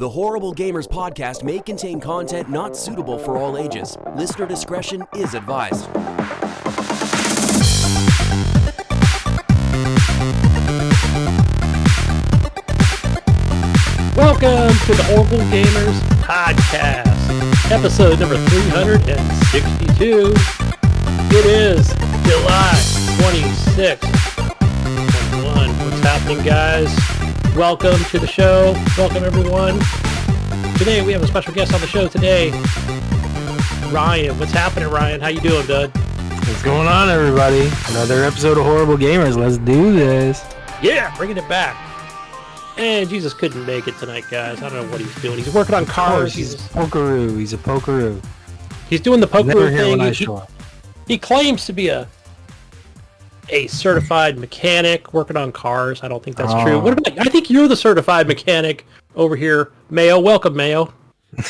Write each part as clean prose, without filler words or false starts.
The Horrible Gamers podcast may contain content not suitable for all ages. Listener discretion is advised. Welcome to the Horrible Gamers podcast, episode number 362. It is July 26th, 2021. What's happening, guys? Welcome to the show. Welcome, everyone. Today, we have a special guest on the show today, Ryan. What's happening, Ryan? How you doing, bud? What's going on, everybody? Another episode of Horrible Gamers. Let's do this. Yeah, bringing it back. And Jesus couldn't make it tonight, guys. I don't know what he's doing. He's working on cars. He's a Polkaroo. He's a Polkaroo. He's doing the Polkaroo thing. He claims to be a certified mechanic working on cars. I don't think that's true. What about? I think you're the certified mechanic over here, Mayo. Welcome, Mayo.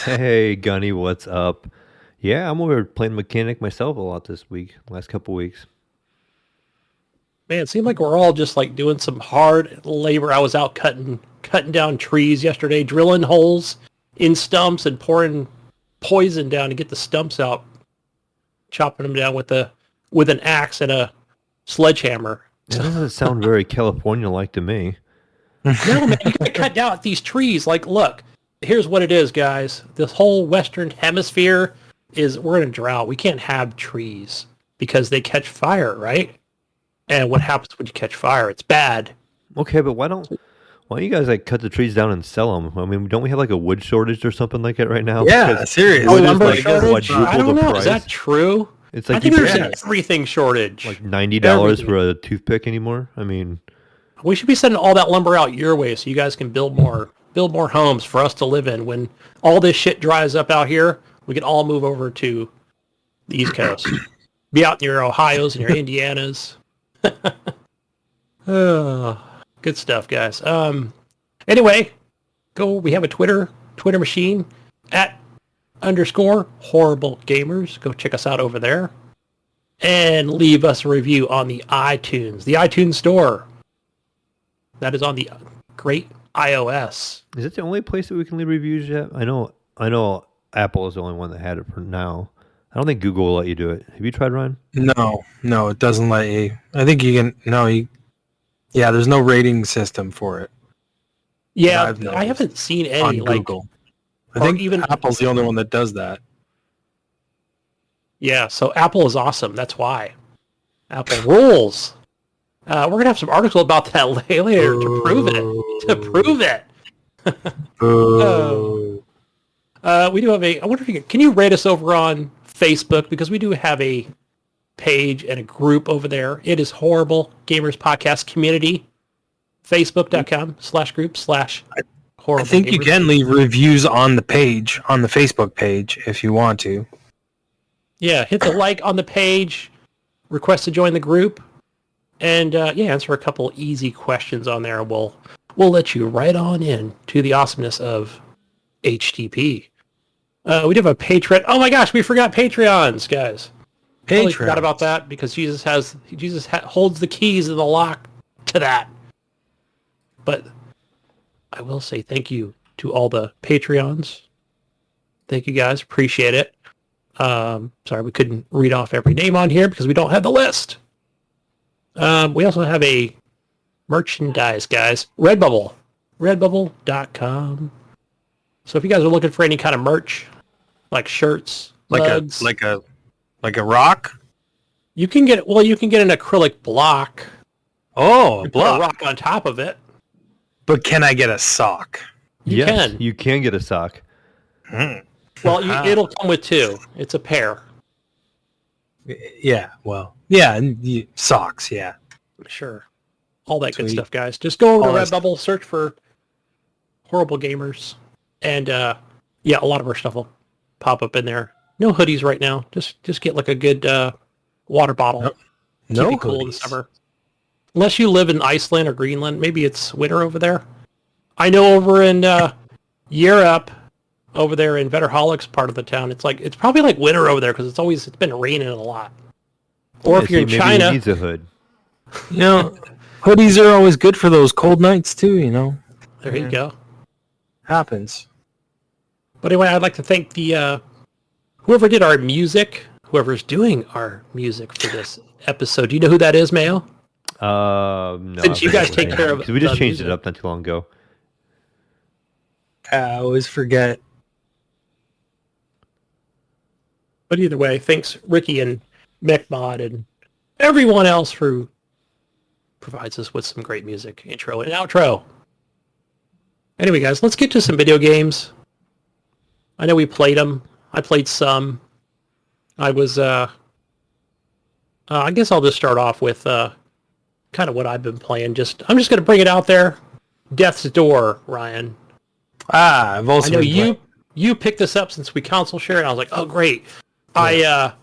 Hey, Gunny, what's up? Yeah, I'm over playing mechanic myself a lot this week, last couple weeks. Man, it seemed like we're all just like doing some hard labor. I was out cutting down trees yesterday, drilling holes in stumps and pouring poison down to get the stumps out, chopping them down with an axe and a sledgehammer. That doesn't sound very California-like to me. No, man, you gotta cut down these trees. Like, look, here's what it is, guys. This whole Western Hemisphere we're in a drought. We can't have trees because they catch fire, right? And what happens when you catch fire? It's bad. Okay, but why don't you guys like cut the trees down and sell them? I mean, don't we have like a wood shortage or something like that right now? Yeah, seriously. Lumber shortage? I don't know. Is that true? It's like I think there's an everything shortage. Like $90 for a toothpick anymore. I mean, we should be sending all that lumber out your way so you guys can build more homes for us to live in. When all this shit dries up out here, we can all move over to the East Coast. Be out in your Ohios and your Indianas. Good stuff, guys. Anyway, we have a Twitter machine @_horrible gamers. Go check us out over there and leave us a review on the iTunes store. That is on the great iOS. is it the only place that we can leave reviews yet? I know Apple is the only one that had it for now. I don't think Google will let you do it. Have you tried, Ryan? No, it doesn't let you. I think you can. Yeah, there's no rating system for it. Yeah, I haven't seen any on like Google. I think even Apple's the only one that does that. Yeah, so Apple is awesome. That's why. Apple rules. We're gonna have some article about that later to prove it. We do have I wonder if can you rate us over on Facebook, because we do have a page and a group over there. It is Horrible Gamers Podcast Community. Facebook.com/group/horrible. I think gamers. you can leave reviews on the page, on the Facebook page, if you want to. Yeah, hit the like on the page, request to join the group, and answer a couple easy questions on there. We'll let you right on in to the awesomeness of HTP. We do have a Patreon. Oh my gosh, we forgot Patreons, guys. Totally forgot about that because Jesus holds the keys and the lock to that. But I will say thank you to all the Patreons. Thank you, guys. Appreciate it. Sorry we couldn't read off every name on here because we don't have the list. We also have a merchandise, guys. Redbubble. Redbubble.com. So if you guys are looking for any kind of merch, like shirts, mugs, like a rock, you can get an acrylic block. Oh, a Put block. a rock on top of it. But can I get a sock? You can. You can get a sock. Well, it'll come with two. It's a pair. Yeah, well, yeah, and socks, yeah. Sure. All that good stuff, guys. Just go over to All Redbubble, search for Horrible Gamers, and a lot of our stuff will pop up in there. No hoodies right now. Just get like a good water bottle. No Keep it cool in the hoodies. summer. Unless you live in Iceland or Greenland, maybe it's winter over there. I know over in Europe, over there in Vetterholics part of the town, it's probably like winter over there because it's been raining a lot. Or if you're in China, he needs a hood. Hoodies are always good for those cold nights too. there you go. Happens. But anyway, I'd like to thank the whoever did our music, whoever's doing our music for this episode. Do you know who that is, Mayo? No. Since you guys take care of because we just the changed music. it up not too long ago. I always forget. But either way, thanks Ricky and McMod and everyone else who provides us with some great music, intro and outro. Anyway, guys, let's get to some video games. I know we played them. I played some. I was, I guess I'll just start off with kind of what I've been playing. I'm just going to bring it out there. Death's Door, Ryan. I've also. I know been you picked this up since we console shared, and I was like, oh, great. Yeah.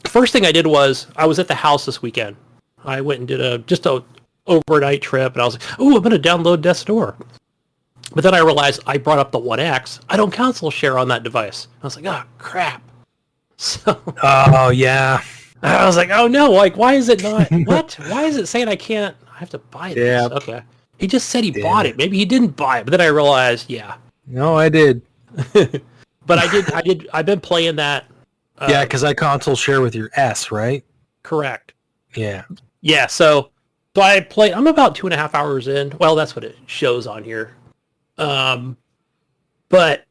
First thing I did was I was at the house this weekend. I went and did just a overnight trip, and I was like, oh, I'm going to download Death's Door. But then I realized I brought up the 1X. I don't console share on that device. I was like, oh, crap. So Oh yeah. I was like, oh no, like, why is it not? What? Why is it saying I can't? I have to buy this. Yeah. Okay. He just said he Damn bought it. it. Maybe he didn't buy it. But then I realized, yeah. No, I did. But I did. I've been playing that. Yeah, because I console share with your S, right? Correct. Yeah. Yeah. So I played. I'm about 2.5 hours in. Well, that's what it shows on here. But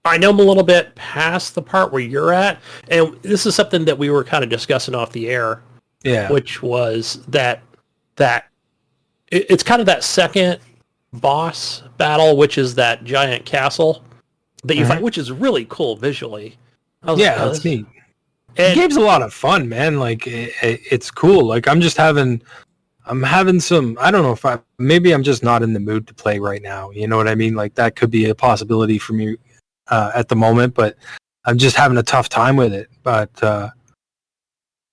I know I'm a little bit past the part where you're at, and this is something that we were kind of discussing off the air. Yeah. Which was that it's kind of that second boss battle, which is that giant castle that you fight, which is really cool visually. I was like, oh, That's neat. The And game's a lot of fun, man. Like it's cool. Like I'm having some. I don't know if maybe I'm just not in the mood to play right now. You know what I mean? Like that could be a possibility for me at the moment, but I'm just having a tough time with it. But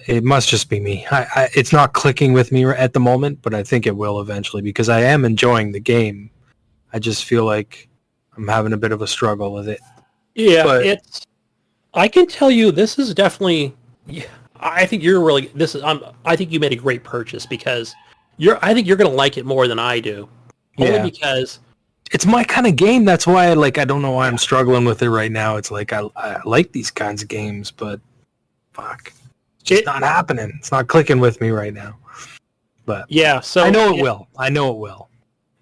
it must just be me. It's not clicking with me at the moment, but I think it will eventually because I am enjoying the game. I just feel like I'm having a bit of a struggle with it. yeah, but- I can tell you this is definitely. Yeah, I think you're really. I think you made a great purchase because I think you're going to like it more than I do. Only Yeah. because It's my kind of game. That's why I don't know why I'm struggling with it right now. It's like I like these kinds of games, but fuck. It's just not happening. It's not clicking with me right now. But yeah, so I know it will. I know it will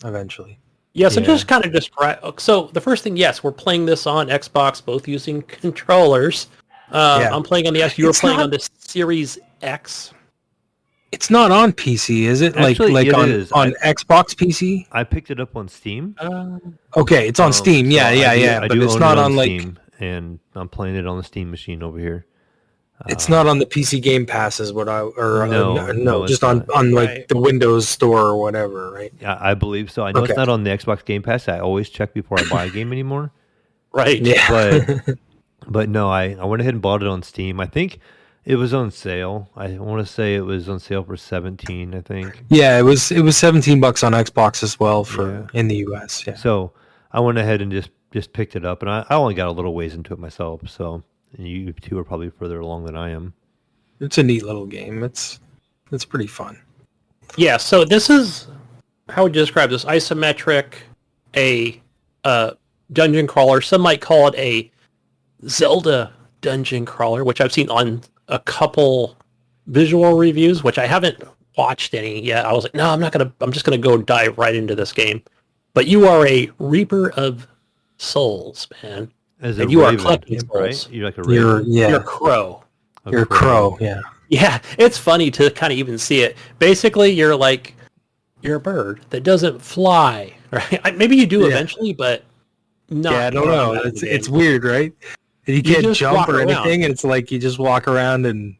eventually. Yeah, so Yeah. just kind of describe. So the first thing, yes, we're playing this on Xbox, both using controllers. Yeah. I'm playing on the X. You were It's playing not- on the Series X. It's not on PC, is it? Actually, like it on is. on Xbox PC? I picked it up on Steam. Okay, it's on Steam. So Yeah, I but do it's own not it on like Steam, and I'm playing it on the Steam machine over here. it's not on the PC Game Pass is what No, just it's on not. on like Right. the Windows Store or whatever, right? I believe so. I know Okay. it's not on the Xbox Game Pass. I always check before I buy a game anymore. Right. Yeah. But no, I went ahead and bought it on Steam. I think it was on sale. I want to say it was on sale for $17, I think. Yeah, it was $17 on Xbox as well Yeah. in the US. Yeah. So I went ahead and just picked it up, and I only got a little ways into it myself. So you two are probably further along than I am. It's a neat little game. It's pretty fun. Yeah, so this is, how would you describe this? Isometric, a dungeon crawler. Some might call it a Zelda dungeon crawler, which I've seen on a couple visual reviews, which I haven't watched any yet. I was like, no, I'm just gonna go dive right into this game. But you are a Reaper of Souls, man. As And a you are raven, collecting right? souls. You're like a You're raven. yeah, You're a crow. you're a crow. Yeah. Yeah, it's funny to kind of even see it. Basically, you're a bird that doesn't fly, right? Maybe you do Yeah. eventually, but not. Yeah, I don't know. It's weird, right? And you can't just jump walk or around. anything, and it's like you just walk around and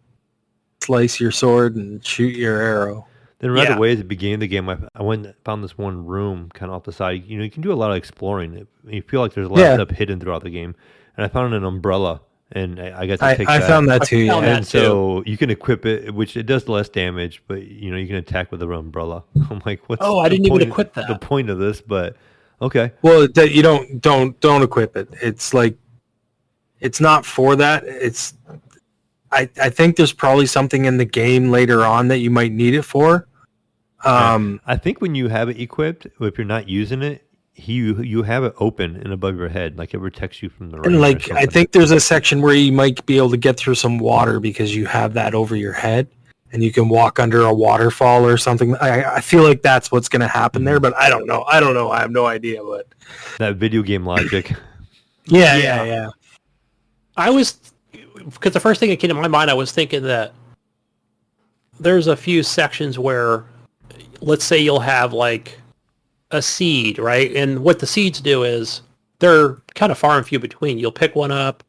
slice your sword and shoot your arrow. Then right Yeah. away at the beginning of the game, I went and found this one room kind of off the side. You know, you can do a lot of exploring. You feel like there's a lot Yeah. of stuff hidden throughout the game. And I found an umbrella, and I got to I take I that. found that too. found Yeah. that And so you can equip it, which it does less damage, but you know you can attack with the umbrella. I'm like, what's Oh, I the didn't even point- equip that. The point of this, but okay. Well, you don't equip it. It's like it's not for that. It's I think there's probably something in the game later on that you might need it for. I think when you have it equipped, if you're not using it, you have it open and above your head, like it protects you from the rain. And or like, I something. think there's a section where you might be able to get through some water because you have that over your head, and you can walk under a waterfall or something. I feel like that's what's going to happen there, but I don't know. I have no idea. But that video game logic. yeah. I was, because the first thing that came to my mind, I was thinking that there's a few sections where, let's say you'll have like a seed, right? And what the seeds do is they're kind of far and few between. You'll pick one up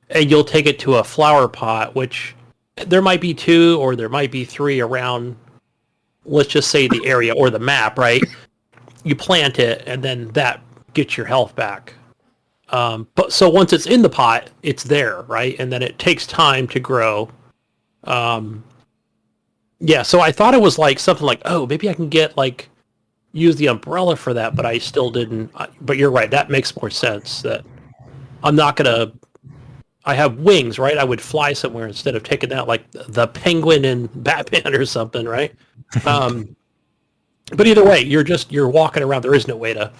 and you'll take it to a flower pot, which there might be 2 or there might be 3 around, let's just say the area or the map, right? You plant it and then that gets your health back. But so once it's in the pot, it's there, right? And then it takes time to grow. Yeah, so I thought it was like something like, oh, maybe I can get like use the umbrella for that, but I still didn't. But you're right, that makes more sense. That I'm not gonna. I have wings, right? I would fly somewhere instead of taking that like the Penguin in Batman or something, right? But either way, you're walking around. There is no way to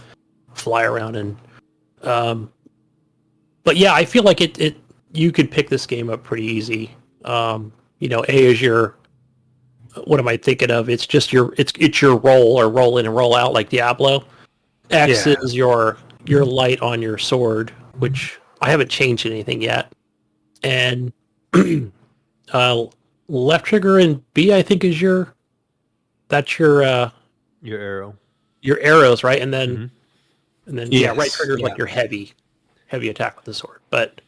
fly around and. But yeah, I feel like it you could pick this game up pretty easy. A is your, what am I thinking of? It's just it's your roll or roll in and roll out like Diablo. X is your light on your sword, which I haven't changed anything yet. And left trigger and B, I think, is your Your arrow. Your arrows, right? And then Yes. right trigger is like your heavy attack with the sword. But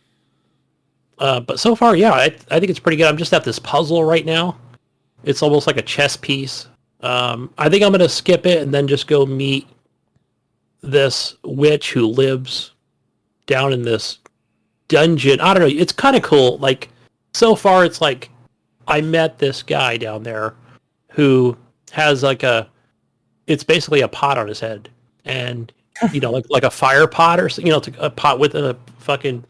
so far, yeah, I think it's pretty good. I'm just at this puzzle right now. It's almost like a chess piece. I think I'm going to skip it and then just go meet this witch who lives down in this dungeon. I don't know. It's kind of cool. Like, so far, it's like I met this guy down there who has like it's basically a pot on his head. And, like a fire pot or, it's a pot with a fucking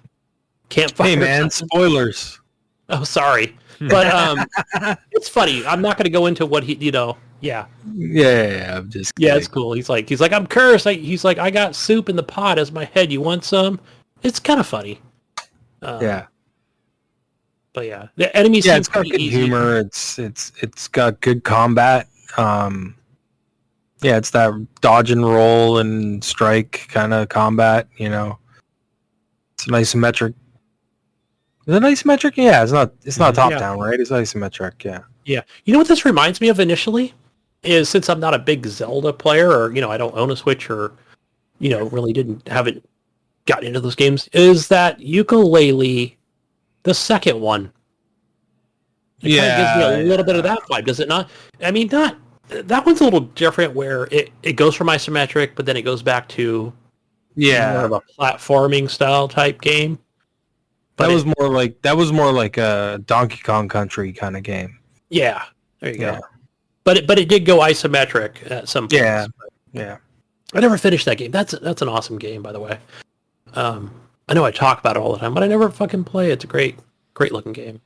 campfire. Hey, man, spoilers. Oh, sorry. But it's funny. I'm not going to go into what he, yeah. Yeah, I'm just kidding. Yeah, it's cool. He's like, I'm cursed. He's like, I got soup in the pot as my head. You want some? It's kind of funny. Yeah. But yeah, the enemies seem it's got pretty good easy. humor. It's got good combat. It's that dodge and roll and strike kind of combat. It's an isometric. Is it isometric? Yeah, it's not top down, right? It's isometric. Yeah. Yeah. You know what this reminds me of initially is, since I'm not a big Zelda player, or I don't own a Switch, or really haven't gotten into those games, is that Ukulele, the second one. It kind of gives me a little bit of that vibe, does it not? I mean, that one's a little different, where it goes from isometric, but then it goes back to more of a platforming style type game. But that was more like a Donkey Kong Country kind of game. Yeah, there you go. But it did go isometric at some point. Yeah. I never finished that game. That's an awesome game, by the way. I know I talk about it all the time, but I never fucking play it. It's a great looking game.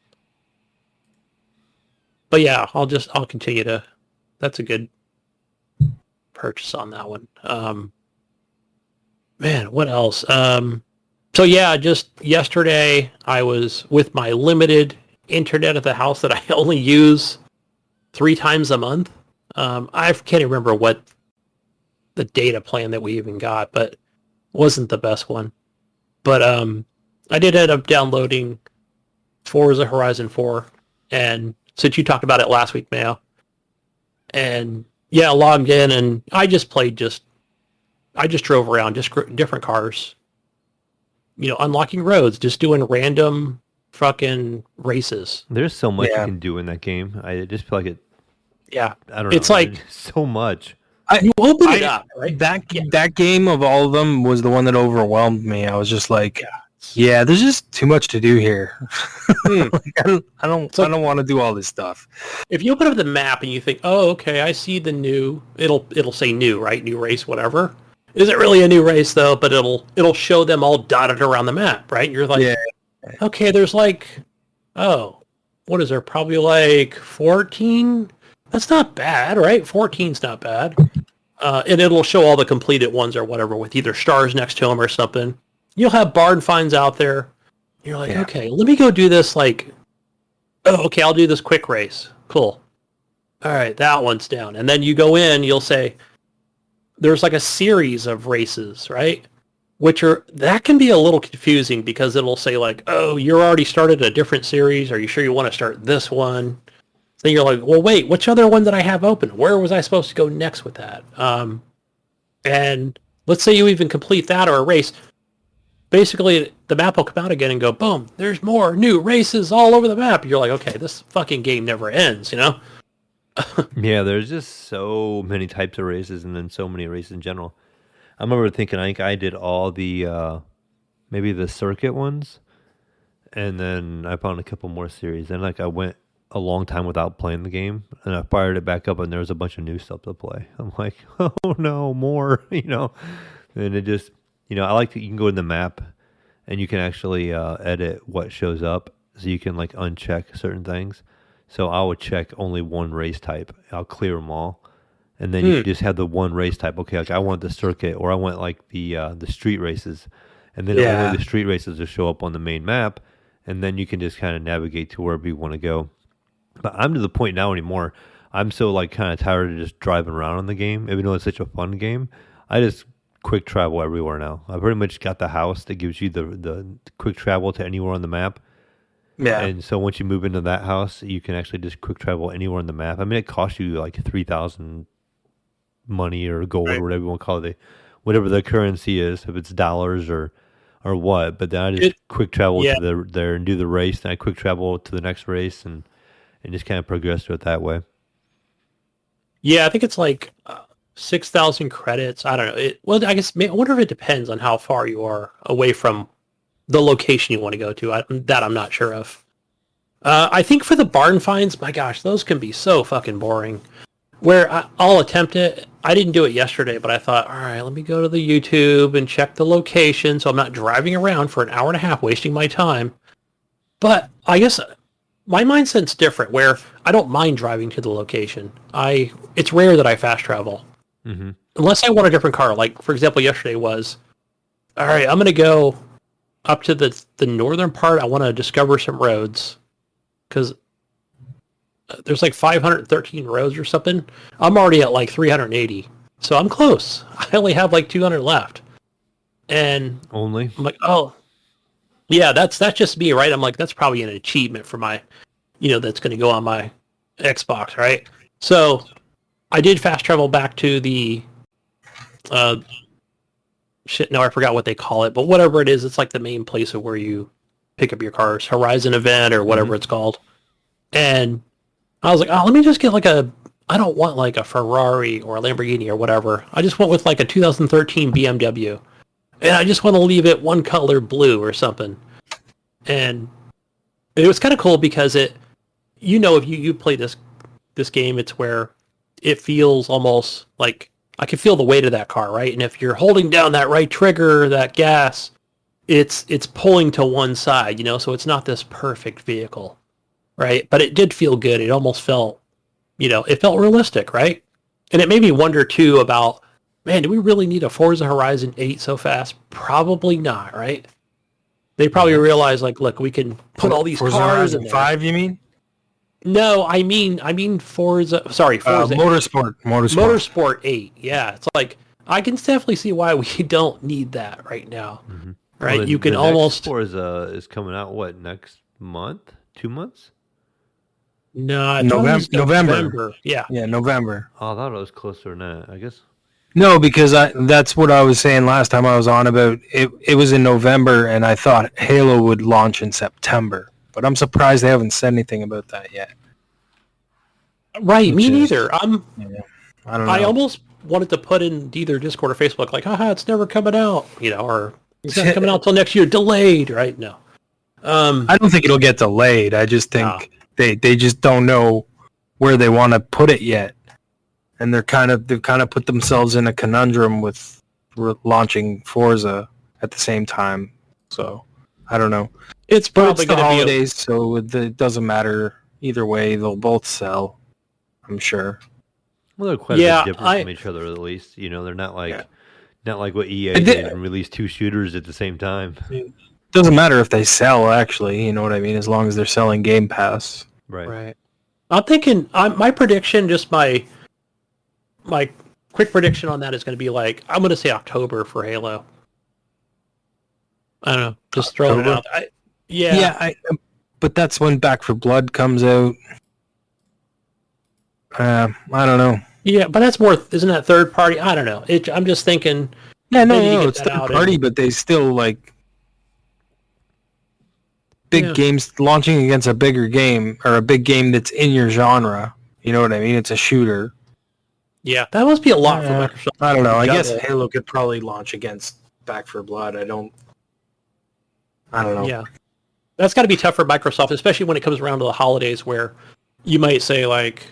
But yeah, I'll continue to. That's a good purchase on that one. Man, what else? So yeah, just yesterday I was with my limited internet at the house that I only use 3 times a month. I can't remember what the data plan that we even got, but wasn't the best one. But I did end up downloading Forza Horizon 4, and since you talked about it last week, Mayo, and yeah, logged in, and I just drove around, just different cars, unlocking roads, just doing random fucking races. There's so much you can do in that game. I just feel like it. Yeah, I don't know. It's like so much. You open it up, right? That game of all of them was the one that overwhelmed me. I was just like, yeah, there's just too much to do here. I don't want to do all this stuff. If you open up the map and you think, oh, okay, I see the new, it'll say new, right? New race, whatever. Isn't really a new race though, but it'll show them all dotted around the map, right? And you're like, okay, there's like, what is there? Probably like 14. That's not bad, right? 14's not bad. and it'll show all the completed ones or whatever with either stars next to them or something. You'll have barn finds out there. You're like, okay, let me go do this. Like, oh, okay, I'll do this quick race. Cool. All right, that one's down. And then you go in, you'll say, there's like a series of races, right? That can be a little confusing because it'll say like, oh, you're already started a different series. Are you sure you want to start this one? Then you're like, well, wait, which other one did I have open? Where was I supposed to go next with that? And let's say you even complete that or a race. Basically, the map will come out again and go, boom, there's more new races all over the map. You're like, okay, this fucking game never ends, you know? Yeah, there's just so many types of races and then so many races in general. I remember thinking, I think I did all the, maybe the circuit ones, and then I found a couple more series. Then like I went a long time without playing the game, and I fired it back up, and there was a bunch of new stuff to play. I'm like, oh no, more, you know? And it just, you know, I like that you can go in the map, and you can actually edit what shows up, so you can like uncheck certain things. So I would check only one race type. I'll clear them all. And then you just have the one race type. Okay, like I want the circuit, or I want like the street races. And then only the street races will show up on the main map. And then you can just kind of navigate to wherever you want to go. But I'm to the point now anymore. I'm so like kind of tired of just driving around on the game. Even though it's such a fun game, I just quick travel everywhere now. I pretty much got the house that gives you the quick travel to anywhere on the map. Yeah. And so once you move into that house, you can actually just quick travel anywhere on the map. I mean, it costs you like 3,000 money or gold or whatever you want to call it, whatever the currency is, if it's dollars or what. But then I just quick travel to there and do the race, and I quick travel to the next race and just kind of progress through it that way. Yeah, I think it's like 6,000 credits. I don't know. Well, I guess I wonder if it depends on how far you are away from the location you want to go to. I'm not sure of. I think for the barn finds, my gosh, those can be so fucking boring. Where I'll attempt it. I didn't do it yesterday, but I thought, all right, let me go to the YouTube and check the location so I'm not driving around for an hour and a half wasting my time. But I guess my mindset's different, where I don't mind driving to the location. It's rare that I fast travel. Mm-hmm. Unless I want a different car. Like, for example, yesterday was, all right, I'm going to go up to the northern part. I want to discover some roads because there's like 513 roads or something. I'm already at like 380. So I'm close. I only have like 200 left. And only? I'm like, oh, yeah, that's just me, right? I'm like, that's probably an achievement for my, that's going to go on my Xbox, right? So I did fast travel back to the, I forgot what they call it, but whatever it is, it's like the main place of where you pick up your cars, Horizon event or whatever it's called. And I was like, oh, let me just get I don't want like a Ferrari or a Lamborghini or whatever. I just went with like a 2013 BMW. And I just want to leave it one color blue or something. And it was kind of cool because if you play this game, it's where it feels almost like I can feel the weight of that car, right? And if you're holding down that right trigger, that gas, it's pulling to one side, so it's not this perfect vehicle. Right, but it did feel good. It almost felt, it felt realistic, right? And it made me wonder too about, man, do we really need a Forza Horizon 8 so fast? Probably not, right? They probably realize, like, look, we can put all these Forza cars Horizon in there. 5, you mean? No, I mean Forza. Sorry, Forza. Motorsport 8. Yeah, it's like I can definitely see why we don't need that right now. Mm-hmm. Right, well, you can the almost. Next Forza is coming out next month? 2 months? No, November. Yeah, November. Oh, I thought it was closer than that, I guess. No, because that's what I was saying last time I was on about it. It was in November, and I thought Halo would launch in September. But I'm surprised they haven't said anything about that yet. Right, me neither. I don't know. I almost wanted to put in either Discord or Facebook, like, haha, it's never coming out, or it's not coming out till next year, delayed, right? No. I don't think it'll get delayed. I just think they just don't know where they want to put it yet. And they've kind of put themselves in a conundrum with launching Forza at the same time. So, I don't know. It's probably going to be holidays, so it doesn't matter either way. They'll both sell, I'm sure. Well, they're quite a bit different from each other, at least. You know, they're not like what EA did and release 2 shooters at the same time. It doesn't matter if they sell, actually. You know what I mean? As long as they're selling Game Pass. Right. I'm thinking. My prediction, just my quick prediction on that is going to be like, I'm going to say October for Halo. I don't know. Just throwing it out. But that's when Back for Blood comes out. I don't know. Yeah, but that's more. Isn't that third party? I don't know. I'm just thinking. Yeah, no, it's third party, but they still like big games launching against a bigger game or a big game that's in your genre. You know what I mean? It's a shooter. Yeah, that must be a lot for Microsoft. I don't know. I guess Halo could probably launch against Back for Blood. I don't know. Yeah, that's got to be tough for Microsoft, especially when it comes around to the holidays, where you might say like,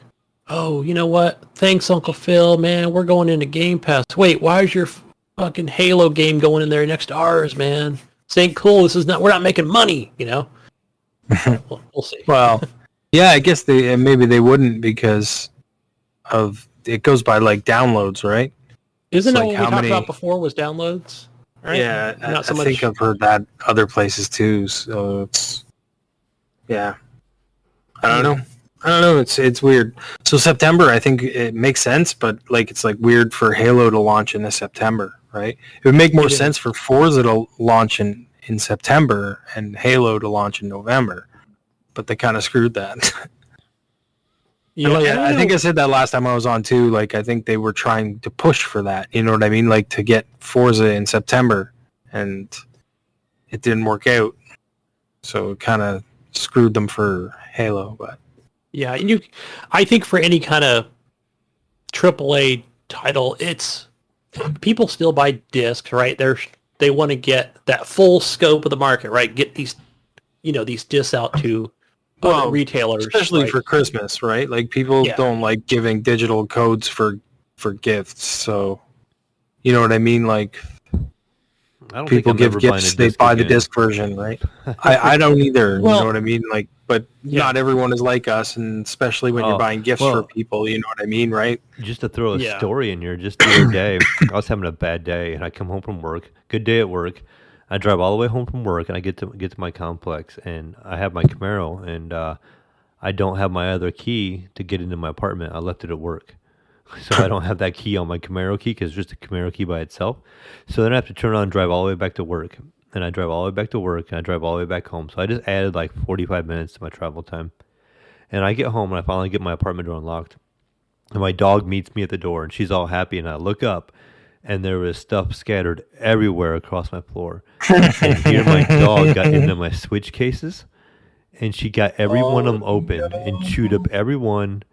"Oh, you know what? Thanks, Uncle Phil. Man, we're going into Game Pass. Wait, why is your fucking Halo game going in there next to ours, man? This ain't cool. We're not making money, you know." We'll see. Well, yeah, I guess maybe they wouldn't because of. It goes by like downloads, right? Isn't that what we talked about before? Was downloads? Right? Yeah, I think I've heard that other places too. So it's I don't know. It's weird. So September, I think it makes sense, but like it's like weird for Halo to launch in September, right? It would make more sense for Forza to launch in September and Halo to launch in November, but they kind of screwed that. Yeah, I think I said that last time I was on too. Like, I think they were trying to push for that. You know what I mean? Like to get Forza in September, and it didn't work out. So it kind of screwed them for Halo. But yeah, I think for any kind of AAA title, it's people still buy discs, right? They want to get that full scope of the market, right? Get these discs out to. Retailers, especially for Christmas, right? Like people don't like giving digital codes for gifts, so you know what I mean. Like people give gifts, they buy the disc version, right? I don't either. You know what I mean? Like, but not everyone is like us, and especially when you're buying gifts for people, you know what I mean, right? Just to throw a story in here, just the other day, I was having a bad day, and I come home from work. Good day at work. I drive all the way home from work, and I get to my complex, and I have my Camaro, and I don't have my other key to get into my apartment. I left it at work, so I don't have that key on my Camaro key because it's just a Camaro key by itself. So then I have to turn on and drive all the way back to work, and I drive all the way back to work, and I drive all the way back home. So I just added like 45 minutes to my travel time, and I get home, and I finally get my apartment door unlocked, and my dog meets me at the door, and she's all happy, and I look up. And there was stuff scattered everywhere across my floor. And here my dog got into my switch cases, and she got every one of them open and chewed up every one.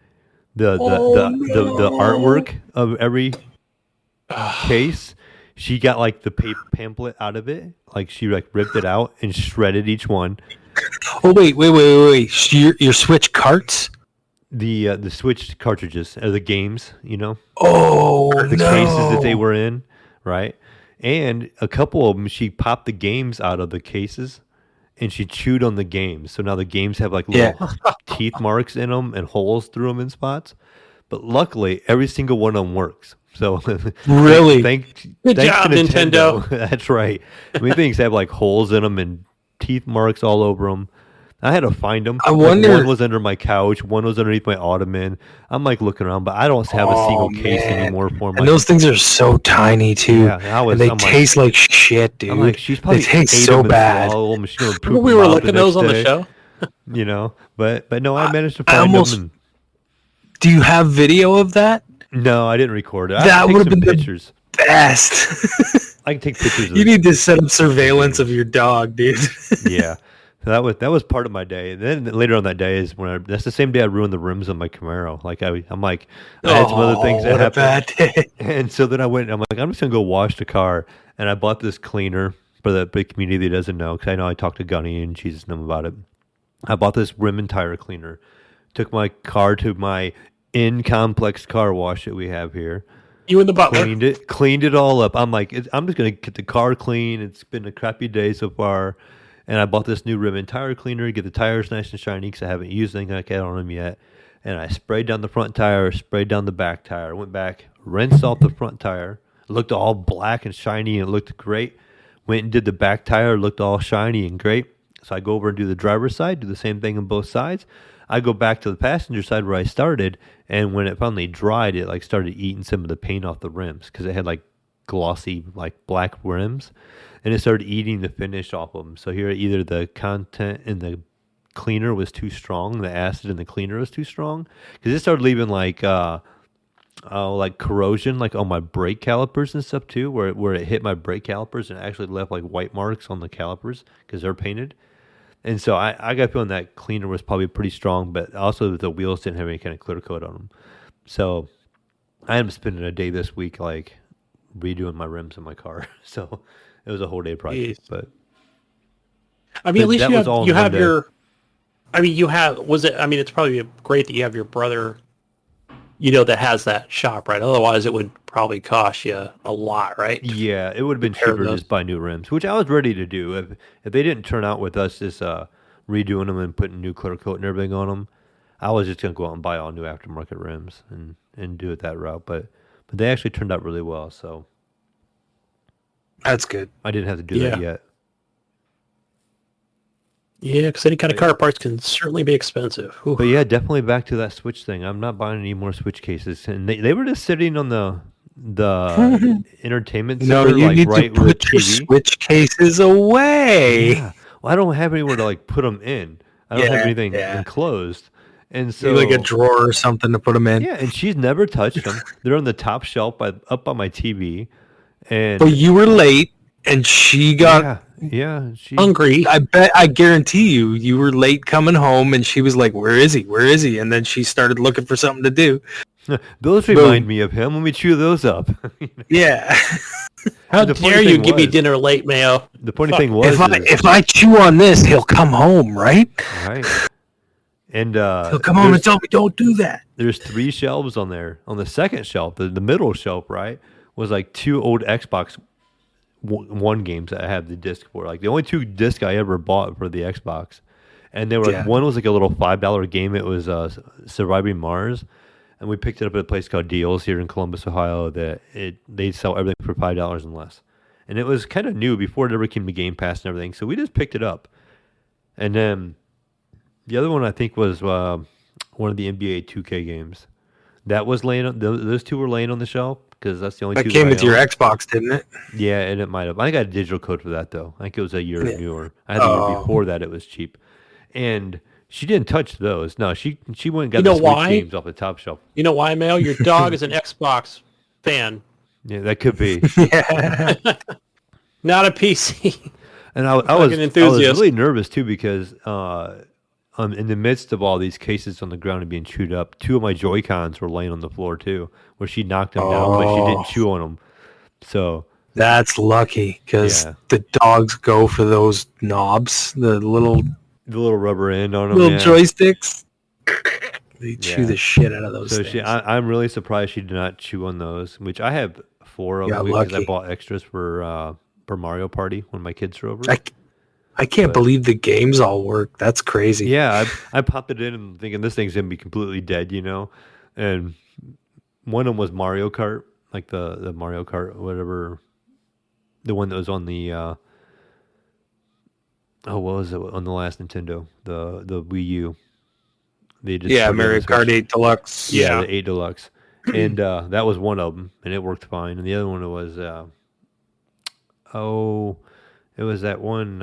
The artwork of every case, she got like the paper pamphlet out of it. Like she like ripped it out and shredded each one. Oh wait! Your switch carts? The Switch cartridges, or the games, you know? Oh, the cases that they were in, right? And a couple of them, she popped the games out of the cases, and she chewed on the games. So now the games have like little teeth marks in them and holes through them in spots. But luckily, every single one of them works. So really, good job, Nintendo. That's right. I mean, things have like holes in them and teeth marks all over them. I had to find them. I wonder. One was under my couch. One was underneath my ottoman. I'm like looking around, but I don't have a single case anymore for my. And those things are so tiny too. Yeah, and they taste like shit, dude. I'm like, she's probably they taste so bad. Remember we were looking at those on the show. You know, but no, I managed to find them. Do you have video of that? No, I didn't record it. That would have been pictures. The best. I can take pictures. You need to set up surveillance of your dog, dude. Yeah. So that was part of my day. And then later on that day is when that's the same day I ruined the rims on my Camaro. Like I'm like I had some other things that happened. Bad day. And so then I'm like, I'm just gonna go wash the car. And I bought this cleaner for the big community that doesn't know, because I know I talked to Gunny and Jesus and them about it. I bought this rim and tire cleaner. Took my car to my in-complex car wash that we have here. You and the butler. Cleaned it all up. I'm like, I'm just gonna get the car clean. It's been a crappy day so far. And I bought this new rim and tire cleaner to get the tires nice and shiny because I haven't used anything like that on them yet. and I sprayed down the front tire, sprayed down the back tire, went back, rinsed off the front tire. It looked all black and shiny and it looked great. Went and did the back tire, looked all shiny and great. So I go over and do the driver's side, do the same thing on both sides. I go back to the passenger side where I started, and when it finally dried, it like started eating some of the paint off the rims because it had like glossy, like black rims, and it started eating the finish off of them. So here, either the content in the cleaner was too strong, the acid in the cleaner was too strong, because it started leaving like corrosion, like on my brake calipers and stuff too, where it hit my brake calipers and it actually left like white marks on the calipers because they're painted. And so I got feeling that cleaner was probably pretty strong, but also the wheels didn't have any kind of clear coat on them. So I am spending a day this week like redoing my rims in my car. So it was a whole day project. Jeez. But I mean, at least you have your. I mean, it's probably great that you have your brother, that has that shop, right? Otherwise, it would probably cost you a lot, right? Yeah, it would have been cheaper to just buy new rims, which I was ready to do. If they didn't turn out with us just redoing them and putting new clear coat and everything on them, I was just going to go out and buy all new aftermarket rims and do it that route. But they actually turned out really well, so. That's good. I didn't have to do that yet. Yeah, because any kind of car parts can certainly be expensive. Ooh. But yeah, definitely back to that Switch thing. I'm not buying any more Switch cases. And they were just sitting on the entertainment center, no, you like need right to with put your TV. Switch cases away. Yeah. Well, I don't have anywhere to like put them in. I don't have anything enclosed. And so, like a drawer or something to put them in. Yeah, and she's never touched them. They're on the top shelf up on my TV. And but you were late, and she got hungry. I guarantee you were late coming home, and she was like, "Where is he? Where is he?" And then she started looking for something to do. Those remind me of him. Let me chew those up. Yeah. How dare you give me dinner late, Mayo? The funny thing was, if I chew on this, he'll come home, right? Right. And he'll come home and tell me, "Don't do that." There's 3 shelves on there. On the second shelf, the middle shelf, right, was like 2 old Xbox One games that I have the disc for. Like the only 2 discs I ever bought for the Xbox, and they were one was like a little $5 game. It was Surviving Mars, and we picked it up at a place called Deals here in Columbus, Ohio. They sell everything for $5 and less, and it was kind of new before it ever came to Game Pass and everything. So we just picked it up, and then the other one I think was one of the NBA 2K games. That was laying on those 2 were laying on the shelf. Because that's the only that 2 came that with your Xbox, didn't it? Yeah, and it might have. I got a digital code for that though. I think it was a year newer. I had the year before that. It was cheap, and she didn't touch those. No, she went and got the Switch games off the top shelf. You know why, Mel? Your dog is an Xbox fan. Yeah, that could be. Not a PC. And I was really nervous too because in the midst of all these cases on the ground and being chewed up, 2 of my Joy-Cons were laying on the floor too, where she knocked them down, but she didn't chew on them. So that's lucky because the dogs go for those knobs, the little rubber end on them, little joysticks. They chew the shit out of those. So things. I'm really surprised she did not chew on those. Which I have 4 of them because I bought extras for Mario Party when my kids were over. I can't believe the games all work. That's crazy. Yeah, I popped it in and thinking this thing's gonna be completely dead, and one of them was Mario Kart, like the Mario Kart, whatever, the one that was on the what was it on the last Nintendo, the Wii U. They just Mario Kart 8 Deluxe. Yeah, the 8 Deluxe, and that was one of them, and it worked fine. And the other one was it was that one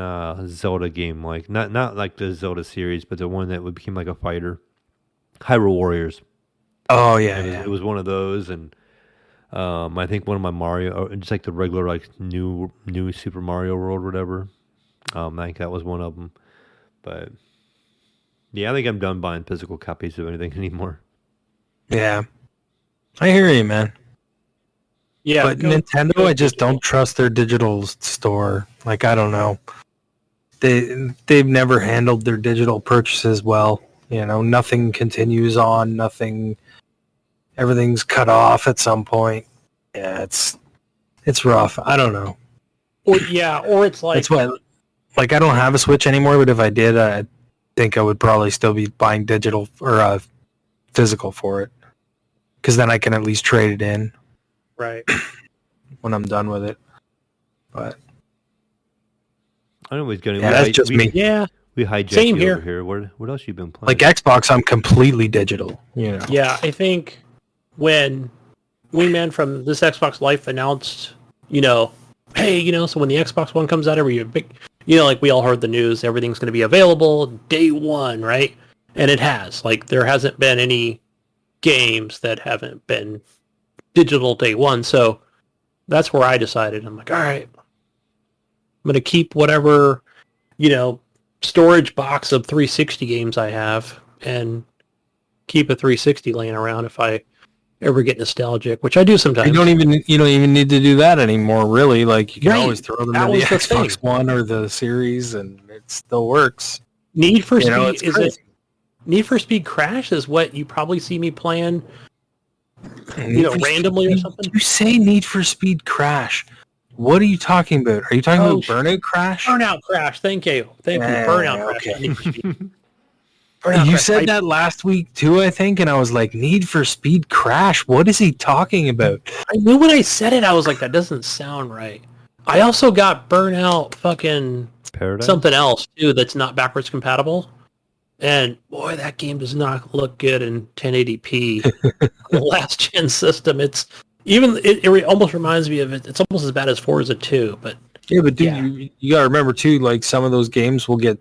Zelda game, like not like the Zelda series, but the one that became like a fighter, Hyrule Warriors. Oh yeah, it was one of those, and I think one of my Mario, just like the regular like new Super Mario World, or whatever. I think that was one of them, but yeah, I think I'm done buying physical copies of anything anymore. Yeah, I hear you, man. Yeah, but Nintendo, I just don't trust their digital store. Like, I don't know. They've never handled their digital purchases well. Nothing continues on. Everything's cut off at some point. Yeah, it's rough. I don't know. Or it's like that's why. Like, I don't have a Switch anymore, but if I did, I think I would probably still be buying digital or physical for it, because then I can at least trade it in Right. when I'm done with it. But I know it's gonna. yeah, that's just me. Yeah. We hijacked Same you here. over here. What else you been playing? Like Xbox, I'm completely digital. You know. Yeah, I think when Wingman from This Xbox Life announced, hey, so when the Xbox One comes out, every big, like we all heard the news, everything's going to be available day one, right? And it has. Like, there hasn't been any games that haven't been digital day one. So that's where I decided. I'm like, all right, I'm going to keep whatever, storage box of 360 games I have and keep a 360 laying around if I ever get nostalgic, which I do sometimes. You don't even need to do that anymore, really. Like, you can always throw them in the Xbox One or the Series, and it still works. Need for Speed Need for Speed Crash is what you probably see me playing, randomly or something. You say Need for Speed Crash. What are you talking about? Are you talking about Burnout Crash? Burnout Crash. Thank you. Burnout Crash. Okay. Need for Speed. You said that last week too, I think, and I was like, Need for Speed Crash? What is he talking about? I knew when I said it, I was like, that doesn't sound right. I also got Burnout fucking Paradise? Something else, too, that's not backwards compatible. And, boy, that game does not look good in 1080p. The last gen system, it almost reminds me of it. It's almost as bad as Forza 2, but... Yeah, but dude, you gotta remember, too, like, some of those games will get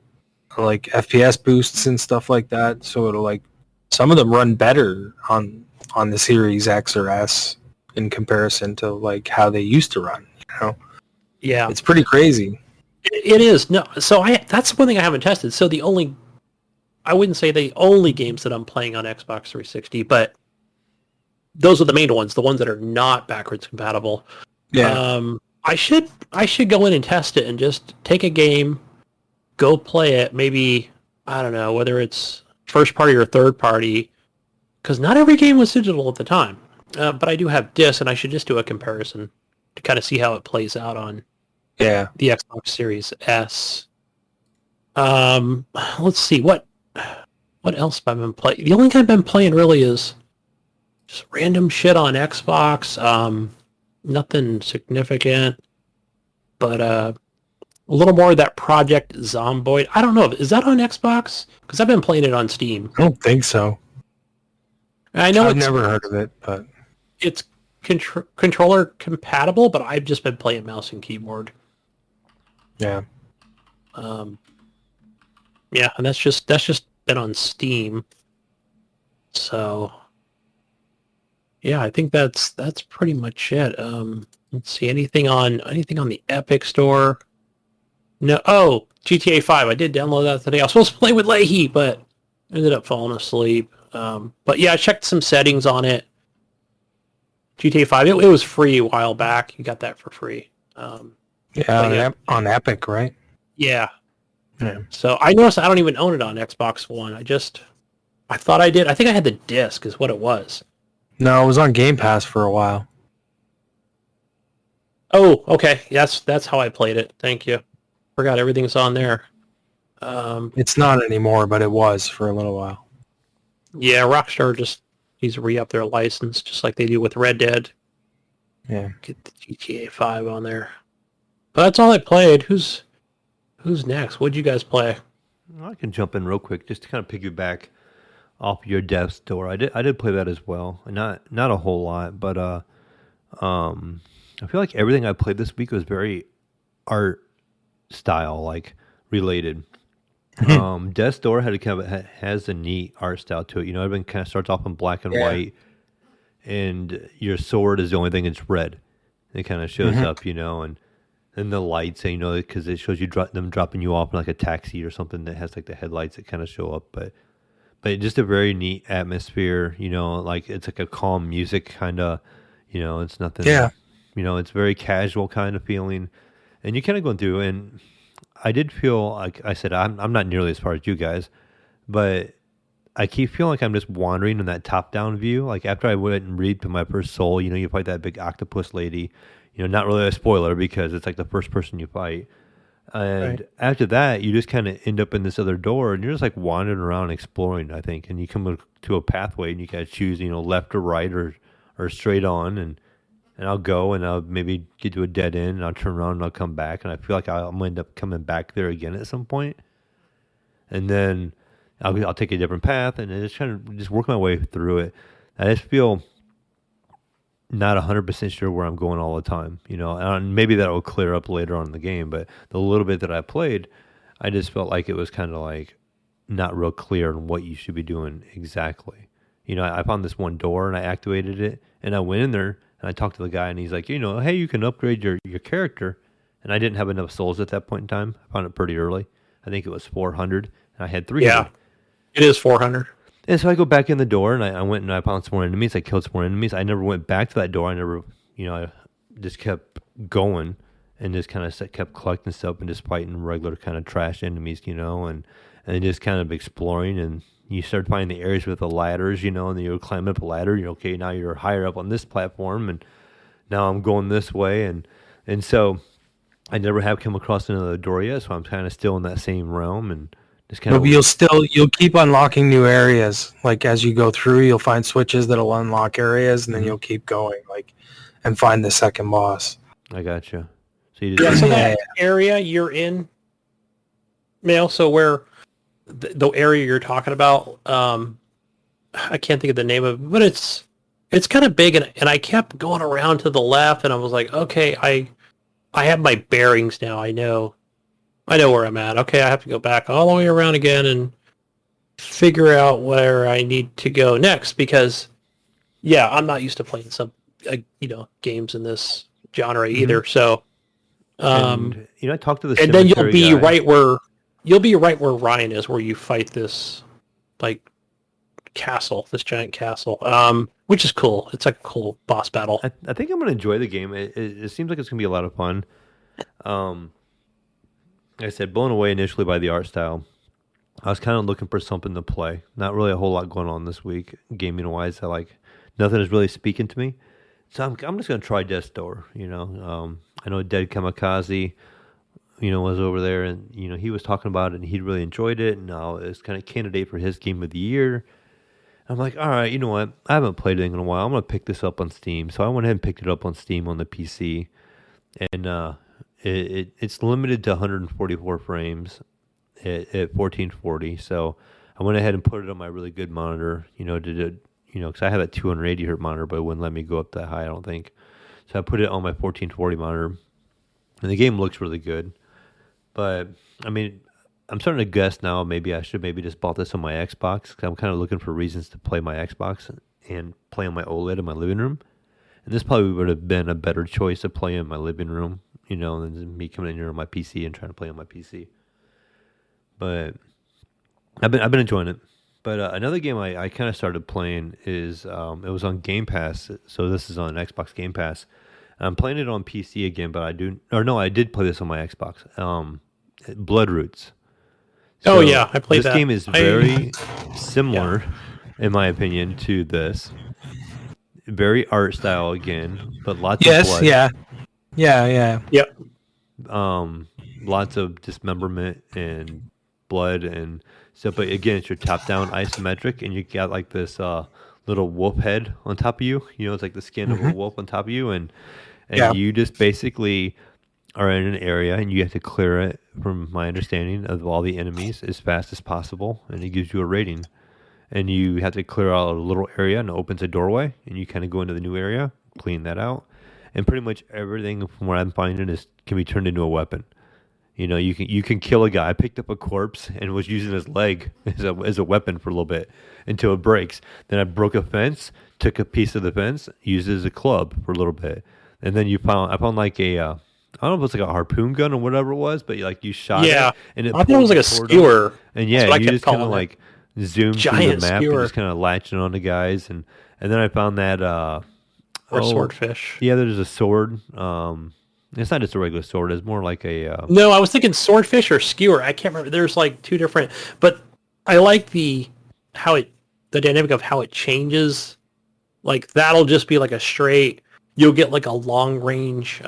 like FPS boosts and stuff like that, so it'll like some of them run better on the Series X or S in comparison to like how they used to run. Yeah, it's pretty crazy. It is. No, so that's one thing I haven't tested. So I wouldn't say the only games that I'm playing on Xbox 360, but those are the main ones, the ones that are not backwards compatible. Yeah. I should go in and test it and just take a game, go play it, maybe, I don't know, whether it's first party or third party, because not every game was digital at the time. But I do have discs, and I should just do a comparison to kind of see how it plays out on the Xbox Series S. Let's see, what else have I been playing? The only thing I've been playing really is just random shit on Xbox. Nothing significant, but... a little more of that Project Zomboid. I don't know. Is that on Xbox? Because I've been playing it on Steam. I don't think so. I know I've never heard of it, but... It's controller compatible, but I've just been playing mouse and keyboard. Yeah. Yeah, and that's just been on Steam. So... yeah, I think that's pretty much it. Let's see, anything on the Epic Store? No. Oh, GTA 5. I did download that today. I was supposed to play with Leahy, but ended up falling asleep. But yeah, I checked some settings on it. GTA 5. It was free a while back. You got that for free. On Epic, right? Yeah. So I noticed I don't even own it on Xbox One. I thought I did. I think I had the disc is what it was. No, it was on Game Pass for a while. Oh, okay. That's how I played it. Thank you. Forgot everything's on there. It's not anymore, but it was for a little while. Yeah, Rockstar needs to re-up their license, just like they do with Red Dead. Yeah. Get the GTA 5 on there. But that's all I played. Who's next? What'd you guys play? I can jump in real quick just to kind of piggyback off your Death's Door. I did play that as well. Not a whole lot, but I feel like everything I played this week was very art style like related. Death's Door has a neat art style to it. Everything kind of starts off in black and white, and your sword is the only thing that's red. It kind of shows up, and the lights, because it shows you them dropping you off in like a taxi or something that has like the headlights that kind of show up, but just a very neat atmosphere. Like it's like a calm music kind of, it's nothing. Yeah. It's very casual kind of feeling, and you're kind of going through. And I did feel like I said I'm not nearly as far as you guys, but I keep feeling like I'm just wandering in that top-down view. Like after I went and read to my first soul, you fight that big octopus lady. Not really a spoiler because it's like the first person you fight. And after that, you just kind of end up in this other door, and you're just like wandering around exploring, I think. And you come to a pathway, and you gotta choose, left or right or straight on. And I'll go, and I'll maybe get to a dead end, and I'll turn around, and I'll come back, and I feel like I'll end up coming back there again at some point. And then I'll take a different path, and just trying to just work my way through it. I just feel not 100% sure where I'm going all the time, and maybe that will clear up later on in the game, but the little bit that I played, I just felt like it was kind of like not real clear on what you should be doing exactly. I found this one door and I activated it, and I went in there and I talked to the guy, and he's like, hey, you can upgrade your character. And I didn't have enough souls at that point in time. I found it pretty early. I think it was 400 and I had 300. Yeah, it is 400. And so I go back in the door, and I went and I found some more enemies. I killed some more enemies. I never went back to that door. I never, I just kept going and just kind of kept collecting stuff and just fighting regular kind of trash enemies, and just kind of exploring. And you start finding the areas with the ladders, and then you climb up a ladder. You're okay. Now you're higher up on this platform, and now I'm going this way. And so I never have come across another door yet. So I'm kind of still in that same realm, and just kind of. You'll keep unlocking new areas. Like as you go through, you'll find switches that'll unlock areas, and then you'll keep going, and find the second boss. I gotcha. So you just so that area you're in, Mayo. So where the area you're talking about, I can't think of the name of it, but it's kind of big, and I kept going around to the left, and I was like, okay, I have my bearings now. I know where I'm at. Okay, I have to go back all the way around again and figure out where I need to go next, because, I'm not used to playing some, games in this genre either. So, I talked to the and then you'll be guy. right where Ryan is, where you fight this castle, this giant castle, which is cool. It's like a cool boss battle. I think I'm going to enjoy the game. It seems like it's going to be a lot of fun. Like I said, blown away initially by the art style. I was kind of looking for something to play. Not really a whole lot going on this week, gaming-wise. Nothing is really speaking to me. So I'm just going to try Death's Door, I know Dead Kamikaze, was over there, and, he was talking about it, and he really enjoyed it, and it's kind of candidate for his game of the year. I'm like, all right, you know what? I haven't played it in a while. I'm going to pick this up on Steam. So I went ahead and picked it up on Steam on the PC, and it's limited to 144 frames at 1440. So I went ahead and put it on my really good monitor, because I have a 280 hertz monitor, but it wouldn't let me go up that high, I don't think. So I put it on my 1440 monitor, and the game looks really good. But I mean, I'm starting to guess now. Maybe I should just bought this on my Xbox, because I'm kind of looking for reasons to play my Xbox and play on my OLED in my living room. And this probably would have been a better choice to play in my living room, than me coming in here on my PC and trying to play on my PC. But I've been enjoying it. But another game I kind of started playing is it was on Game Pass. So this is on Xbox Game Pass. I'm playing it on PC again, but I did play this on my Xbox. Blood Roots. So I played that. This game is very similar, in my opinion, to this. Very art style again, but lots of blood. Yeah. Yep. Lots of dismemberment and blood and stuff. But again, it's your top-down isometric, and you got like this little wolf head on top of you. It's like the skin of a wolf on top of you, and you just basically are in an area, and you have to clear it, from my understanding, of all the enemies as fast as possible, and it gives you a rating. And you have to clear out a little area, and it opens a doorway, and you kind of go into the new area, clean that out, and pretty much everything from what I'm finding can be turned into a weapon. You can kill a guy. I picked up a corpse and was using his leg as a weapon for a little bit until it breaks. Then I broke a fence, took a piece of the fence, used it as a club for a little bit, and then I found like a I don't know if it's like a harpoon gun or whatever it was, but you shot it, and I thought it was like a skewer. And you just kind of like zoom through the map and just kind of latching on to guys, and then I found that or swordfish. Yeah, there's a sword. It's not just a regular sword. It's more like a... No, I was thinking swordfish or skewer. I can't remember. There's like two different... But I like the dynamic of how it changes. Like, that'll just be like a straight... You'll get like a long-range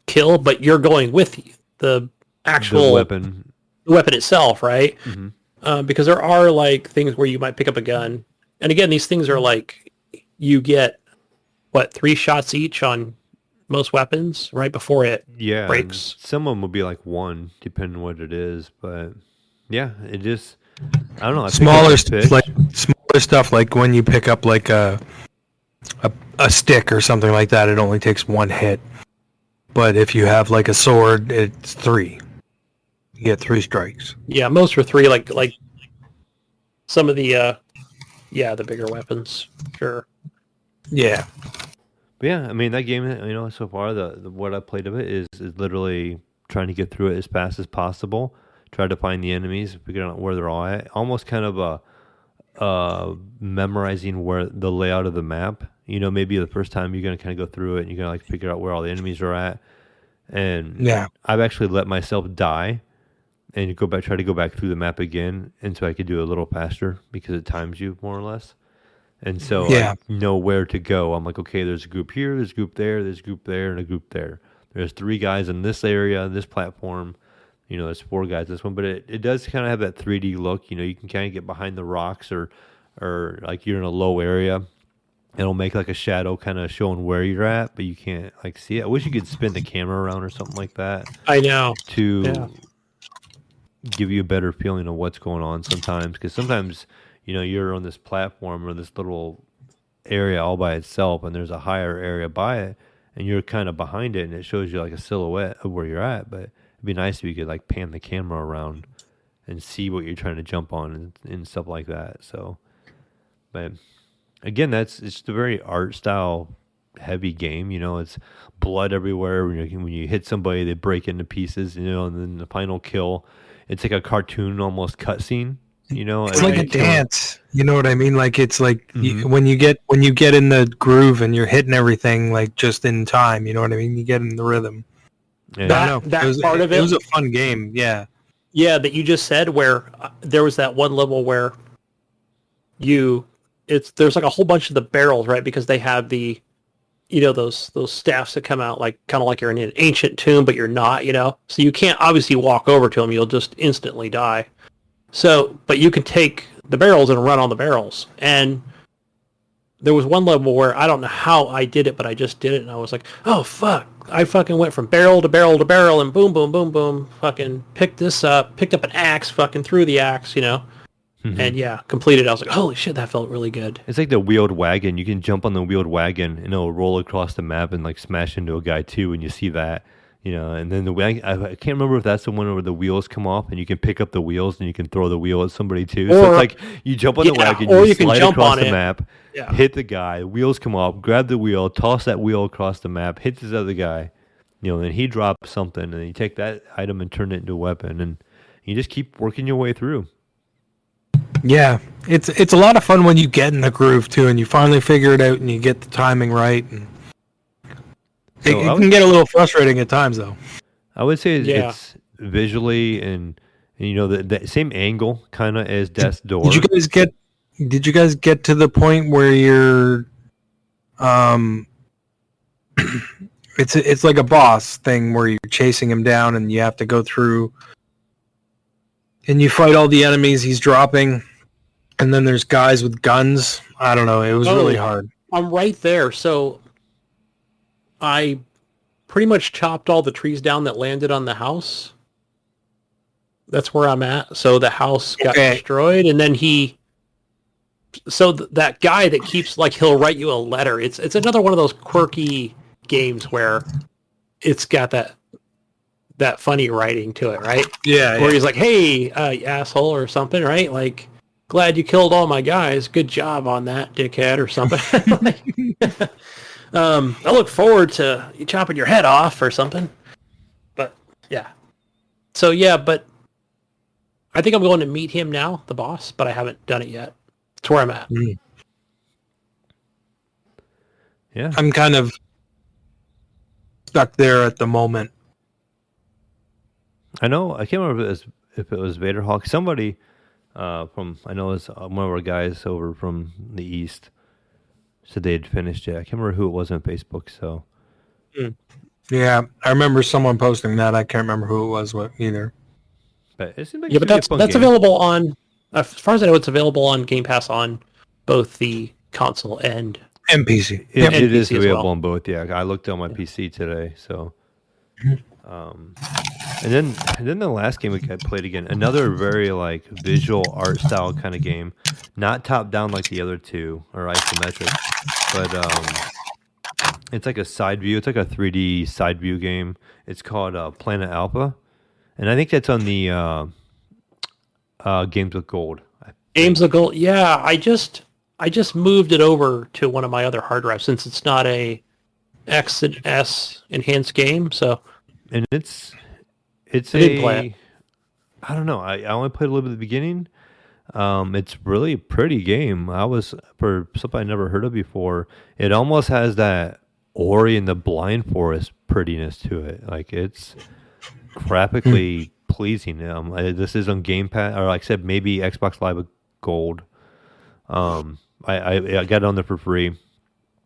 kill, but you're going with the actual weapon itself, right? Because there are like things where you might pick up a gun, and again, these things are like you get 3 shots each on most weapons right before it breaks. Some of them will be like 1, depending on what it is. But yeah, it just I don't know. Smaller stuff like when you pick up like a stick or something like that, it only takes 1 hit. But if you have like a sword, it's 3. You get 3 strikes. Yeah, most are 3. Like some of the the bigger weapons, sure. Yeah. But yeah, I mean that game, so far the what I played of it is literally trying to get through it as fast as possible. Try to find the enemies, figure out where they're all at. Almost kind of memorizing where the layout of the map. Maybe the first time you're gonna kind of go through it and you're gonna like figure out where all the enemies are at. And I've actually let myself die and try to go back through the map again, and so I could do it a little faster because it times you more or less. And so I know where to go. I'm like, okay, there's a group here, there's a group there, there's a group there, and a group there. There's 3 guys in this area, this platform. There's 4 guys this one, but it does kind of have that 3D look. You can kind of get behind the rocks or like you're in a low area. It'll make like a shadow kind of showing where you're at, but you can't like see it. I wish you could spin the camera around or something like that. I know. To give you a better feeling of what's going on sometimes, because sometimes you're on this platform or this little area all by itself, and there's a higher area by it, and you're kind of behind it, and it shows you like a silhouette of where you're at. But it'd be nice if you could like pan the camera around and see what you're trying to jump on and stuff like that. So, but again, it's a very art style heavy game. It's blood everywhere. When you hit somebody, they break into pieces. And then the final kill, it's like a cartoon almost cutscene. It's like a dance. You know what I mean? Like it's like when you get in the groove and you're hitting everything like just in time. You know what I mean? You get in the rhythm. Yeah. That part of it. It was a fun game. Yeah. Yeah, that you just said where there was that one level where there's like a whole bunch of the barrels, right? Because they have the those staffs that come out like kind of like you're in an ancient tomb, but you're not. So you can't obviously walk over to them; you'll just instantly die. So, but you can take the barrels and run on the barrels. And there was one level where I don't know how I did it, but I just did it, and I was like, oh, fuck. I fucking went from barrel to barrel to barrel, and boom, boom, boom, boom, fucking picked up an axe, fucking threw the axe, and completed. I was like, holy shit, that felt really good. It's like the wheeled wagon. You can jump on the wheeled wagon, and it'll roll across the map and like smash into a guy too, and you see that. And then I can't remember if that's the one where the wheels come off and you can pick up the wheels and you can throw the wheel at somebody too. So it's like you jump on the wagon, you slide across the map, hit the guy, wheels come off, grab the wheel, toss that wheel across the map, hit this other guy, and he drops something, and then you take that item and turn it into a weapon, and you just keep working your way through. Yeah, it's a lot of fun when you get in the groove too, and you finally figure it out and you get the timing right. And it can get a little frustrating at times, though. I would say it's visually and the same angle kind of as Death's Door. Did you guys get to the point where you're it's like a boss thing where you're chasing him down and you have to go through and you fight all the enemies he's dropping, and then there's guys with guns. I don't know, it was really hard. I'm right there. So I pretty much chopped all the trees down that landed on the house. That's where I'm at. So the house got destroyed, and then that guy that keeps like he'll write you a letter. It's another one of those quirky games where it's got that funny writing to it, right? Yeah. Where he's like, "Hey, asshole," or something, right? Like, "Glad you killed all my guys. Good job on that, dickhead," or something. I look forward to you chopping your head off or something. But yeah. So yeah, but I think I'm going to meet him now, the boss, but I haven't done it yet. That's where I'm at. Yeah. I'm kind of stuck there at the moment. I know. I can't remember if it was Vaderhawk. Somebody from, I know it's one of our guys over from the East said they had finished it. I can't remember who it was on Facebook. So Yeah, I remember someone posting that. I can't remember who it was either. But it seems like Yeah, but that's game. available on, as far as I know, it's available on Game Pass on both the console and PC. It PC is as available well. on both. Yeah, I looked on my PC today. So, and then the last game we played again, another very like visual art style kind of game, not top down like the other two or isometric, but it's like a side view. It's like a 3D side view game. It's called Planet Alpha, and I think that's on the Games with Gold. Games of Gold. Yeah, I just moved it over to one of my other hard drives since it's not a X and S enhanced game. So, and it's I didn't play it. I don't know. I only played a little bit at the beginning. It's really a pretty game. For something I never heard of before. It almost has that Ori and the Blind Forest prettiness to it. Like it's graphically pleasing. This is on Game Pass, or like I said, maybe Xbox Live with Gold. I got it on there for free.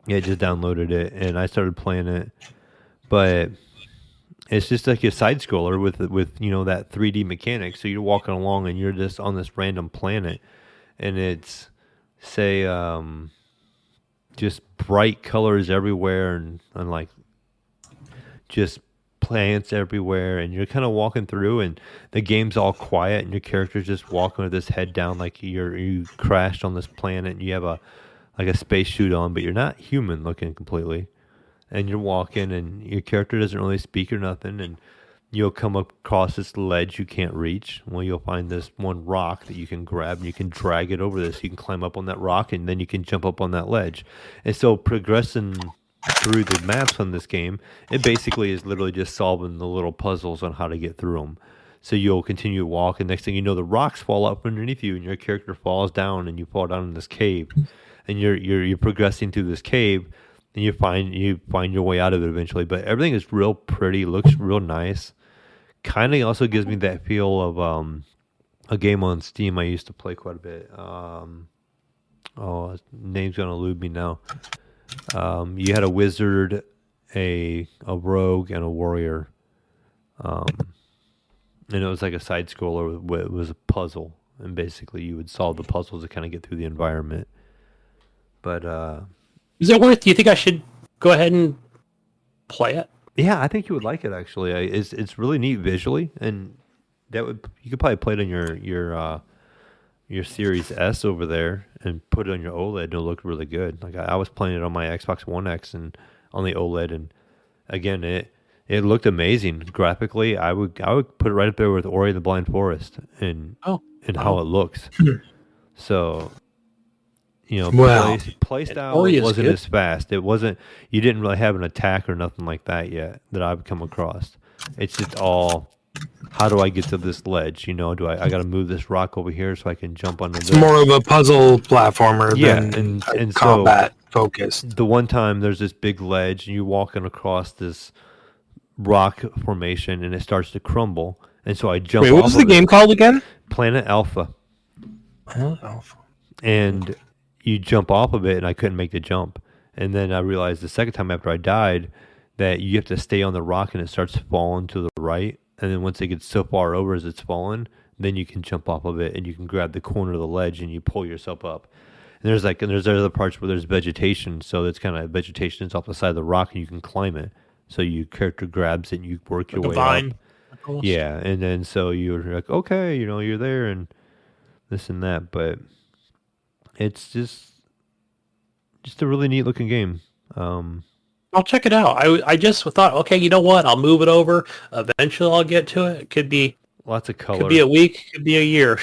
Yeah, I just downloaded it and I started playing it, but it's just like a side scroller with that 3D mechanic. So you're walking along and you're just on this random planet, and it's just bright colors everywhere and like just plants everywhere, and you're kind of walking through, and the game's all quiet, and your character's just walking with his head down like you crashed on this planet, and you have a space suit on, but you're not human looking completely, and you're walking, and your character doesn't really speak or nothing, and you'll come across this ledge you can't reach. Well, you'll find this one rock that you can grab, and you can drag it over this. You can climb up on that rock, and then you can jump up on that ledge. And so progressing through the maps on this game, it basically is literally just solving the little puzzles on how to get through them. So you'll continue to walk, and next thing you know, the rocks fall up underneath you, and your character falls down, and you fall down in this cave, and you're progressing through this cave, and you find your way out of it eventually. But everything is real pretty, looks real nice. Kind of also gives me that feel of a game on Steam I used to play quite a bit. Name's gonna elude me now. You had a wizard, a rogue, and a warrior, and it was like a side scroller. It was a puzzle, and basically you would solve the puzzles to kind of get through the environment. But is it worth? Do you think I should go ahead and play it? Yeah, I think you would like it actually. It's really neat visually, and you could probably play it on your Series S over there and put it on your OLED, and it'll look really good. Like I was playing it on my Xbox One X and on the OLED, and again, it looked amazing graphically. I would put it right up there with Ori and the Blind Forest and how it looks. So, play style wasn't as fast. It wasn't. You didn't really have an attack or nothing like that yet that I've come across. It's just all, how do I get to this ledge? I got to move this rock over here so I can jump under this. It's more of a puzzle platformer than and combat focused. The one time there's this big ledge and you're walking across this rock formation and it starts to crumble, and so I jump. Wait, what was the game called again? Planet Alpha. Alpha. And you jump off of it, and I couldn't make the jump. And then I realized the second time after I died that you have to stay on the rock and it starts falling to the right. And then once it gets so far over as it's fallen, then you can jump off of it and you can grab the corner of the ledge and you pull yourself up. And there's other parts where there's vegetation, so it's kind of vegetation is off the side of the rock and you can climb it. So your character grabs it and you work your way up. Almost. Yeah, and then so you're like, okay, you're there and this and that, but it's just a really neat looking game. I'll check it out. I just thought, okay, you know what? I'll move it over. Eventually, I'll get to it. It could be lots of color. Could be a week. Could be a year.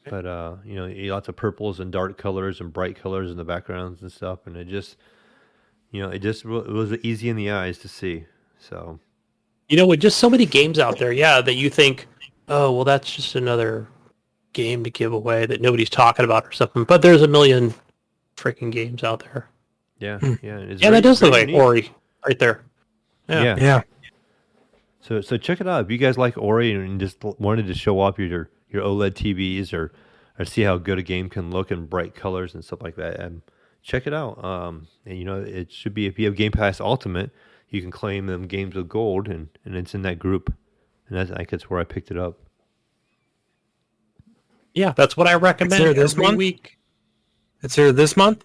But lots of purples and dark colors and bright colors in the backgrounds and stuff, and it just, it was easy in the eyes to see. So, with just so many games out there, that you think, oh, well, that's just another game to give away that nobody's talking about or something, but there's a million freaking games out there. Yeah. That does look like neat. Ori right there. Yeah. So check it out if you guys like Ori and just wanted to show off your OLED TVs or see how good a game can look in bright colors and stuff like that. And check it out. And it should be, if you have Game Pass Ultimate, you can claim them games with gold, and it's in that group. And I think that's where I picked it up. Yeah, that's what I recommend It's there this every month? week. It's here this month?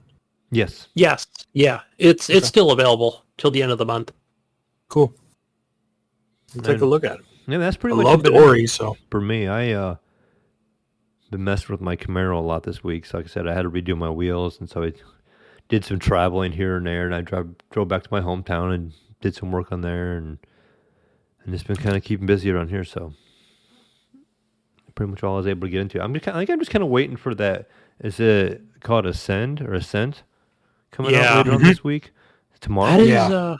Yes. Yes, yeah, it's still available till the end of the month. Cool. I'll take a look at it. Yeah, that's pretty I much love been Ori, so. for me. I been messing with my Camaro a lot this week. So like I said, I had to redo my wheels, and so I did some traveling here and there, and I drove back to my hometown and did some work on there, and it's been kind of keeping busy around here. So pretty much all I was able to get into. I'm just kind of waiting for that. Is it called Ascend or Ascent coming out later on this week? Tomorrow? That is, Yeah.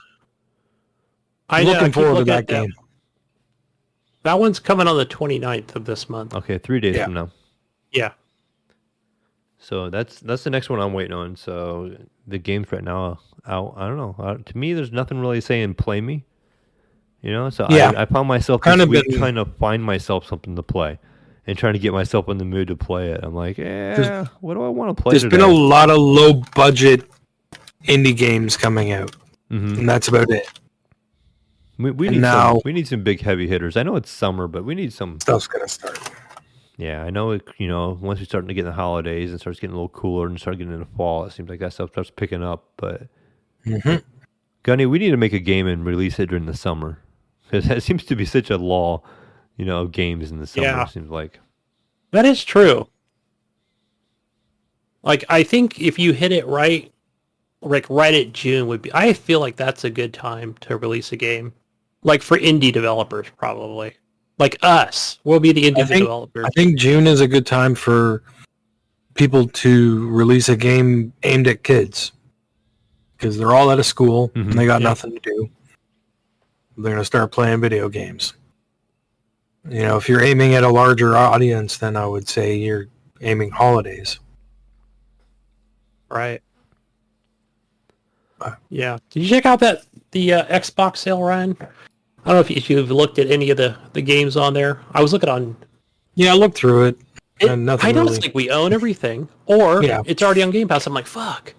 I I'm know, I looking keep forward to looking that at game. That one's coming on the 29th of this month. Okay, 3 days Yeah. from now. Yeah. So that's the next one I'm waiting on. So the games right now out. I don't know. To me, there's nothing really saying play me. You know, so Yeah. I found myself Kind this of week been- trying to find myself something to play and trying to get myself in the mood to play it. I'm like, what do I want to play There's today? been a lot of low-budget indie games coming out, Mhm. and that's about it. We and need now- we need some big heavy hitters. I know it's summer, but we need some. Stuff's going to start. Yeah, I know. Once we start to get in the holidays and starts getting a little cooler and start getting into fall, it seems like that stuff starts picking up. But Gunny, we need to make a game and release it during the summer because that seems to be such a law, of games in the summer. Yeah. It seems like. That is true. Like, I think if you hit it right, like right at June would be, I feel like that's a good time to release a game. Like for indie developers, probably. Like us, we'll be the indie developers. I think June is a good time for people to release a game aimed at kids because they're all out of school and they got nothing to do. They're going to start playing video games. If you're aiming at a larger audience, then I would say you're aiming holidays. Right. Yeah. Did you check out the Xbox sale, Ryan? I don't know if you've looked at any of the games on there. I was looking on. Yeah, I looked through it. And I nothing know really. it's like we own everything, or Yeah. it's already on Game Pass. I'm like, fuck.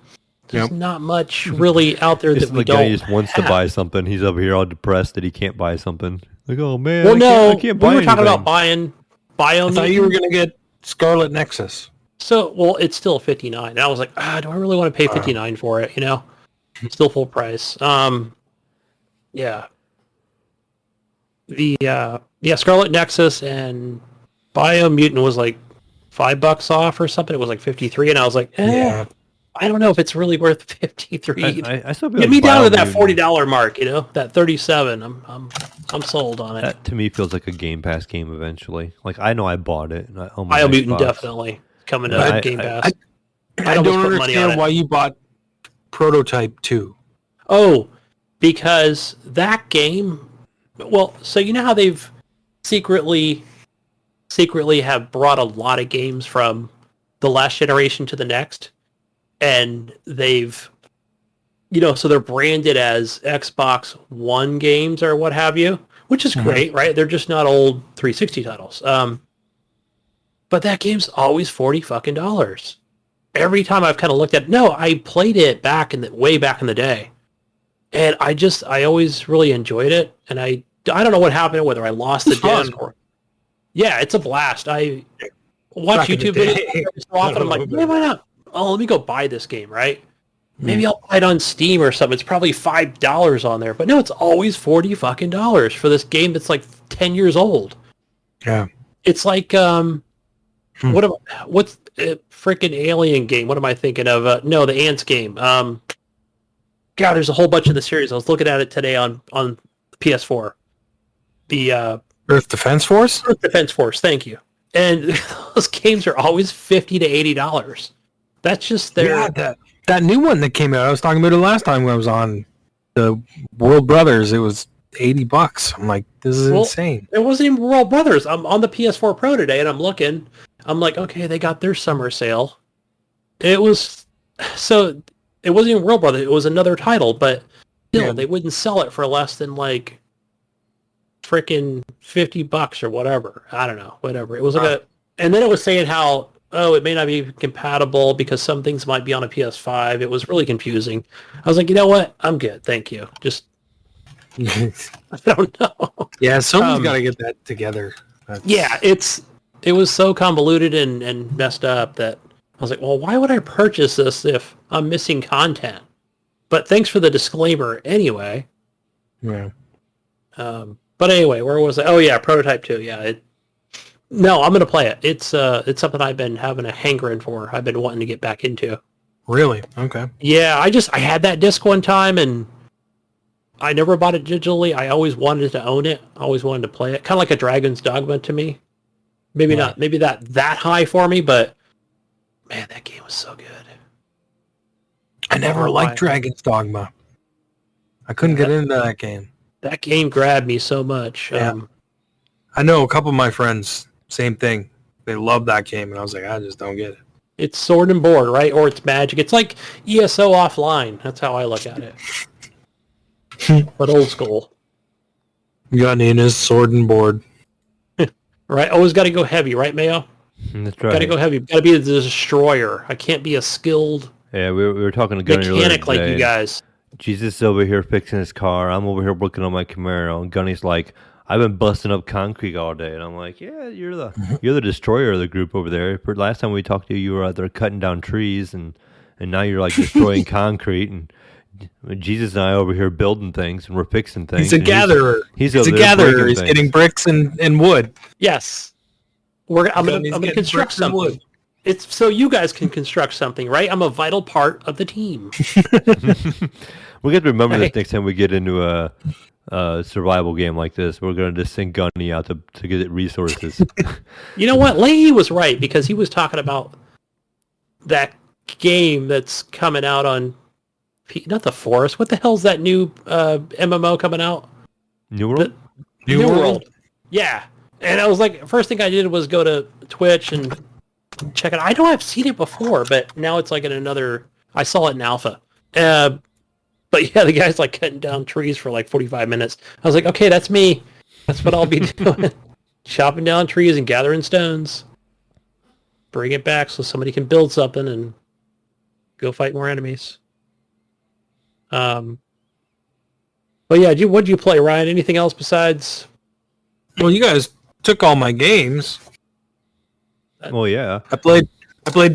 There's Yep. not much really out there It's that we the don't. guy who just wants to have. buy something. He's over here all depressed that he can't buy something. Like, oh man, Well, I no, can't buy we were talking anything. about buying Bio. I thought you were going to get Scarlet Nexus. So, well, it's still $59. And I was like, do I really want to pay $59 for it? Still full price. Yeah. The Scarlet Nexus and Biomutant was like $5 off or something. It was like 53, and I was like, Yeah. I don't know if it's really worth 53. I still Get me down to that $40 mark, that 37. I'm sold on it. That to me feels like a Game Pass game eventually. Like I know I bought it. On my Biomutant Xbox. definitely coming to I- Game I- Pass. I almost don't put money on understand it. why you bought Prototype 2. Oh, because that game. Well, so you know how they've secretly have brought a lot of games from the last generation to the next, and they've, so they're branded as Xbox One games or what have you, which is great, right? They're just not old 360 titles. But that game's always $40 every time I've kind of looked at it. No, I played it way back in the day. And I always really enjoyed it. And I don't know what happened, whether I lost the It's fun. disc or... Yeah, it's a blast. I watch Back in the YouTube day. videos every so often. I'm like, why not? Oh, let me go buy this game, right? Maybe I'll buy it on Steam or something. It's probably $5 on there. But no, it's always $40 for this game that's like 10 years old. Yeah. It's like what's a freaking alien game? What am I thinking of? No, the Ants game. God, there's a whole bunch of the series. I was looking at it today on PS4. The Earth Defense Force? Earth Defense Force. Thank you. And those games are always $50 to $80. That's just their. Yeah, that new one that came out. I was talking about it last time when I was on the World Brothers. It was $80. I'm like, this is insane. It wasn't even World Brothers. I'm on the PS4 Pro today, and I'm looking. I'm like, okay, they got their summer sale. It wasn't even World Brothers. It was another title, but still, they wouldn't sell it for less than like freaking $50 or whatever. I don't know, whatever. It was like and then it was saying how, it may not be compatible because some things might be on a PS5. It was really confusing. I was like, you know what? I'm good. Thank you. Just I don't know. Yeah, someone's got to get that together. Yeah, it was so convoluted and messed up that I was like, well, why would I purchase this if I'm missing content? But thanks for the disclaimer anyway. Yeah. But anyway, where was I? Oh yeah, Prototype 2. Yeah. No, I'm going to play it. It's something I've been having a hankering for. I've been wanting to get back into. Really? Okay. Yeah, I had that disc one time and I never bought it digitally. I always wanted to own it. I always wanted to play it. Kind of like a Dragon's Dogma to me. Maybe not. Maybe that high for me, but man, that game was so good. I never liked Dragon's Dogma. I couldn't get into that game. That game grabbed me so much. Yeah. I know a couple of my friends, same thing. They love that game, and I was like, I just don't get it. It's sword and board, right? Or it's magic. It's like ESO offline. That's how I look at it. But old school. Gunny and his sword and board. Right? Always got to go heavy, right, Mayo? That's right. Got to go heavy. Got to be the destroyer. I can't be a skilled Yeah, we were talking to Gunny mechanic like today. you guys. Jesus is over here fixing his car. I'm over here working on my Camaro. And Gunny's like, I've been busting up concrete all day. And I'm like, yeah, you're the destroyer of the group over there. Last time we talked to you, you were out there cutting down trees, and now you're like destroying concrete. And Jesus and I over here building things, and we're fixing things. He's a gatherer. He's a gatherer. He's getting bricks and wood. Yes. I'm gonna construct something. Wood. It's so you guys can construct something, right? I'm a vital part of the team. We got to remember this next time we get into a survival game like this. We're going to just send Gunny out to get resources. You know what? Leahy was right, because he was talking about that game that's coming out on, not the Forest. What the hell's that new MMO coming out? New World? New World. Yeah. And I was like, first thing I did was go to Twitch and check it out. I know I've seen it before, but now it's like in another, I saw it in alpha. But yeah, the guy's like cutting down trees for like 45 minutes. I was like, okay, that's me. That's what I'll be doing. Chopping down trees and gathering stones. Bring it back so somebody can build something and go fight more enemies. But yeah, what'd you play, Ryan? Anything else besides? Well, you guys took all my games. Oh yeah. I played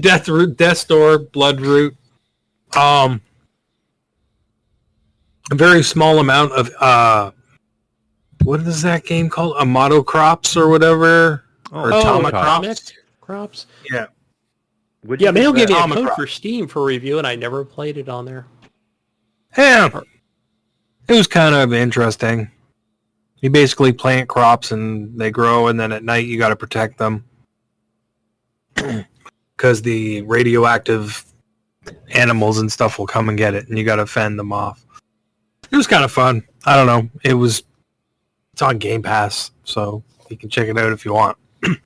Death's Door, Bloodroot. A very small amount of what is that game called? Atomicrops or whatever? Or Atomicrops? Yeah. Yeah, Mail gave me a code for Steam for review, and I never played it on there. Yeah. It was kind of interesting. You basically plant crops and they grow, and then at night you got to protect them. Because the radioactive animals and stuff will come and get it, and you got to fend them off. It was kind of fun. I don't know. It's on Game Pass, so you can check it out if you want. It's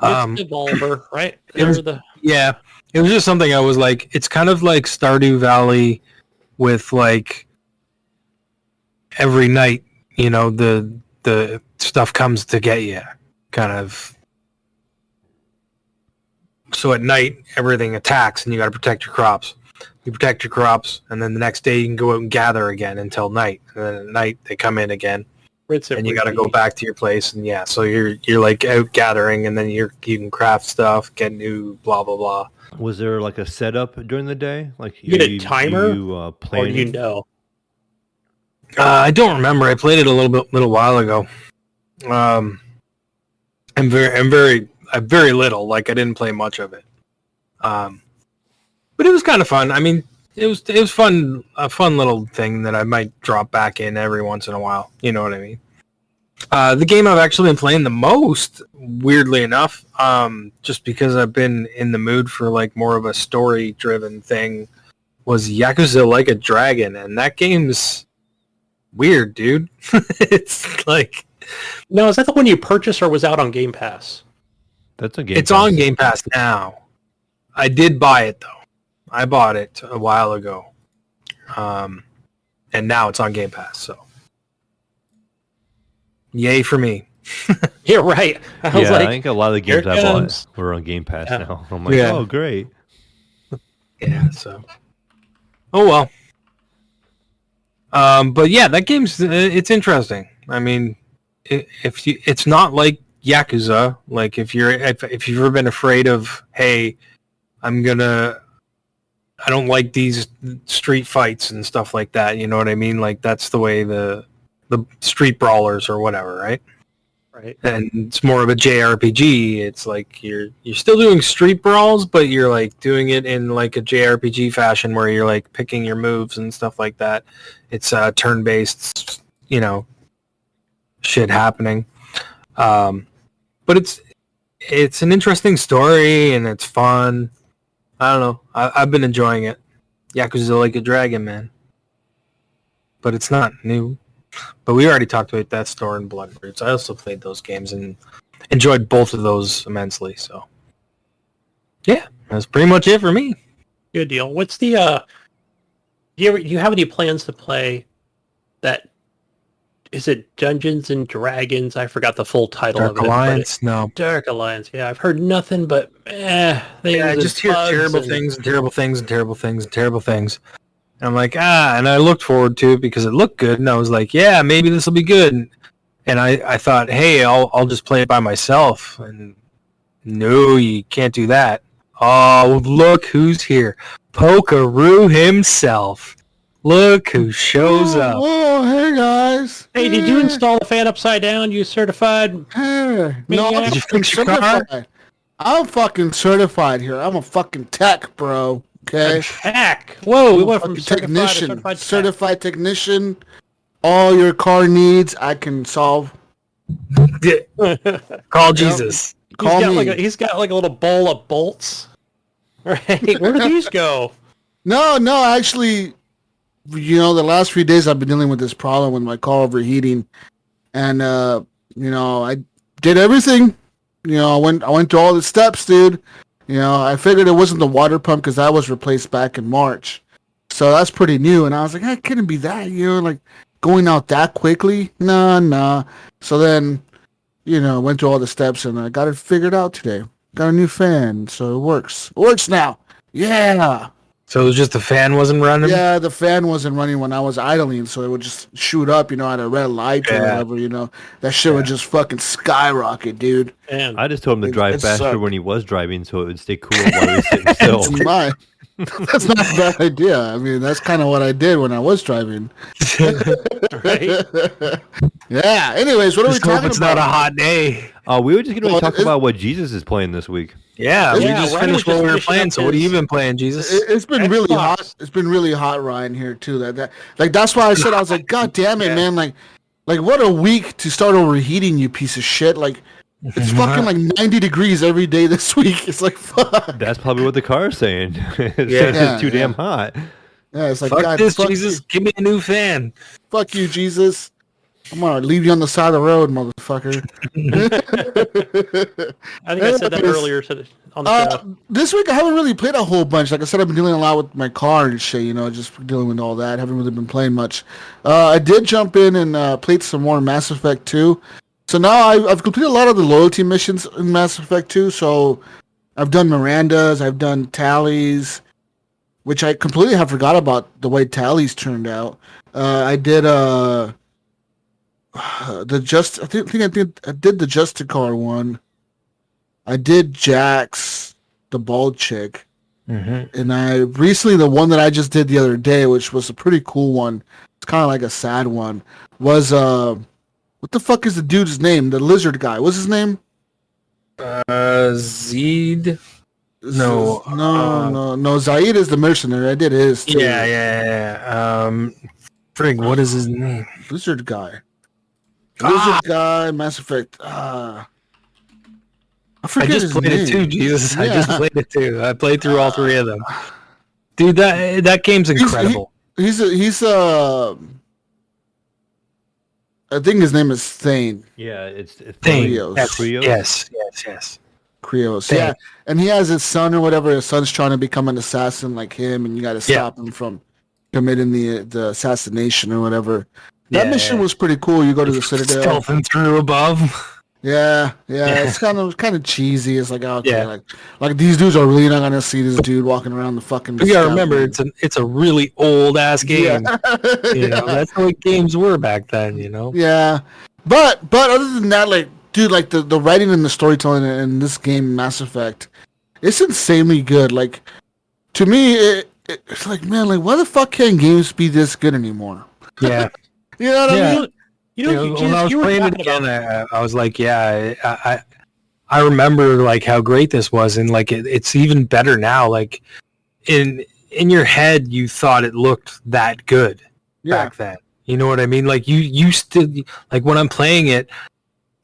Devolver, right? Yeah. It was just something I was like, it's kind of like Stardew Valley with like every night, the stuff comes to get you, kind of. So at night, everything attacks, and you got to protect your crops. You protect your crops, and then the next day you can go out and gather again until night. And then at night they come in again, and you got to go back to your place. And yeah, so you're like out gathering, and then you can craft stuff, get new blah blah blah. Was there like a setup during the day? Like you get a timer, or do you know? I don't remember. I played it a little while ago. I'm very little. Like I didn't play much of it. But it was kind of fun. I mean, it was fun, a fun little thing that I might drop back in every once in a while. You know what I mean? The game I've actually been playing the most, weirdly enough, just because I've been in the mood for like more of a story-driven thing, was Yakuza Like a Dragon, and that game's weird, dude. It's like... No, is that the one you purchased or was out on Game Pass? That's a Game It's Pass. on Game Pass now. I did buy it, though. I bought it a while ago. And now it's on Game Pass, so... Yay for me. Yeah, right. I think a lot of the games I bought were on Game Pass now. I'm like, oh, great. Yeah, so... Oh, well. But yeah, that game's it's interesting. I mean, it's not like Yakuza. Like if you've ever been afraid of, hey, I don't like these street fights and stuff like that. You know what I mean? Like that's the way the street brawlers or whatever, right? Right. And it's more of a JRPG. It's like you're still doing street brawls, but you're like doing it in like a JRPG fashion where you're like picking your moves and stuff like that. It's turn-based, shit happening. But it's an interesting story and it's fun. I don't know. I've been enjoying it. Yakuza Like a Dragon, man. But it's not new. But we already talked about Death's Door and Blood Roots. I also played those games and enjoyed both of those immensely. So, yeah, that's pretty much it for me. Good deal. What's the do you have any plans to play that? Is it Dungeons and Dragons? I forgot the full title Dark of it. Alliance? No. Dark Alliance. Yeah, I've heard nothing but things. Yeah, I just hear terrible things and terrible things and terrible things and terrible things. And I'm like, and I looked forward to it because it looked good, and I was like, yeah, maybe this will be good. And I thought, hey, I'll just play it by myself. And no, you can't do that. Oh, look who's here. Polkaroo himself. Look who shows up. Oh, hey guys. Hey, did you install the fan upside down? You certified? Hey. No, Maniac? I'm Did you fix your certified. car? I'm fucking certified here. I'm a fucking tech, bro. Okay. Heck! Whoa, we went from Fucking certified to technician. certified. Tech. Certified technician. All your car needs, I can solve. Call Jesus. Call me. He's got like a little bowl of bolts. Right? Where do these go? No, actually, the last few days I've been dealing with this problem with my car overheating, and I did everything. I went through all the steps, dude. I figured it wasn't the water pump because that was replaced back in March, so that's pretty new. And I was like, it couldn't be that, like going out that quickly. Nah. So then, went through all the steps and I got it figured out today. Got a new fan, so it works. It works now. Yeah. So it was just the fan wasn't running? Yeah, the fan wasn't running when I was idling, so it would just shoot up, at a red light or whatever, That shit would just fucking skyrocket, dude. Man. I just told him to drive it faster sucked. when he was driving so it would stay cool while he was sitting still. That's not a bad idea. I mean, that's kind of what I did when I was driving. Right? Yeah, anyways, what are we Just hope talking it's about? not a hot day. We were just going Well, to talk about what Jesus is playing this week. Yeah, we Yeah, just Ryan finished was what we were just playing, finishing so up what have you his- been playing, Jesus? It's been really Xbox. hot. It's been really hot, Ryan, here too. That's why I said, I was like, God damn it, man! Like what a week to start overheating, you piece of shit! Like it's fucking like 90 degrees every day this week. It's like fuck. That's probably what the car is saying. It's saying Yeah, it's too damn hot. Yeah, it's like Fuck God, this, fuck Jesus. You, Give me a new fan. fuck you, Jesus. I'm gonna leave you on the side of the road, motherfucker. I think I said that Anyways, earlier on the show. This week I haven't really played a whole bunch. Like I said, I've been dealing a lot with my car and shit, just dealing with all that. Haven't really been playing much. I did jump in and played some more Mass Effect 2. So now I've completed a lot of the loyalty missions in Mass Effect 2. So I've done Miranda's, I've done Tally's, which I completely have forgot about the way Tally's turned out. I did I think I did the Justicar one. I did Jax, the bald chick, and I recently the one that I just did the other day, which was a pretty cool one. It's kind of like a sad one. Was what the fuck is the dude's name? The lizard guy. What's his name? Zed. No. Zaid is the mercenary. I did his too. Yeah. Frig, what is his name? Lizard guy. Lizard guy. Mass Effect. I forget I just his played name. it too, Jesus. I Yeah. just played it too. I played through all three of them. Dude, that game's incredible. He's I think his name is Thane. Yeah, it's Thing. Krios. Krios? Yes. Krios. Thane. Yeah. And he has his son or whatever. His son's trying to become an assassin like him, and you got to stop him from committing the assassination or whatever. That mission was pretty cool. You go to the Citadel. Stealthing through above. Yeah, it's kind of cheesy. It's like, okay, Yeah. like these dudes are really not gonna see this dude walking around the fucking. You gotta remember, it's a really old ass game. Yeah. That's how games were back then. Yeah, but other than that, like, dude, like the writing and the storytelling in this game, Mass Effect, it's insanely good. Like, to me, it's like, man, like, why the fuck can't games be this good anymore? Yeah. You know what I mean? When I was playing it again, I was like, I remember like how great this was, and like it's even better now. Like in your head, you thought it looked that good back then. You know what I mean? Like you still, like when I'm playing it,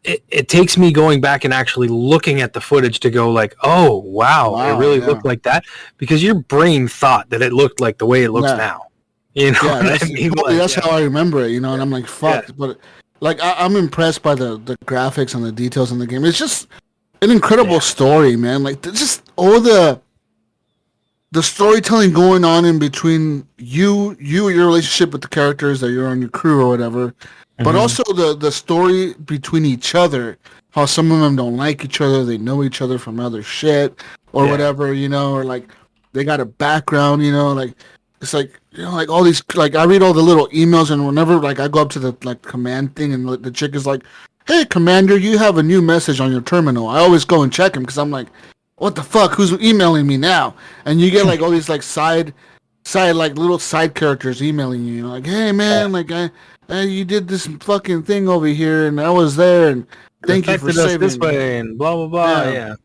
it takes me going back and actually looking at the footage to go like, oh wow, it really looked like that, because your brain thought that it looked like the way it looks now. You know what I mean? That's how I remember it, and I'm like, fuck. But like, I'm impressed by the graphics and the details in the game. It's just an incredible story, man. Like, just all the storytelling going on in between your relationship with the characters that you're on your crew or whatever, but also the story between each other. How some of them don't like each other, they know each other from other shit or whatever, or like they got a background, like. It's like, like all these, like I read all the little emails, and whenever like I go up to the like command thing, and the chick is like, "Hey, Commander, you have a new message on your terminal." I always go and check him because I'm like, "What the fuck? Who's emailing me now?" And you get like all these like side like little side characters emailing you, like, "Hey man, like you did this fucking thing over here, and I was there, and thank you for saving this me." way, and blah blah blah.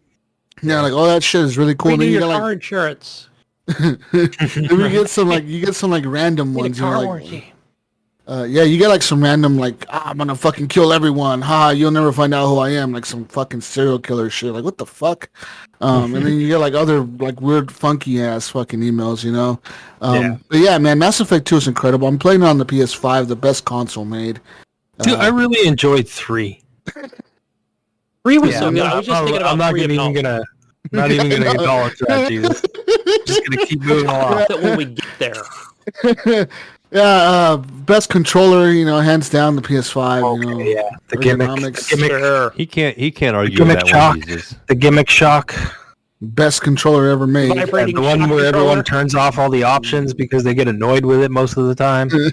Yeah, like all that shit is really cool. We do you your got, car insurance. then you get some like random ones. Car warranty. You get like some random like, I'm gonna fucking kill everyone. You'll never find out who I am. Like some fucking serial killer shit. Like what the fuck? And then you get like other like weird funky ass fucking emails. But yeah, man, Mass Effect 2 is incredible. I'm playing it on the PS5, the best console made. Dude, I really enjoyed 3. 3 was so good. I was just thinking about I'm not 3 even gonna acknowledge that, Jesus. Just gonna keep moving along. That when we get there. Best controller, hands down the PS5. Okay, the gimmick. Sure. He can't argue with that shock. one, Jesus. The gimmick shock. Best controller ever made. Vibrating The one shock where controller. everyone turns off all the options because they get annoyed with it most of the time. that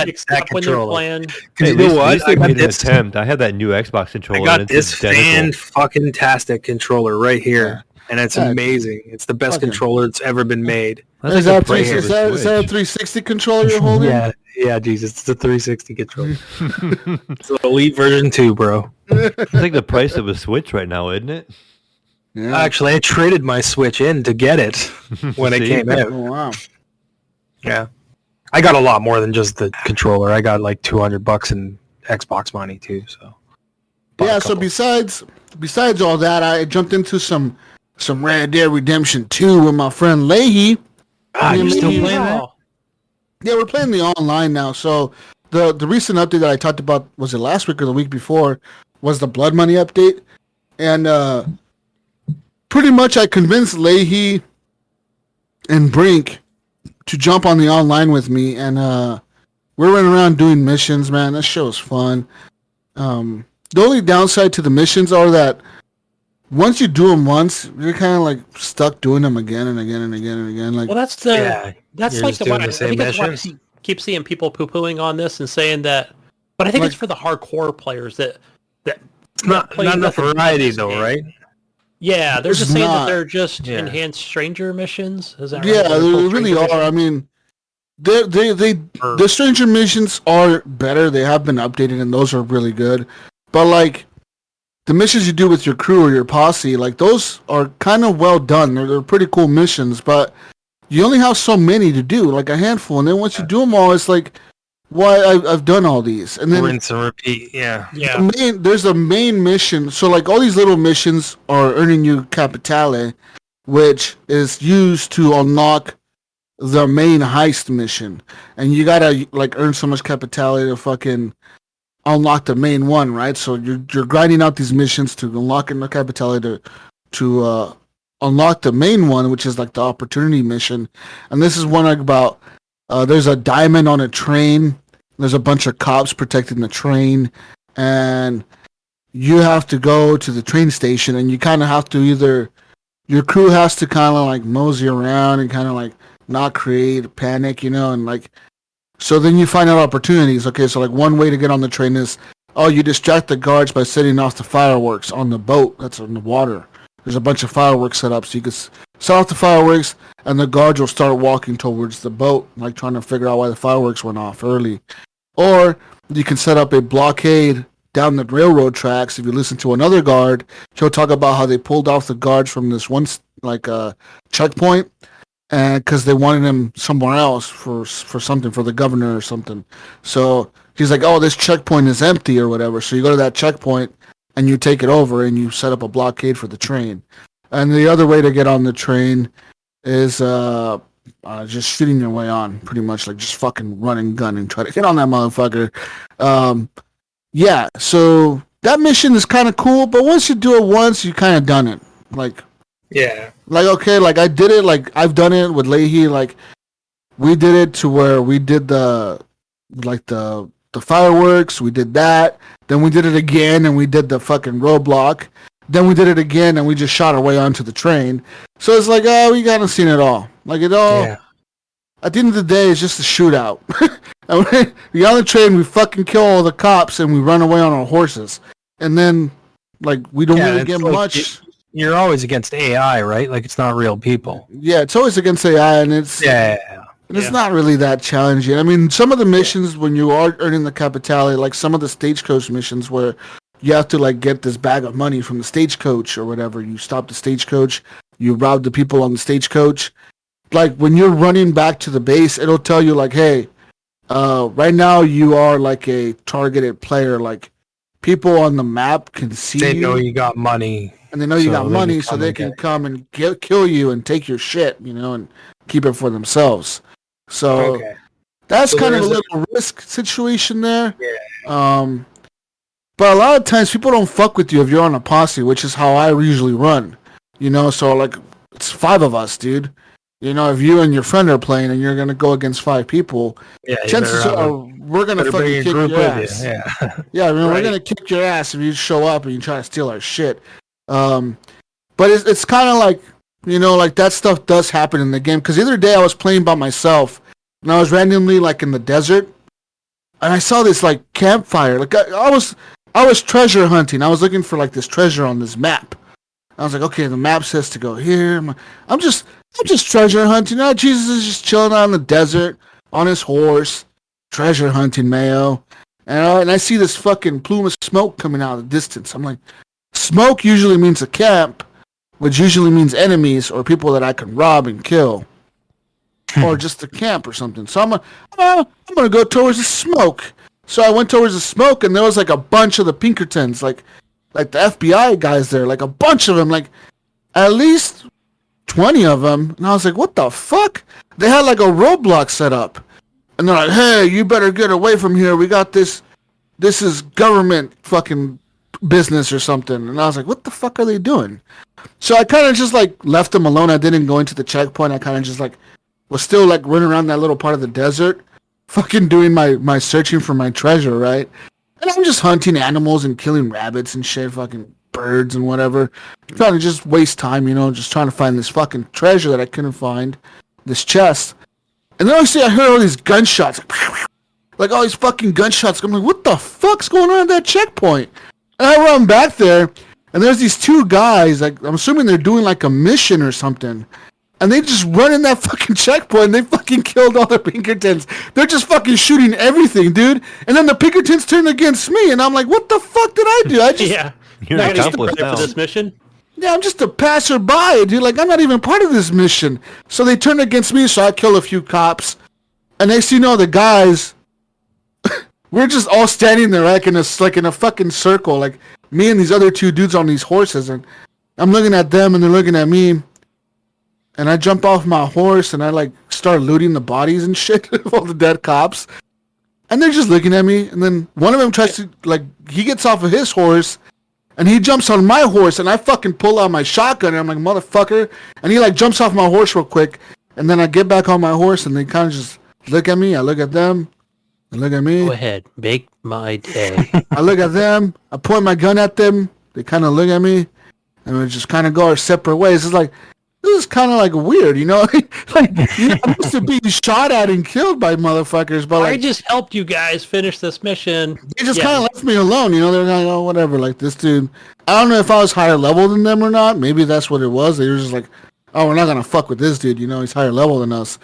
Except when they're controller. playing. Hey, You know what? At least they made an attempt. I had that new Xbox controller. I got and it's this identical. fan-fucking-tastic controller right here, and it's amazing. It's the best controller that's ever been made. Is that a 360 controller you're holding? Yeah, Jesus, it's the 360 controller. It's the Elite version 2, bro. It's like the price of a Switch right now, isn't it? Yeah. Actually, I traded my Switch in to get it when it came out. Oh, wow. Yeah, I got a lot more than just the controller. I got like $200 in Xbox money too. So yeah. So besides all that, I jumped into some Red Dead Redemption 2 with my friend Leahy. you're still playing that? Yeah, we're playing the online now. So the recent update that I talked about, was it last week or the week before, was the Blood Money update, and pretty much I convinced Leahy and Brink to jump on the online with me, and we're running around doing missions, man. That shit was fun. The only downside to the missions are that once you do them once, you're kind of like stuck doing them again and again and again and again. Like, Well, that's you're like just doing the I same think that's why I missions. keep seeing people poo-pooing on this and saying that. But I think it's for the hardcore players that It's not enough variety though, right? Yeah, they're It's just saying that not. they're just enhanced stranger missions. Is that right? yeah, They're they full really stranger are. I missions? mean, the stranger missions are better. They have been updated, and those are really good. But like the missions you do with your crew or your posse, like those are kind of well done. They're pretty cool missions, but you only have so many to do, like a handful. And then once you do them all, it's like, why I've done all these, and then Rinse and repeat. Yeah. there's a main mission. So like all these little missions are earning you capitale, which is used to unlock the main heist mission, and you gotta like earn so much capitale to fucking unlock the main one, right? So you're grinding out these missions to unlock the capitale to unlock the main one, which is like the opportunity mission. And this is one about there's a diamond on a train. There's a bunch of cops protecting the train, and you have to go to the train station, and you kind of have to your crew has to kind of like mosey around and kind of like not create panic, and like, so then you find out opportunities. Okay, so like one way to get on the train is, you distract the guards by setting off the fireworks on the boat that's on the water. There's a bunch of fireworks set up, so you can set off the fireworks, and the guards will start walking towards the boat, like trying to figure out why the fireworks went off early. Or you can set up a blockade down the railroad tracks. If you listen to another guard, he'll talk about how they pulled off the guards from this one checkpoint, and because they wanted him somewhere else for something, for the governor or something. So he's like, this checkpoint is empty or whatever. So you go to that checkpoint and you take it over and you set up a blockade for the train. And the other way to get on the train is just shooting your way on, pretty much, like just fucking run and gun and try to get on that motherfucker. Yeah, so that mission is kind of cool, but once you do it once, you kind of done it. Like, Yeah. like, okay, like I did it, like I've done it with Leahy, like we did it to where we did the fireworks, we did that, then we did it again and we did the fucking roadblock, then we did it again and we just shot our way onto the train. So it's like, we kind of seen it all. Like it all, at the end of the day, it's just a shootout. And we on the train, we fucking kill all the cops and we run away on our horses. And then, like, we don't really get like much. You're always against AI, right? Like, it's not real people. Yeah, it's always against AI, and it's not really that challenging. I mean, some of the missions when you are earning the capitality, like some of the stagecoach missions where you have to like get this bag of money from the stagecoach or whatever. You stop the stagecoach, you rob the people on the stagecoach. Like when you're running back to the base, it'll tell you like, hey, right now you are like a targeted player. Like people on the map can see you. They know you got money. And they know you got money, so they can come and kill you and take your shit, and keep it for themselves. So that's kind of a little risk situation there. Yeah. But a lot of times people don't fuck with you if you're on a posse, which is how I usually run. So like it's 5 of us, dude. If you and your friend are playing and you're gonna go against 5 people, chances are we're gonna fucking kick your ass. We're gonna kick your ass if you show up and you try to steal our shit. But it's kind of like, like that stuff does happen in the game. Because the other day I was playing by myself and I was randomly like in the desert and I saw this like campfire. Like I was treasure hunting. I was looking for like this treasure on this map. I was like, okay, the map says to go here. I'm just treasure hunting. Jesus is just chilling out in the desert on his horse, treasure hunting, Mayo. And I see this fucking plume of smoke coming out of the distance. I'm like, smoke usually means a camp, which usually means enemies or people that I can rob and kill, or just a camp or something. So I'm gonna go towards the smoke. So I went towards the smoke, and there was like a bunch of the Pinkertons, like the FBI guys there, like a bunch of them, like at least 20 of them. And I was like, what the fuck? They had like a roadblock set up, and they're like, hey, you better get away from here. We got this. This is government fucking business or something. And I was like, what the fuck are they doing? So I kind of just like left them alone. I didn't go into the checkpoint. I kind of just like was still like running around that little part of the desert, fucking doing my searching for my treasure, right? And I'm just hunting animals and killing rabbits and shit, fucking birds and whatever, trying to just waste time, just trying to find this fucking treasure that I couldn't find, this chest. And then I heard all these gunshots, like all these fucking gunshots. I'm like, what the fuck's going on at that checkpoint? And I run back there, and there's these 2 guys, like I'm assuming they're doing like a mission or something, and they just run in that fucking checkpoint, and they fucking killed all the Pinkertons. They're just fucking shooting everything, dude. And then the Pinkertons turn against me, and I'm like, what the fuck did I do? I just you're an accomplice now. For this mission? Yeah, I'm just a passerby, dude. Like I'm not even part of this mission. So they turn against me, so I kill a few cops, and next thing you know, the guys. We're just all standing there like in a fucking circle, like me and these other 2 dudes on these horses, and I'm looking at them and they're looking at me, and I jump off my horse and I like start looting the bodies and shit of all the dead cops, and they're just looking at me, and then one of them tries to he gets off of his horse and he jumps on my horse, and I fucking pull out my shotgun and I'm like, motherfucker, and he jumps off my horse real quick, and then I get back on my horse and they kind of just look at me, I look at them. They look at me. Go ahead, make my day. I look at them. I point my gun at them. They kind of look at me, and we just kind of go our separate ways. It's like, this is kind of like weird, you know? Like, I'm used to being shot at and killed by motherfuckers, but like, I just helped you guys finish this mission. they just kind of left me alone, you know? They're like, oh, whatever. Like, this dude, I don't know if I was higher level than them or not. Maybe that's what it was. They were just like, oh, we're not going to fuck with this dude, you know? He's higher level than us.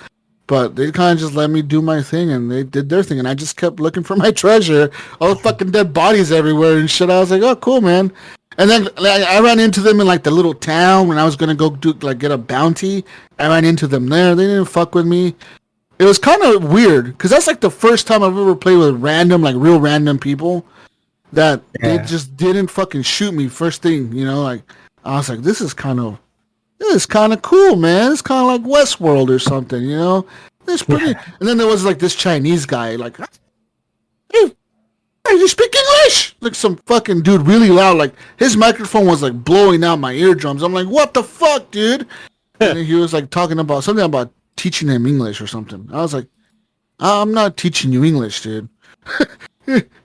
But they kind of just let me do my thing, and they did their thing, and I just kept looking for my treasure. All the fucking dead bodies everywhere and shit. I was like, oh, cool, man. And then like, I ran into them in like the little town when I was gonna go do like get a bounty. I ran into them there. They didn't fuck with me. It was kind of weird because that's like the first time I've ever played with random, like real random people that they just didn't fucking shoot me first thing. You know, like I was like, this is kind of cool, man. It's kind of like Westworld or something. You know, it's pretty. Yeah. And then there was like this Chinese guy, like, hey, you speak English? Like some fucking dude really loud. Like his microphone was like blowing out my eardrums. I'm like, what the fuck, dude? And he was like talking about something about teaching him English or something. I was like, I'm not teaching you English, dude.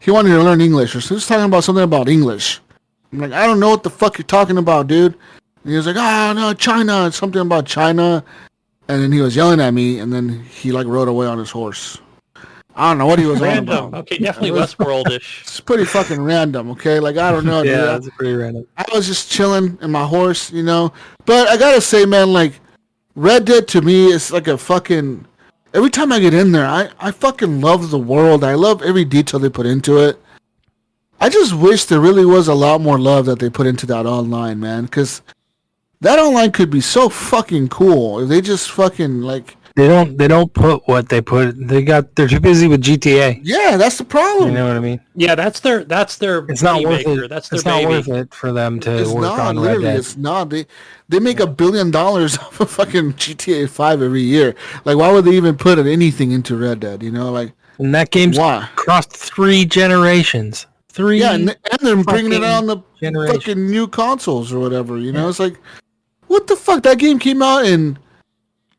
He wanted to learn English, or so he was talking about something about English. I'm like, I don't know what the fuck you're talking about, dude. And he was like, no, China, something about China. And then he was yelling at me, and then he like rode away on his horse. I don't know what he was on about. Okay, definitely Westworld-ish. It's pretty fucking random, okay? Like, I don't know. Yeah, dude. that's pretty random. I was just chilling in my horse, you know? But I gotta say, man, like, Red Dead to me is like a fucking... Every time I get in there, I fucking love the world. I love every detail they put into it. I just wish there really was a lot more love that they put into that online, man. Because that online could be so fucking cool if they just fucking, like... They don't put what they put. They're too busy with GTA. Yeah, that's the problem. You know what I mean? Yeah, that's their. It's not worth it. That's their baby. It's not worth it for them to work on Red literally, Dead. It's not. They make $1 billion off of fucking GTA 5 every year. Like, why would they even put anything into Red Dead? You know, like. And that game's crossed 3 generations. Yeah, and they're bringing it on the fucking new consoles or whatever. You know, it's like, what the fuck? That game came out in.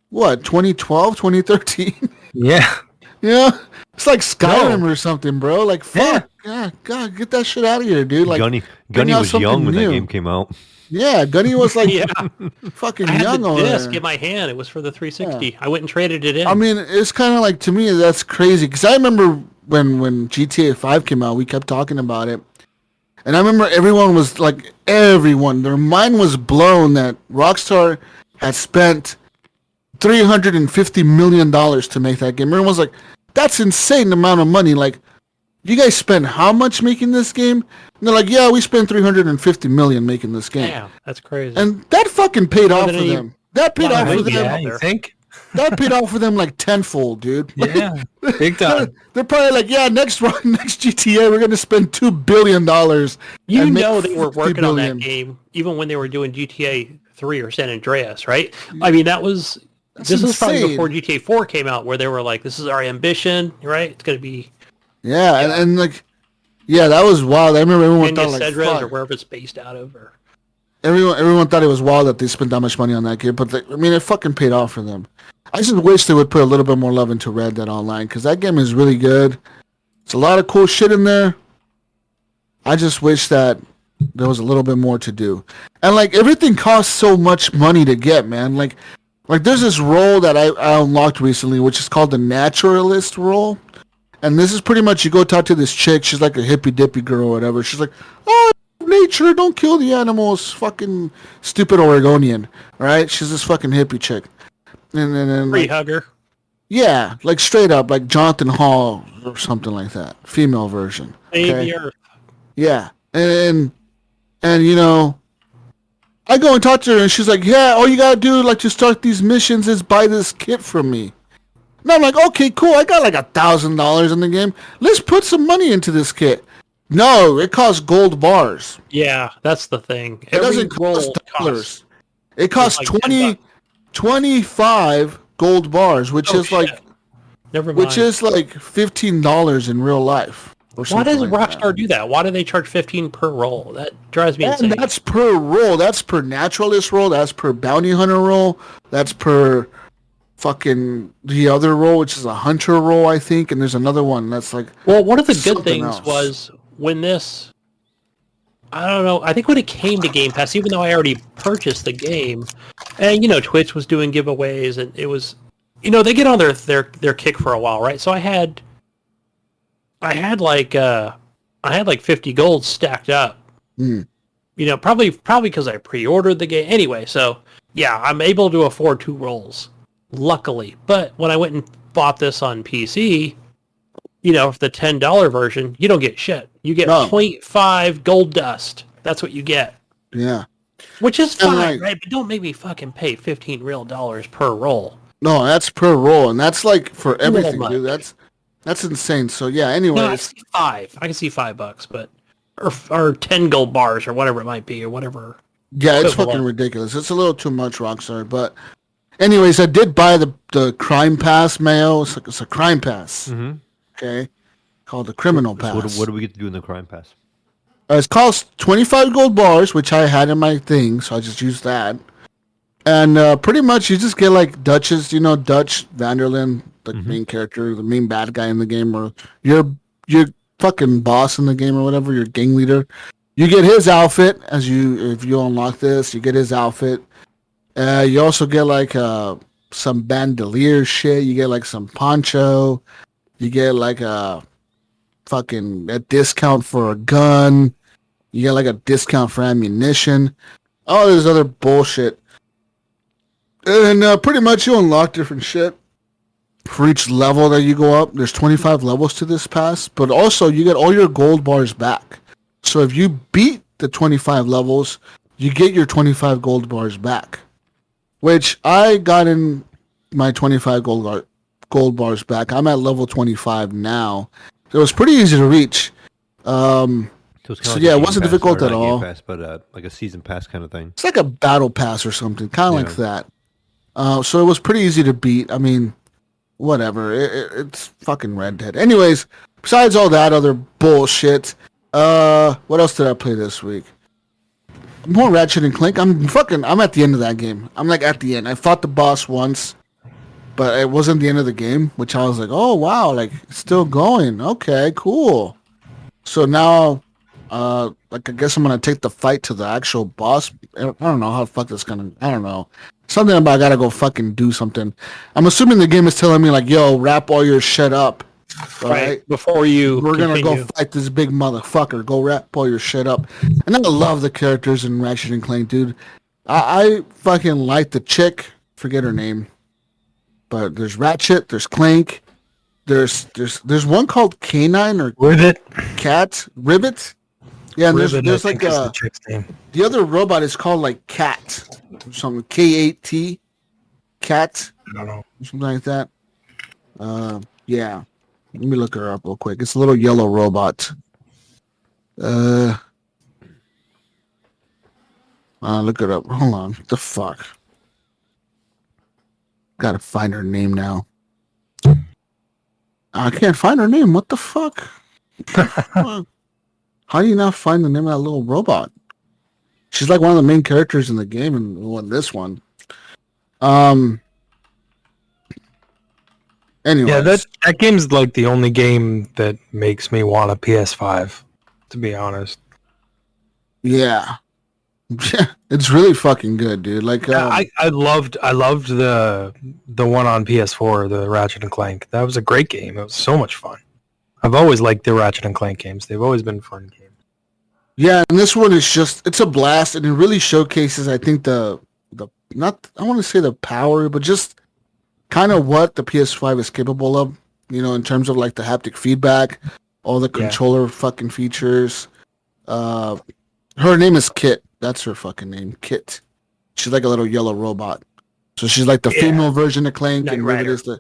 What, 2012, 2013? Yeah. Yeah. It's like Skyrim or something, bro. Like, fuck. Yeah. God, get that shit out of here, dude. Like, Gunny was young when that game came out. Yeah, Gunny was like fucking young over there. I had the disc there. in my hand. It was for the 360. Yeah. I went and traded it in. I mean, it's kind of like, to me, that's crazy. Because I remember when GTA 5 came out, we kept talking about it. And I remember everyone was like, their mind was blown that Rockstar had spent $350 million to make that game. Everyone's like, that's insane amount of money. Like, you guys spent how much making this game? And they're like, yeah, we spent $350 million making this game. Yeah, that's crazy. And that fucking paid off for them. That paid off for them. Yeah, you think? That paid off for them like tenfold, dude. Yeah, big time. They're probably like, yeah, next GTA, we're gonna spend $2 billion. You know they were working on that game even when they were doing GTA 3 or San Andreas, right? I mean, this was probably before GTA 4 came out, where they were like, this is our ambition, right? It's going to be... Yeah, and like... Yeah, that was wild. I remember everyone thought, like, fuck. Or wherever it's based out of. Or... Everyone thought it was wild that they spent that much money on that game, but, I mean, it fucking paid off for them. I just wish they would put a little bit more love into Red Dead Online, because that game is really good. It's a lot of cool shit in there. I just wish that there was a little bit more to do. And, like, everything costs so much money to get, man. Like there's this role that I unlocked recently, which is called the naturalist role. And this is pretty much, you go talk to this chick, she's like a hippy-dippy girl or whatever. She's like, oh, nature, don't kill the animals, fucking stupid Oregonian, right? She's this fucking hippie chick. And then free hugger. Yeah, like straight up, like Jonathan Hall or something like that. Female version. Okay? Earth. Yeah. And you know, I go and talk to her, and she's like, yeah, all you gotta do, like, to start these missions is buy this kit from me. And I'm like, okay, cool, I got like $1,000 in the game. Let's put some money into this kit. No, it costs gold bars. Yeah, that's the thing. It doesn't cost dollars. It costs like 25 gold bars, which is shit. Which is like $15 in real life. Why does Rockstar do that? Why do they charge 15 per roll? That drives me insane. That's per roll. That's per naturalist roll. That's per bounty hunter roll. That's per fucking the other role, which is a hunter role, I think, and there's another one that's like. Well, one of the good something things else. was when this. I don't know. I think when it came to Game Pass, even though I already purchased the game, and Twitch was doing giveaways, and it was, they get on their kick for a while, right? So I had like 50 gold stacked up. Mm. Probably because I pre-ordered the game anyway. So yeah, I'm able to afford 2 rolls, luckily. But when I went and bought this on PC, for the $10 version, you don't get shit. You get 0.5 gold dust. That's what you get. Yeah. Which is fine, right? But don't make me fucking pay $15 real per roll. No, that's per roll, and that's like for everything, dude. That's insane. So yeah. Anyways, no, I see $5. I can see $5, but or 10 gold bars or whatever it might be or whatever. Yeah, it's fucking ridiculous. It's a little too much, Rockstar. But anyways, I did buy the Crime Pass, Mayo. It's a Crime Pass. Mm-hmm. Okay, called the Criminal Pass. What do we get to do in the Crime Pass? It costs 25 gold bars, which I had in my thing, so I just used that. And pretty much you just get like Dutch's, Dutch Vanderlyn, the main character, the main bad guy in the game, or your fucking boss in the game or whatever, your gang leader. You get his outfit if you unlock this. You get his outfit. You also get like some bandolier shit. You get like some poncho. You get like a discount for a gun. You get like a discount for ammunition. All this other bullshit. And pretty much you unlock different shit for each level that you go up. There's 25 levels to this pass, but also you get all your gold bars back. So if you beat the 25 levels, you get your 25 gold bars back, which I got in my 25 gold bars back. I'm at level 25 now. So it was pretty easy to reach. So yeah, it wasn't difficult at all. Pass, but like a season pass kind of thing. It's like a battle pass or something, kind of like that. So it was pretty easy to beat. I mean, whatever. It's fucking Red Dead. Anyways, besides all that other bullshit, what else did I play this week? More Ratchet and Clank. I'm at the end of that game. I'm like at the end. I fought the boss once, but it wasn't the end of the game, which I was like, oh wow, like it's still going. Okay, cool. So now, like I guess I'm gonna take the fight to the actual boss. I don't know how the fuck that's gonna. I don't know. Something about I gotta go fucking do something. I'm assuming the game is telling me like, yo, wrap all your shit up. Right? Before we're gonna go fight this big motherfucker. Go wrap all your shit up. And I love the characters in Ratchet and Clank, dude. I fucking like the chick. Forget her name. But there's Ratchet. There's Clank. There's one called Canine or Ribbit. Cat Ribbit. Yeah, and Ribbit, there's like the chick's name. The other robot is called like Cat. Something K8T. Cat. I don't know. Something like that. Yeah. Let me look her up real quick. It's a little yellow robot. Look it up. Hold on. What the fuck? Gotta find her name now. I can't find her name. What the fuck? How do you not find the name of that little robot? She's like one of the main characters in the game in this one. Anyway, yeah, that game's like the only game that makes me want a PS5, to be honest. Yeah, it's really fucking good, dude. Like, I loved the one on PS4, the Ratchet and Clank. That was a great game. It was so much fun. I've always liked the Ratchet and Clank games. They've always been fun games. Yeah, and this one is it's a blast, and it really showcases, I think, I want to say the power, but just kind of what the PS5 is capable of, in terms of like the haptic feedback, all the controller fucking features. Her name is Kit. That's her fucking name, Kit. She's like a little yellow robot. So she's like the female version of Clank, and Ribbit is the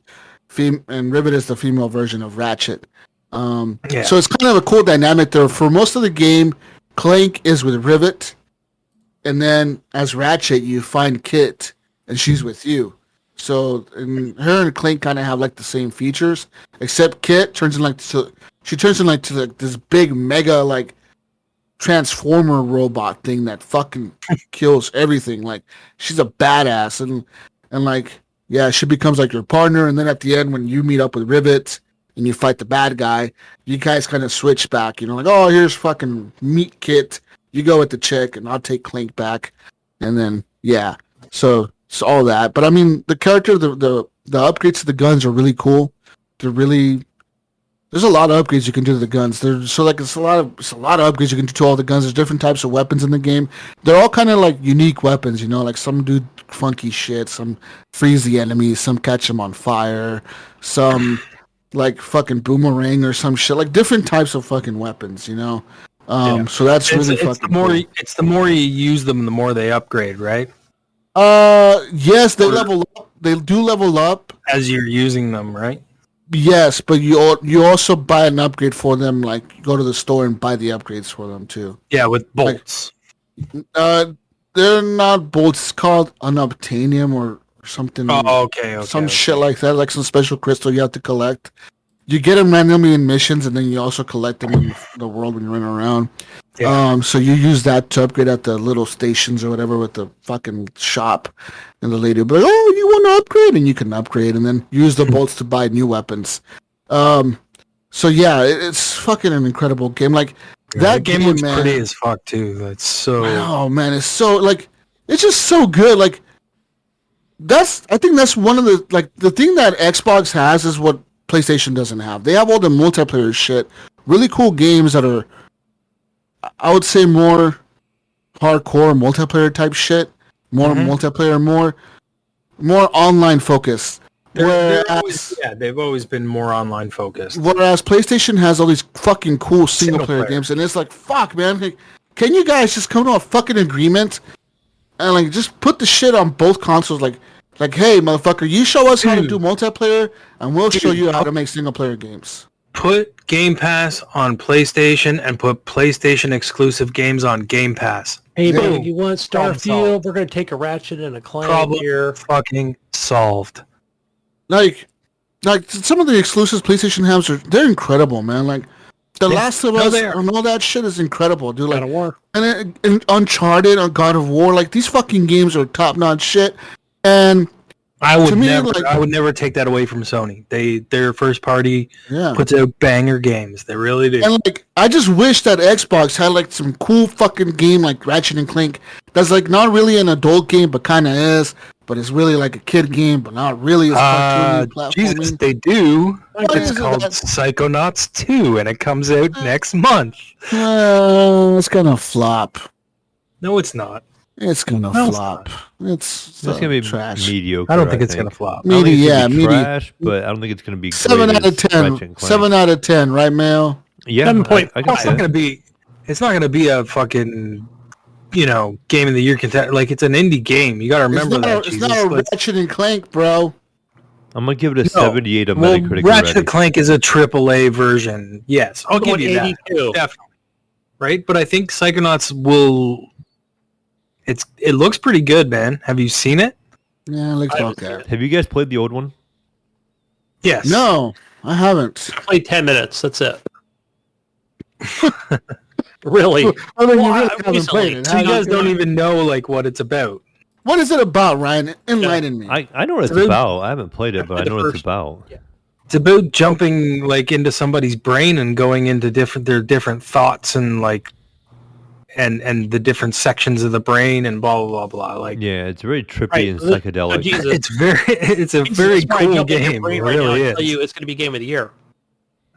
female version of Ratchet. So it's kind of a cool dynamic there. For most of the game, Clank is with Ribbit, and then as Ratchet, you find Kit, and she's with you. So her and Clank kind of have like the same features, except Kit turns into this big mega like transformer robot thing that fucking kills everything. Like she's a badass, and like yeah, she becomes like your partner, and then at the end when you meet up with Rivet and you fight the bad guy, you guys kind of switch back. You know, like, oh, here's fucking Meat Kit. You go with the chick, and I'll take Clank back, and then yeah, so it's all that. But I mean, the character, the upgrades to the guns are really cool. They're really There's a lot of upgrades you can do to the guns. It's a lot of upgrades you can do to all the guns. There's different types of weapons in the game. They're all kind of like unique weapons, you know. Like some do funky shit, some freeze the enemies, some catch them on fire, some like fucking boomerang or some shit. Like different types of fucking weapons, you know. So that's really fucking cool. It's the more you use them, the more they upgrade, right? Yes, they level up. They do level up as you're using them, right? Yes, but you also buy an upgrade for them. Like, go to the store and buy the upgrades for them too. Yeah, with bolts. Like, they're not bolts. It's called unobtainium or something. Oh, okay. Some shit like that, like some special crystal you have to collect. You get them randomly in missions, and then you also collect them in the world when you're running around. Yeah. So you use that to upgrade at the little stations or whatever with the fucking shop, and the lady will be like, "Oh, you want to upgrade?" And you can upgrade, and then use the bolts to buy new weapons. So yeah, it's fucking an incredible game. Like that game looks pretty as fuck too. That's so. Oh man, it's so like it's just so good. Like I think that's one of the thing that Xbox has is what PlayStation doesn't have. They have all the multiplayer shit, really cool games that are, I would say, more hardcore multiplayer type shit, more multiplayer, more online focused. They've always been more online focused. Whereas PlayStation has all these fucking cool single player games, and it's like, fuck, man, like, can you guys just come to a fucking agreement and like just put the shit on both consoles? Like, hey, motherfucker, you show us how to do multiplayer, and we'll show you how to make single-player games. Put Game Pass on PlayStation and put PlayStation exclusive games on Game Pass. Hey, baby, you want Starfield? We're going to take a Ratchet and a Clank here. Fucking solved. Like some of the exclusives PlayStation has, they're incredible, man. Like, The Last of Us and all that shit is incredible, dude. Like, God of War. And Uncharted on God of War, like, these fucking games are top-notch shit. And I would never take that away from Sony. Their first party puts out banger games. They really do. And like, I just wish that Xbox had like some cool fucking game like Ratchet and Clank that's like not really an adult game but kind of is, but it's really like a kid game but not really as cartoony. Jesus, they do. It's called Psychonauts 2 and it comes out next month. It's gonna flop. No, it's not. It's gonna flop. It's gonna be trash. Mediocre. I don't think it's gonna flop. Trash, but I don't think it's gonna be 7 out of 10. 7 out of 10, right, Mayo? Yeah, 7 point. It's not gonna be. It's not gonna be a fucking, game of the year contender. Like, it's an indie game. You gotta remember that. It's not a Ratchet and Clank, bro. I'm gonna give it a 78 on Metacritic. Ratchet and Clank is a AAA version. Yes, I'll give you that. Definitely. Right, but I think Psychonauts will. It looks pretty good, man. Have you seen it? Yeah, it looks okay. Have you guys played the old one? Yes. No, I haven't. I played 10 minutes. That's it. Really? I mean, you really haven't played it. So you guys don't even know like what it's about. What is it about, Ryan? Enlighten me. I know what it's about. I haven't played it, but I know what it's about. Yeah. It's about jumping like into somebody's brain and going into their different thoughts and like. And the different sections of the brain and blah blah blah blah. Like, yeah, it's very trippy and psychedelic. It's a very cool game. It really is. I'll tell you, it's going to be game of the year.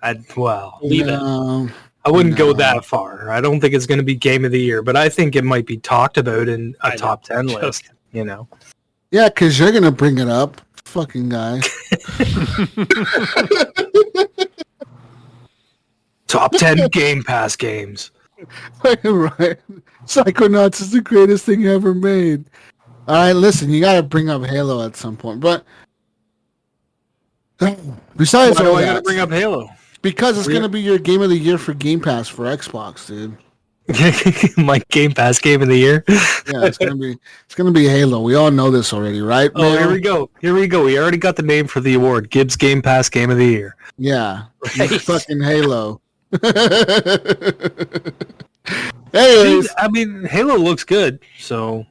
Believe it. I wouldn't go that far. I don't think it's going to be game of the year, but I think it might be talked about in a top 10 list. Yeah, because you're going to bring it up, fucking guy. Top 10 Game Pass games. Right. Psychonauts is the greatest thing ever made. All right, listen, you got to bring up Halo at some point. But besides all I that, got to bring up Halo? Because it's going to be your game of the year for Game Pass for Xbox, dude. My Game Pass game of the year? Yeah, it's going to be Halo. We all know this already, right? Oh, man? Here we go. We already got the name for the award. Gibbs Game Pass game of the year. Yeah. Right. Fucking Halo. Anyways, I mean, Halo looks good. So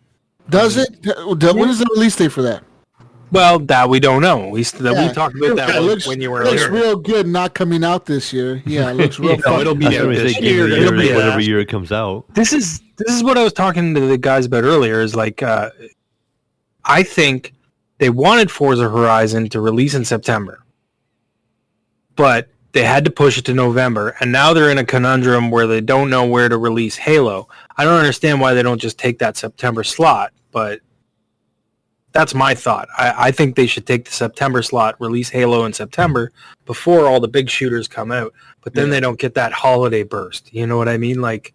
does it? When is the release date for that? Well, that we don't know. We talked about that looks, when you were It looks here. real good not coming out this year. Yeah, it looks real No, it'll be out this year. It'll be whatever year it comes out. This is what I was talking to the guys about earlier. Is like, I think they wanted Forza Horizon to release in September, but they had to push it to November, and now they're in a conundrum where they don't know where to release Halo. I don't understand why they don't just take that September slot, but that's my thought. I think they should take the September slot, release Halo in September before all the big shooters come out, but then they don't get that holiday burst. You know what I mean? Like,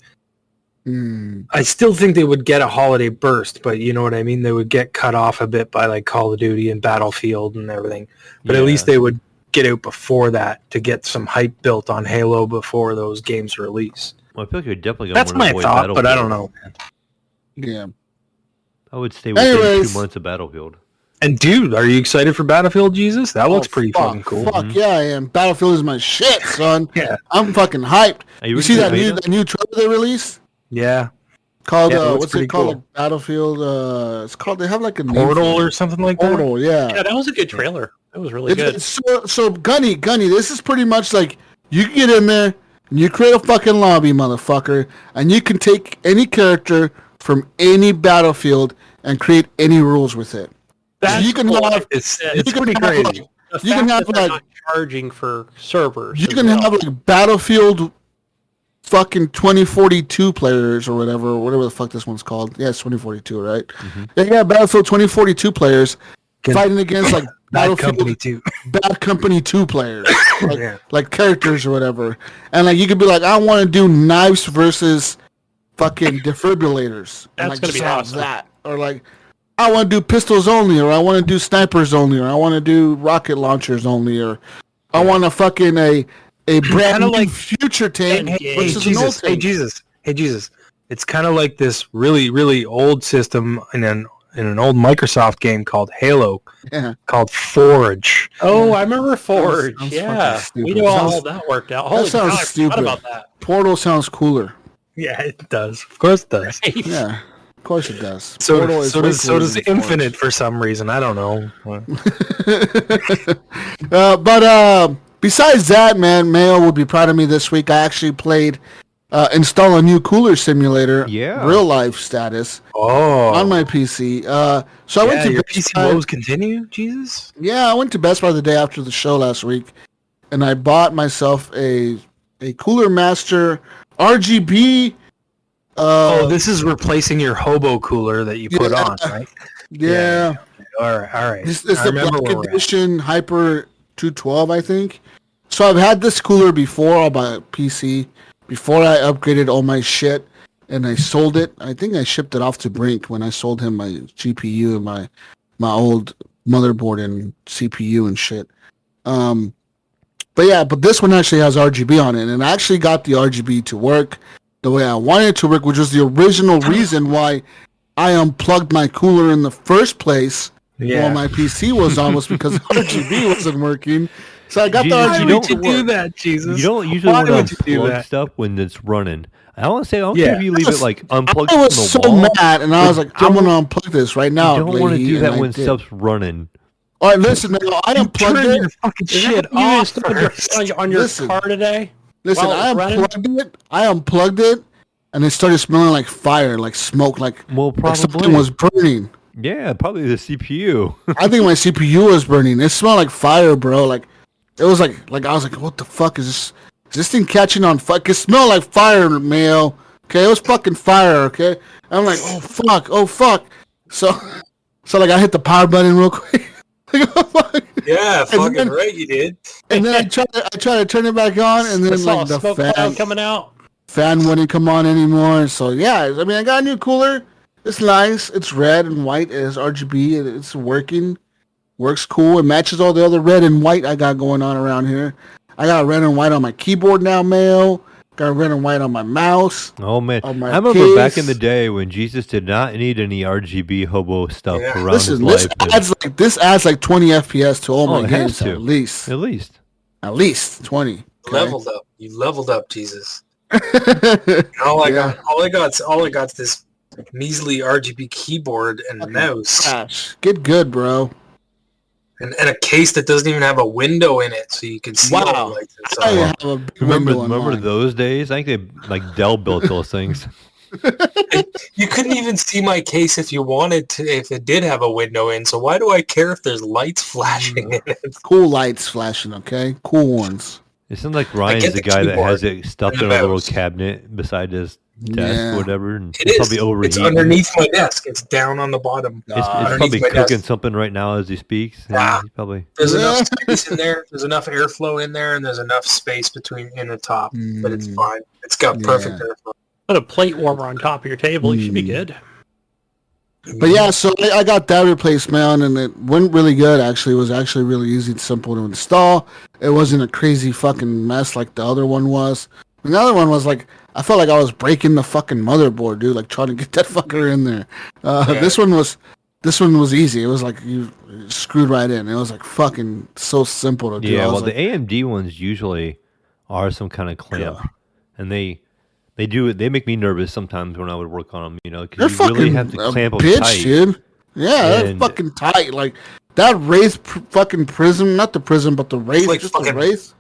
I still think they would get a holiday burst, but you know what I mean? They would get cut off a bit by like Call of Duty and Battlefield and everything, but at least they would get out before that to get some hype built on Halo before those games release. Well, I feel like you're definitely going That's to my avoid thought, Battlefield. but I don't know. Yeah. I would stay within Anyways. 2 months of Battlefield. And dude, are you excited for Battlefield, Jesus? That looks pretty fucking cool. Fuck yeah, I am. Battlefield is my shit, son. Yeah. I'm fucking hyped. Are You ready see for that beta? new trailer they released? Yeah. Called Yeah, it looks what's pretty it called? cool. Like Battlefield. It's called. They have like a name Portal for it. or something like that? Portal. Yeah. Yeah, that was a good trailer. That was really good. So Gunny, this is pretty much like you can get in there and you create a fucking lobby, motherfucker, and you can take any character from any Battlefield and create any rules with it. That's you can cool. have It's you can pretty have, crazy. like, The you can fact have that they're like not charging for servers. you as can well. have like Battlefield fucking 2042 players or whatever the fuck this one's called. Yeah, it's 2042, right? Yeah, Battlefield 2042 players fighting against like Bad Battlefield Company too. Bad Company 2 players, like, Yeah. like characters or whatever. And like you could be like, I want to do knives versus fucking defibrillators. And, That's like, gonna be just have awesome. that. Or like, I want to do pistols only, or I want to do snipers only, or I want to do rocket launchers only, or I want to fucking a brand new like- future tank Hey, versus an old tank. Hey Jesus. It's kind of like this really, really old system in an old Microsoft game called Halo, Yeah. called Forge. Oh, I remember Forge. Sounds yeah, fucking we stupid. know all Sounds- that worked out. that Holy sounds cow, I stupid. forgot about that. Portal sounds cooler. Yeah, it does. Of course it does. Yeah, of course it does. So, Portal is so way does cooler does than Forge. Infinite for some reason. I don't know. But besides that, man, Mayo would be proud of me this week. I actually played install a new cooler simulator, Yeah. real life status Oh, on my PC. So I went to your Best PC Buy. woes continue. Jesus. Yeah, I went to Best Buy the day after the show last week, and I bought myself a Cooler Master RGB. This is replacing your hobo cooler that you put Yeah. on, right? Yeah. All right. It's I the remember Black where we're at. Edition Hyper 212, I think. So I've had this cooler before on my PC, before I upgraded all my shit, and I sold it. I think I shipped it off to Brink when I sold him my GPU and my old motherboard and CPU and shit. But this one actually has RGB on it, and I actually got the RGB to work the way I wanted it to work, which was the original reason why I unplugged my cooler in the first place while my PC was on, was because RGB wasn't working. So I got the Jesus, RGB you Why would to you do work. that, Jesus? You don't usually Why want would to you do unplug that? stuff when it's running. I don't care Yeah. if you leave it like unplugged I from was the so wall. mad, and I was like, I'm don't- going to unplug this right now. You don't want to lady, do that and I when did. stuff's running. All right, listen, now, I unplugged Turn your it. fucking Is that shit what you off installed your- first. on your Listen. car today? Listen, while it I was running? unplugged it, and it started smelling like fire, like smoke, like Well, like something probably. was burning. Yeah, probably the CPU. I think my CPU was burning. It smelled like fire, bro. Like it was like I was like, what the fuck is this? Is this thing catching on fire? It smelled like fire, Mayo. Okay, it was fucking fire. Okay, I'm like, oh fuck. So like I hit the power button real quick. Like, oh, fuck. Yeah, fucking then- right, you did. And then I tried to turn it back on, and I then saw like a the smoke cloud fan coming out. wouldn't come on anymore. So yeah, I mean, I got a new cooler. It's nice. It's red and white. It has RGB. It's working. Works cool. It matches all the other red and white I got going on around here. I got red and white on my keyboard now, Mayo. Got red and white on my mouse. Oh man, On my I remember back in case. the day when Jesus did not need any RGB hobo stuff around Listen, his life. this adds like 20 FPS to all Oh, my it has games to. at least. At least. At least 20. Okay? Leveled up. You leveled up, Jesus. All I got is this measly RGB keyboard and mouse. Gosh, get good, bro. And a case that doesn't even have a window in it, so you can see all the lights I inside. have a big window on Remember mine. those days? I think they like Dell built those things. You couldn't even see my case if you wanted to, if it did have a window in. So why do I care if there's lights flashing in it? Cool lights flashing, okay? Cool ones. It sounds like Ryan's get the the guy that has keyboard it stuffed and in the a little mouse. cabinet beside his desk Yeah. or whatever. And It it's is. probably It's overheating. underneath my desk. It's down on the bottom. It's underneath probably my cooking desk. something right now as he speaks. Ah. He's probably. There's Yeah. enough space in there. There's enough airflow in there, and there's enough space between in the top. But it's fine. It's got perfect airflow. Put a plate warmer on top of your table. You should be good. But yeah, so I got that replaced, man, and it went really good, actually. It was actually really easy and simple to install. It wasn't a crazy fucking mess like the other one was. And the other one was like, I felt like I was breaking the fucking motherboard, dude, like trying to get that fucker in there. This one was easy. It was like you screwed right in. It was like fucking so simple to do. Yeah, I well, was the like, AMD ones usually are some kind of clamp, and they make me nervous sometimes when I would work on them. You know, they're because you really fucking have to clamp them bitch, tight. dude. Yeah, they're And- fucking tight. Like that wraith fucking prism, not the prism, but the wraith, like just the fucking- wraith.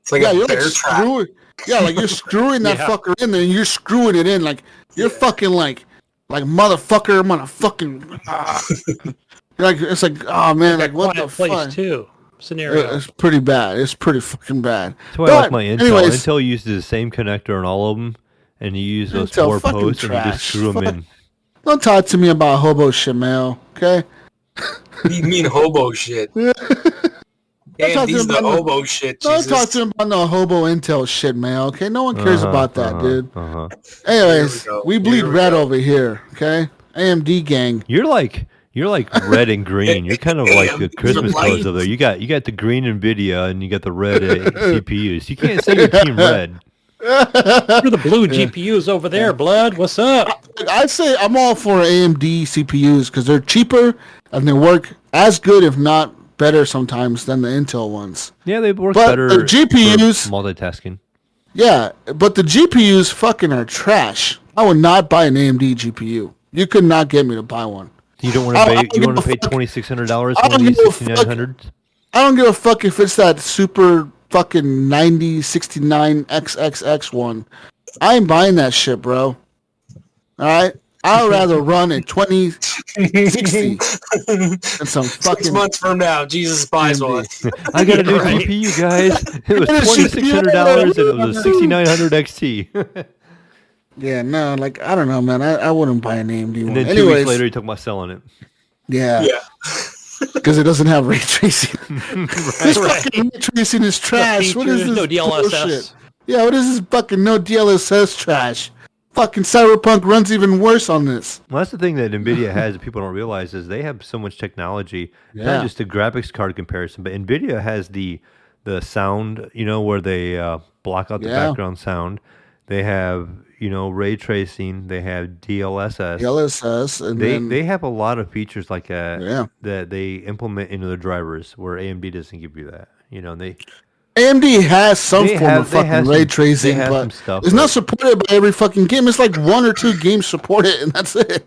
It's like Yeah, a you're bear like trap. screwing. Yeah, like you're screwing that Yeah. fucker in there, and you're screwing it in like you're fucking like motherfucker. I'm gonna fucking. You're like it's like oh man, like what the Quiet place fuck? too. Scenario. It's pretty bad. It's pretty fucking bad. That's why I like But my Intel. anyways- Intel uses the same connector on all of them, and you use those Intel 4 fucking posts and you just trash. screw them Fuck. in. Don't talk to me about hobo shit, Mel. Okay. You mean hobo shit? Don't talk to Andy's him the about hobo shit. Don't Jesus. talk to him about no hobo Intel shit, Mel. Okay. No one cares about that, dude. Anyways, Here we go. we bleed Here we red go. over here. Okay. AMD gang. You're like red and green. You're kind of like the Christmas light. colors over there. You got the green NVIDIA and you got the red CPUs. You can't say you're team red. You're the blue GPUs over there, blood. What's up? I say I'm all for AMD CPUs because they're cheaper and they work as good, if not better, sometimes than the Intel ones. Yeah, they work But better. the GPUs for multitasking. Yeah, but the GPUs fucking are trash. I would not buy an AMD GPU. You could not get me to buy one. You don't want I to pay. don't You give want a to pay fuck. $2,600 I for one don't of these give a fuck. 6900s? I don't give a fuck if it's that super fucking 9069 XXX one. I ain't buying that shit, bro. All right? I'd rather run a 2060 than some 6 fucking... months from now, Jesus buys one. I got a new Right. GPU, guys. It was Get a $2,600 and it was a 6900 XT. Yeah, no, like, I don't know, man. I wouldn't buy an AMD And one. then 2 Anyways, weeks later, he talked about selling it. yeah, Yeah. because it doesn't have ray tracing. This Right. fucking ray tracing is trash. What is features, this no DLSS. bullshit? Yeah, what is this fucking no DLSS trash? Fucking Cyberpunk runs even worse on this. Well, that's the thing that NVIDIA has that people don't realize is they have so much technology. Yeah. Not just the graphics card comparison, but NVIDIA has the sound, where they block out the Yeah. background sound. They have, ray tracing. They have DLSS. DLSS, and then They have a lot of features like that Yeah. that they implement into their drivers where AMD doesn't give you that. They AMD has some They form have- of they fucking have ray some- tracing, they have some but stuff, it's but- not supported by every fucking game. It's like 1 or 2 games support it, and that's it.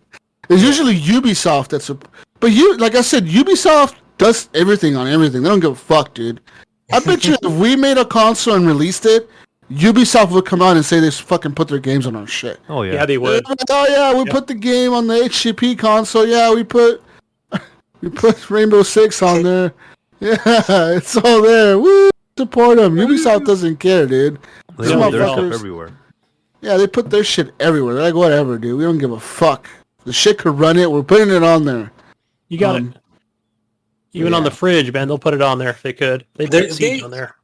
It's usually Ubisoft that's, but like I said, Ubisoft does everything on everything. They don't give a fuck, dude. I bet you if we made a console and released it, Ubisoft would come out and say they fucking put their games on our shit. oh yeah. Yeah, they would. Oh yeah, we put the game on the HGP console. Yeah, we put Rainbow Six on there. Yeah, it's all there. Woo, support them. Ubisoft doesn't care, dude. They These have their stuff motherfuckers- everywhere. Yeah, they put their shit everywhere. They're like, whatever, dude. We don't give a fuck. The shit could run it. We're putting it on there. You got Um, it. Even on yeah. the fridge, man, they'll put it on there if they could. They They- put Siege they- on there.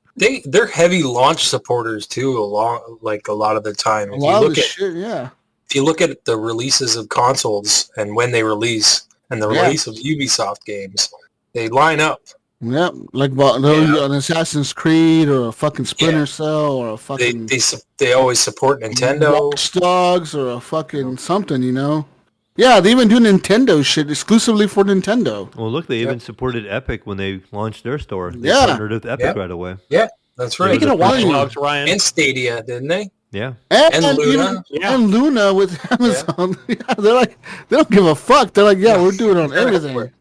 They're heavy launch supporters too. A lot of the time. A lot of the at shit, yeah. if you look at the releases of consoles and when they release and the Yeah. release of Ubisoft games, they line up. Yeah, like an Assassin's Creed or a fucking Splinter Cell or a fucking They always support Nintendo. Watch Dogs or a fucking something, Yeah, they even do Nintendo shit exclusively for Nintendo. Well, look, they even supported Epic when they launched their store. They Yeah. partnered with Epic Yep. right away. Yeah, that's right. Speaking of funny. Watch Dogs, Ryan, And Stadia, didn't they? Yeah. And Luna. Even, Yeah. and Luna with Amazon. Yeah, they're like, they don't give a fuck. They're like, yeah, we're doing it on They're everything. everywhere.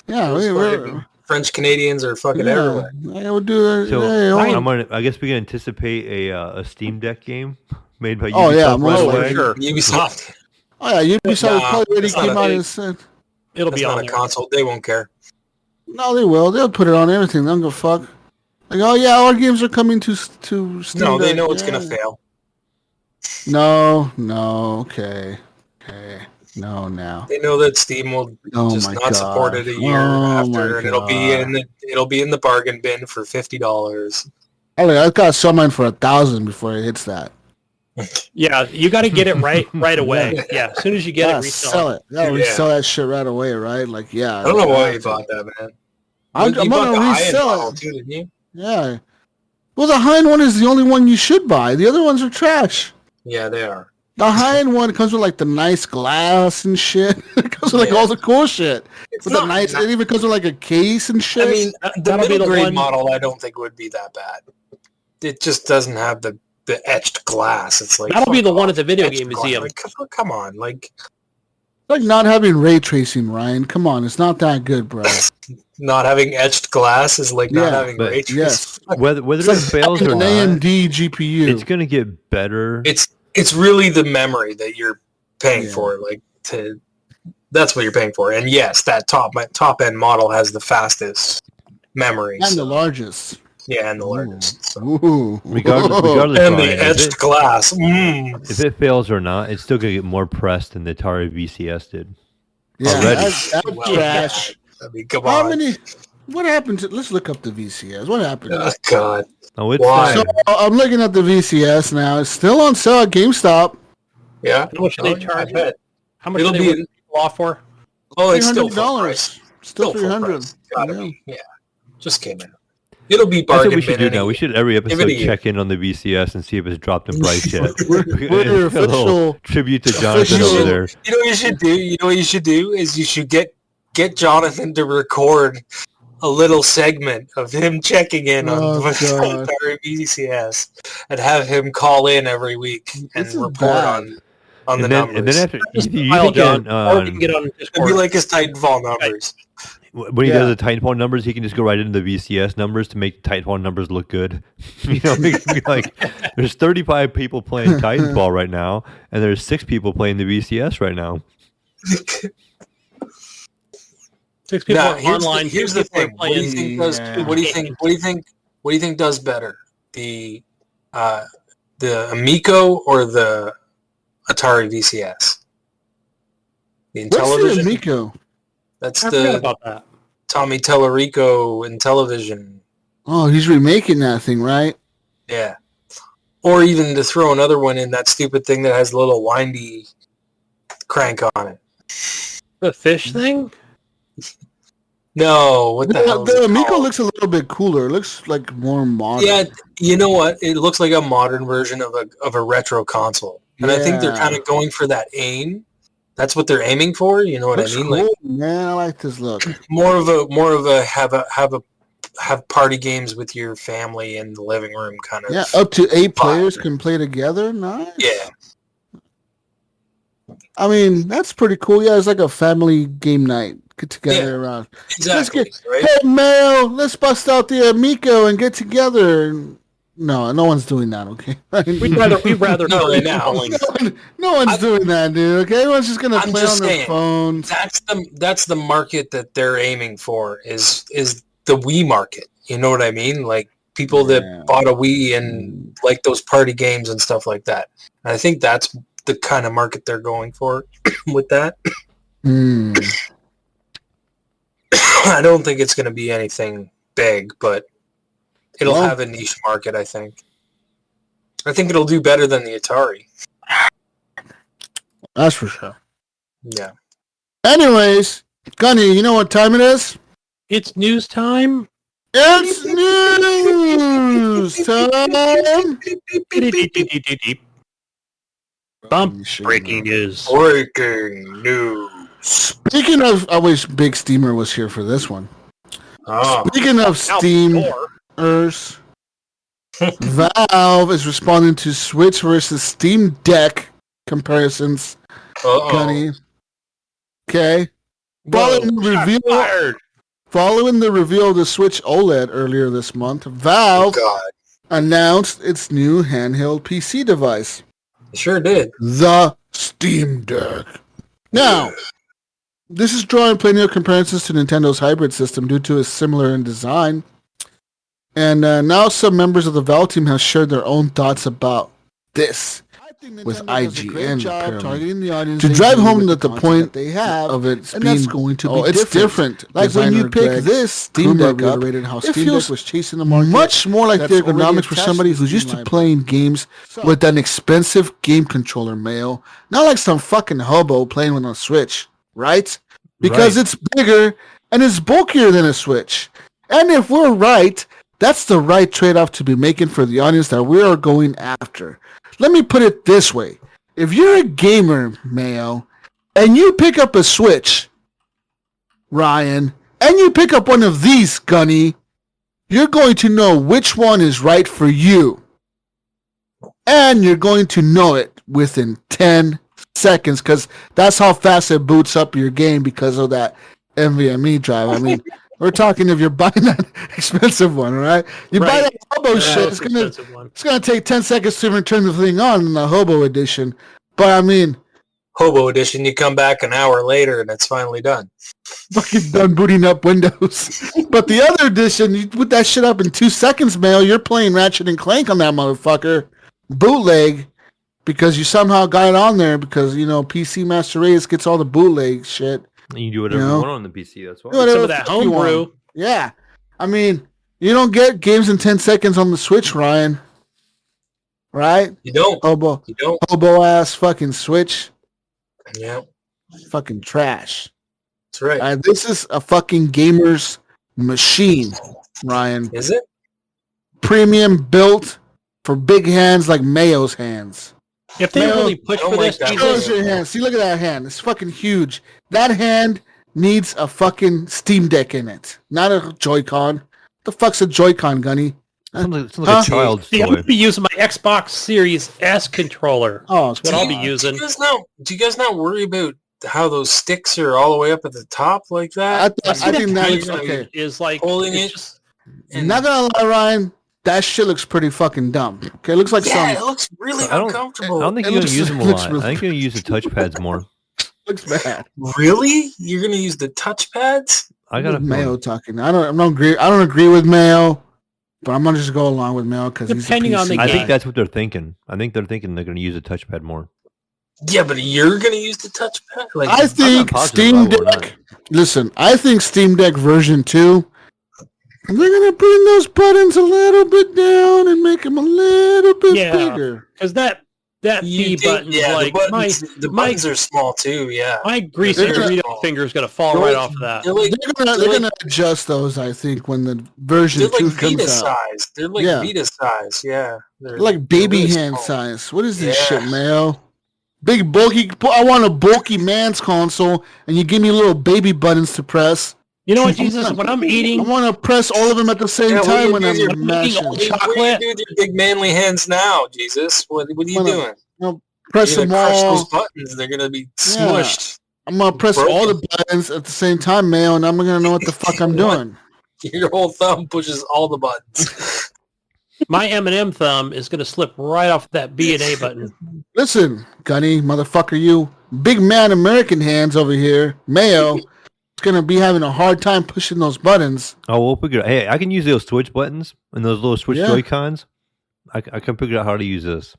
Yeah, Those we're French Canadians are fucking everywhere. I would do it. So Hey, I guess we can anticipate a Steam Deck game made by Ubisoft Oh, yeah, right most away. Sure. Ubisoft. oh yeah, Ubisoft Nah, probably already it's not came a- out and said, It'll That's be not on a there. console. They won't care. no, they will. They'll put it on everything. They don't give a fuck. Like, oh yeah, our games are coming to Steam. No, they Deck. know it's Yeah. gonna fail. No, okay, no, now. They know that Steam will Oh just my not support God. it a year Oh after, my and it'll be God. in the bargain bin for $50. I got to sell mine for 1,000 before it hits that. Yeah, you got to get it right away. Yeah, as soon as you get it, Gotta resell sell it. it. Gotta Yeah. resell that shit right away, right? Like, yeah. I don't know why you bought that, man. I'm You bought gonna the high-end resell model it. too, didn't you? Yeah. Well, the high-end one is the only one you should buy. The other ones are trash. Yeah, they are. The high-end one comes with like the nice glass and shit. It comes with like Yeah. all the cool shit. It's With the not. nice, it even comes with like a case and shit. I mean, the That'll be middle the grade one- model, I don't think would be that bad. It just doesn't have the etched glass. It's like That'll be fuck the one off. at the video Etched game glass. museum. Like, come on, like It's like not having ray tracing, Ryan. Come on, it's not that good, bro. not having etched glass is like not Yeah, having but- ray tracing. Yes. Whether It's it like fails or an not, AMD GPU. it's gonna get better. It's really the memory that you're paying Yeah. for. That's what you're paying for. And yes, that top end model has the fastest memory. and so- the largest. yeah, and the largest. So. Ooh. Regardless, And Brian, the etched glass. if it fails or not, it's still gonna get more press than the Atari VCS did. Yeah, Already. that's Well, trash. I mean, come How on. many? What happened to? Let's look up the VCS. What happened? Oh, God. Oh, it's Why? So I'm looking at the VCS now. It's still on sale at GameStop. Yeah. How much do they Oh, charge? I bet. How much It'll do they be rip people off for? Oh, it's still full $300. price. Still full 300. price. Gotta Yeah. be. Yeah. Just came in. It'll be That's what bargain we should bin do now. We should every Give it episode a year. check in on the VCS and see if it's dropped in price yet. We're your A little official. tribute to Jonathan official- over there. You know what you should do? You know what you should do is you should get Jonathan to record a little segment of him checking in on Oh, what's God. Atari VCS and have him call in every week and This is report bad. on the And then, numbers. and then after, Just you file, think John, or we on, can get on It'd Discord. be like his Titanfall numbers. when he Yeah. does the Titanfall numbers, he can just go right into the VCS numbers to make Titanfall numbers look good. You know, it can be like there's 35 people playing Titanfall right now, and there's 6 people playing the VCS right now. 6 people Now, are online. here's 2 the people are thing. What do you playing. think does? Yeah. What do you think does better? The Amico or the Atari VCS? The What's the Intellivision. Amico? That's I forgot the about that. Tommy Tellerico Intellivision. Oh, he's remaking that thing, right? Yeah. Or even to throw another one in, that stupid thing that has a little windy crank on it. The fish thing? No, what the hell is The it Amico called? looks a little bit cooler. It looks like more modern. Yeah, you know what? It looks like a modern version of a retro console. And I think they're Yeah. kind of going for that aim. That's what they're aiming for. You know what Looks I mean? cool, Like man. I like this look. more of a have party games with your family in the living room kind of. Yeah, up to 8 vibe. players can play together. Nice. Yeah. I mean, that's pretty cool. Yeah, it's like a family game night. Get together Yeah. around. Exactly. Right? Hey, Mayo, let's bust out the Amico and get together. No one's doing that, okay? We'd rather No, play right now. No one's doing that, dude, okay? Everyone's just going to I'm play just on their saying, phones. That's the market that they're aiming for is the Wii market. You know what I mean? Like people Yeah. that bought a Wii and like those party games and stuff like that. And I think that's the kind of market they're going for with that. Hmm. I don't think it's going to be anything big, but it'll Well- have a niche market, I think. I think it'll do better than the Atari. That's for sure. Yeah. Anyways, Gunny, you know what time it is? It's news time. It's news time! Bump. Breaking news. Breaking news. Speaking of, I wish Big Steamer was here for this one. Oh, Speaking of Steamers, Valve is responding to Switch versus Steam Deck comparisons. uh-oh. Gunny. Okay. Probably Whoa, reveal. fired. Following the reveal of the Switch OLED earlier this month, Valve announced its new handheld PC device. Sure did. The Steam Deck. Now, this is drawing plenty of comparisons to Nintendo's hybrid system due to its similar in design. And now some members of the Valve team have shared their own thoughts about this with IGN targeting the audience to drive home that the point they have of it being going to be different. Like when you pick this Steam Deck up, it feels was chasing the market much more like the ergonomics for somebody who's used to playing games with an expensive game controller, Mayo. Not like some fucking hobo playing with a Switch, right? Because it's bigger and it's bulkier than a Switch. And if we're right, that's the right trade-off to be making for the audience that we are going after. Let me put it this way. If you're a gamer, Mayo, and you pick up a Switch, Ryan, and you pick up one of these, Gunny, you're going to know which one is right for you. And you're going to know it within 10 seconds, because that's how fast it boots up your game because of that NVMe drive. I mean, we're talking if you're buying that expensive one, right? You buy that hobo shit, it's gonna take 10 seconds to even turn the thing on in the hobo edition. But I mean, hobo edition, you come back an hour later and it's finally done. Fucking done booting up Windows. But the other edition, you put that shit up in 2 seconds, Mail. You're playing Ratchet and Clank on that motherfucker, bootleg, because you somehow got it on there because PC Master Race gets all the bootleg shit. You can do whatever you want on the PC. That's why. Some of that homebrew. Yeah. I mean, you don't get games in 10 seconds on the Switch, Ryan. Right? You don't. Hobo. You don't. Hobo ass fucking Switch. Yeah. Fucking trash. That's right. This is a fucking gamer's machine, Ryan. Is it? Premium built for big hands like Mayo's hands. If they really push for this, show your hand. See, look at that hand. It's fucking huge. That hand needs a fucking Steam Deck in it, not a Joy-Con. The fuck's a Joy-Con, Gunny? Sounds like a child's toy. I'm going to be using my Xbox Series S controller. Oh, that's what I'll be using. Do you guys not worry about how those sticks are all the way up at the top like that? I think that is okay. Is like holding it. Not gonna lie, Ryan. That shit looks pretty fucking dumb. Okay, it looks like it looks really uncomfortable. I don't think you're gonna use them a lot. I think you're gonna use the touchpads more. Looks bad. Really? You're gonna use the touchpads? I got Mayo talking. I don't agree with Mayo, but I'm gonna just go along with Mayo because depending on the game. I think that's what they're thinking. I think they're thinking they're gonna use a touchpad more. Yeah, but you're gonna use the touchpad. Like, I think Steam Deck. Listen, I think Steam Deck version 2. They're going to bring those buttons a little bit down and make them a little bit bigger. Because that B button, the buttons are small too, yeah. My greasy Dorito finger is going to fall right off of that. They're going to adjust those, I think, when the version 2 comes out. Size. They're like Vita size, yeah. They're like baby really hand size. What is this shit, Mayo? Big bulky, I want a bulky man's console, and you give me little baby buttons to press. You know what, Jesus? When I'm eating, I want to press all of them at the same time when I'm mashing chocolate. What are you doing with your big manly hands now, Jesus? What are you doing? Press them all. Crush those buttons. They're gonna be smushed. I'm gonna press all the buttons at the same time, Mayo, and I'm gonna know what the fuck I'm doing. Your whole thumb pushes all the buttons. My M&M thumb is gonna slip right off that B and A button. Listen, Gunny, motherfucker, you big man American hands over here, Mayo. Going to be having a hard time pushing those buttons. Oh, we'll figure it out. Hey, I can use those Switch buttons and those little Switch Joy-Cons. I can figure out how to use this.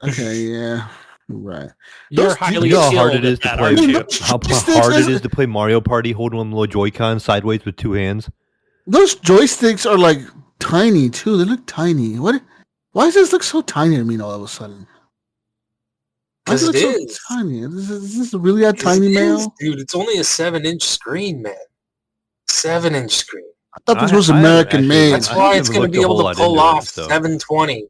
Okay, yeah. Right. You know how hard it is to play. How hard it is to play Mario Party holding one little Joy-Con sideways with 2 hands. Those joysticks are like tiny too. They look tiny. Why does this look so tiny to me all of a sudden? Because it is. So tiny. Is this really that tiny, man? Dude, it's only a 7-inch screen, man. 7-inch screen. I thought this was American made. That's why it's going to be able to pull off 720.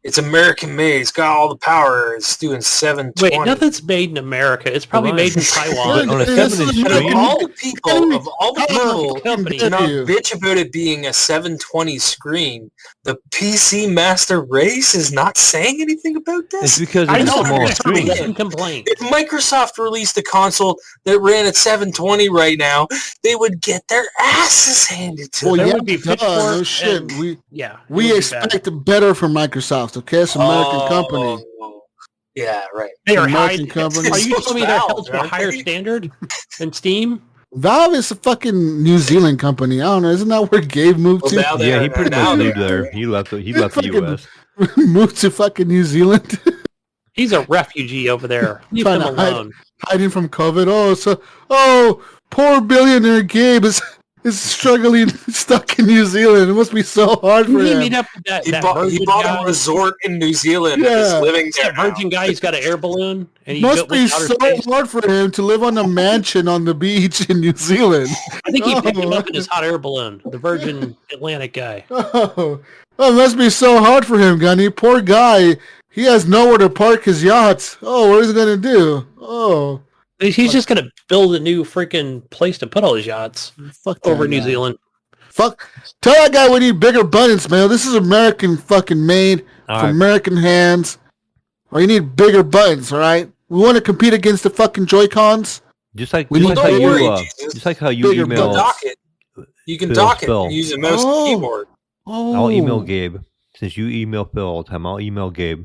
It's American made. It's got all the power. It's doing 720. Wait, nothing's made in America. It's probably made in Taiwan. On a 7-inch Of screen? all the people, company. do not bitch about it being a 720 screen. The PC master race is not saying anything about It's this. because I it's a know, small that's screen. a complaint. If Microsoft released a console that ran at 720 right now, they would get their asses handed to Well, them. There yeah, would be no pitchforks shit. and- We Yeah. it we would be bad. expect better from Microsoft. Okay, it's an American company. Yeah, right. They are high. American company. Are you telling me they're held to a Valve, higher aren't they? standard than Steam? Valve is a fucking New Zealand company. I don't know. Isn't that where Gabe moved Well, to? now Yeah, he they're- pretty now much they're- moved there. He left the U.S. Moved to fucking New Zealand, He's a refugee over there. Leave Trying him to hide. alone. hiding from COVID. Poor billionaire Gabe is struggling, stuck in New Zealand. It must be so hard for Didn't he him. meet up with that, He that bought virgin a guy? resort in New Zealand and Yeah. is living there That virgin guy, he's got an air balloon. And he Must be went to outer so space. hard for him to live on a mansion on the beach in New Zealand. I think he picked him Oh. up in his hot air balloon. The Virgin Atlantic guy. Oh, it must be so hard for him, Gunny. Poor guy. He has nowhere to park his yachts. Oh, what is he gonna do? Oh, He's just going to build a new freaking place to put all his yachts fuck over that New guy. Zealand. Fuck. Tell that guy we need bigger buttons, man. This is American fucking made All for right. American hands. Or you need bigger buttons, all right? We want to compete against the fucking Joy-Cons. Just like We just need like how don't you worry, Jesus. just like how you Bigger email. buttons. dock it. You can Phil, dock it Phil. using mouse Oh. and keyboard. Oh. I'll email Gabe. Since you email Phil all the time, I'll email Gabe.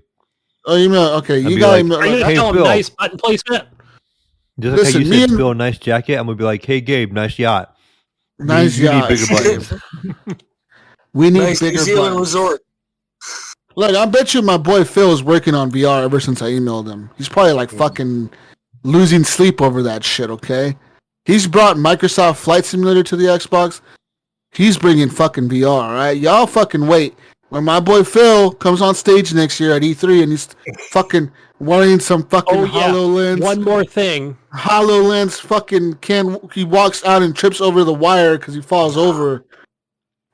Oh, email. Okay, I'd you be got like, email. Are you going to Hey, tell him Phil. nice button placement? Just like Listen, how me you said and- Phil, nice jacket, I'm gonna be like, hey Gabe, nice yacht. Nice you need yacht. bigger buttons. We need Nice New bigger Zealand buttons. resort. Look, I bet you my boy Phil is working on VR ever since I emailed him. He's probably like fucking losing sleep over that shit, okay? He's brought Microsoft Flight Simulator to the Xbox. He's bringing fucking VR, all right? Y'all fucking wait. When my boy Phil comes on stage next year at E3 and he's fucking wearing some fucking Oh, yeah. HoloLens. One more thing. HoloLens fucking he walks out and trips over the wire because he falls over.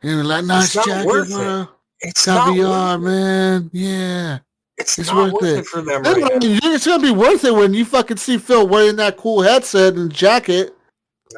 And like, nice not jacket, worth bro. It's Got not VR, worth it. man. Yeah. It's It's not worth worth it. it for them That's right what I now. mean. It's gonna be worth it when you fucking see Phil wearing that cool headset and jacket.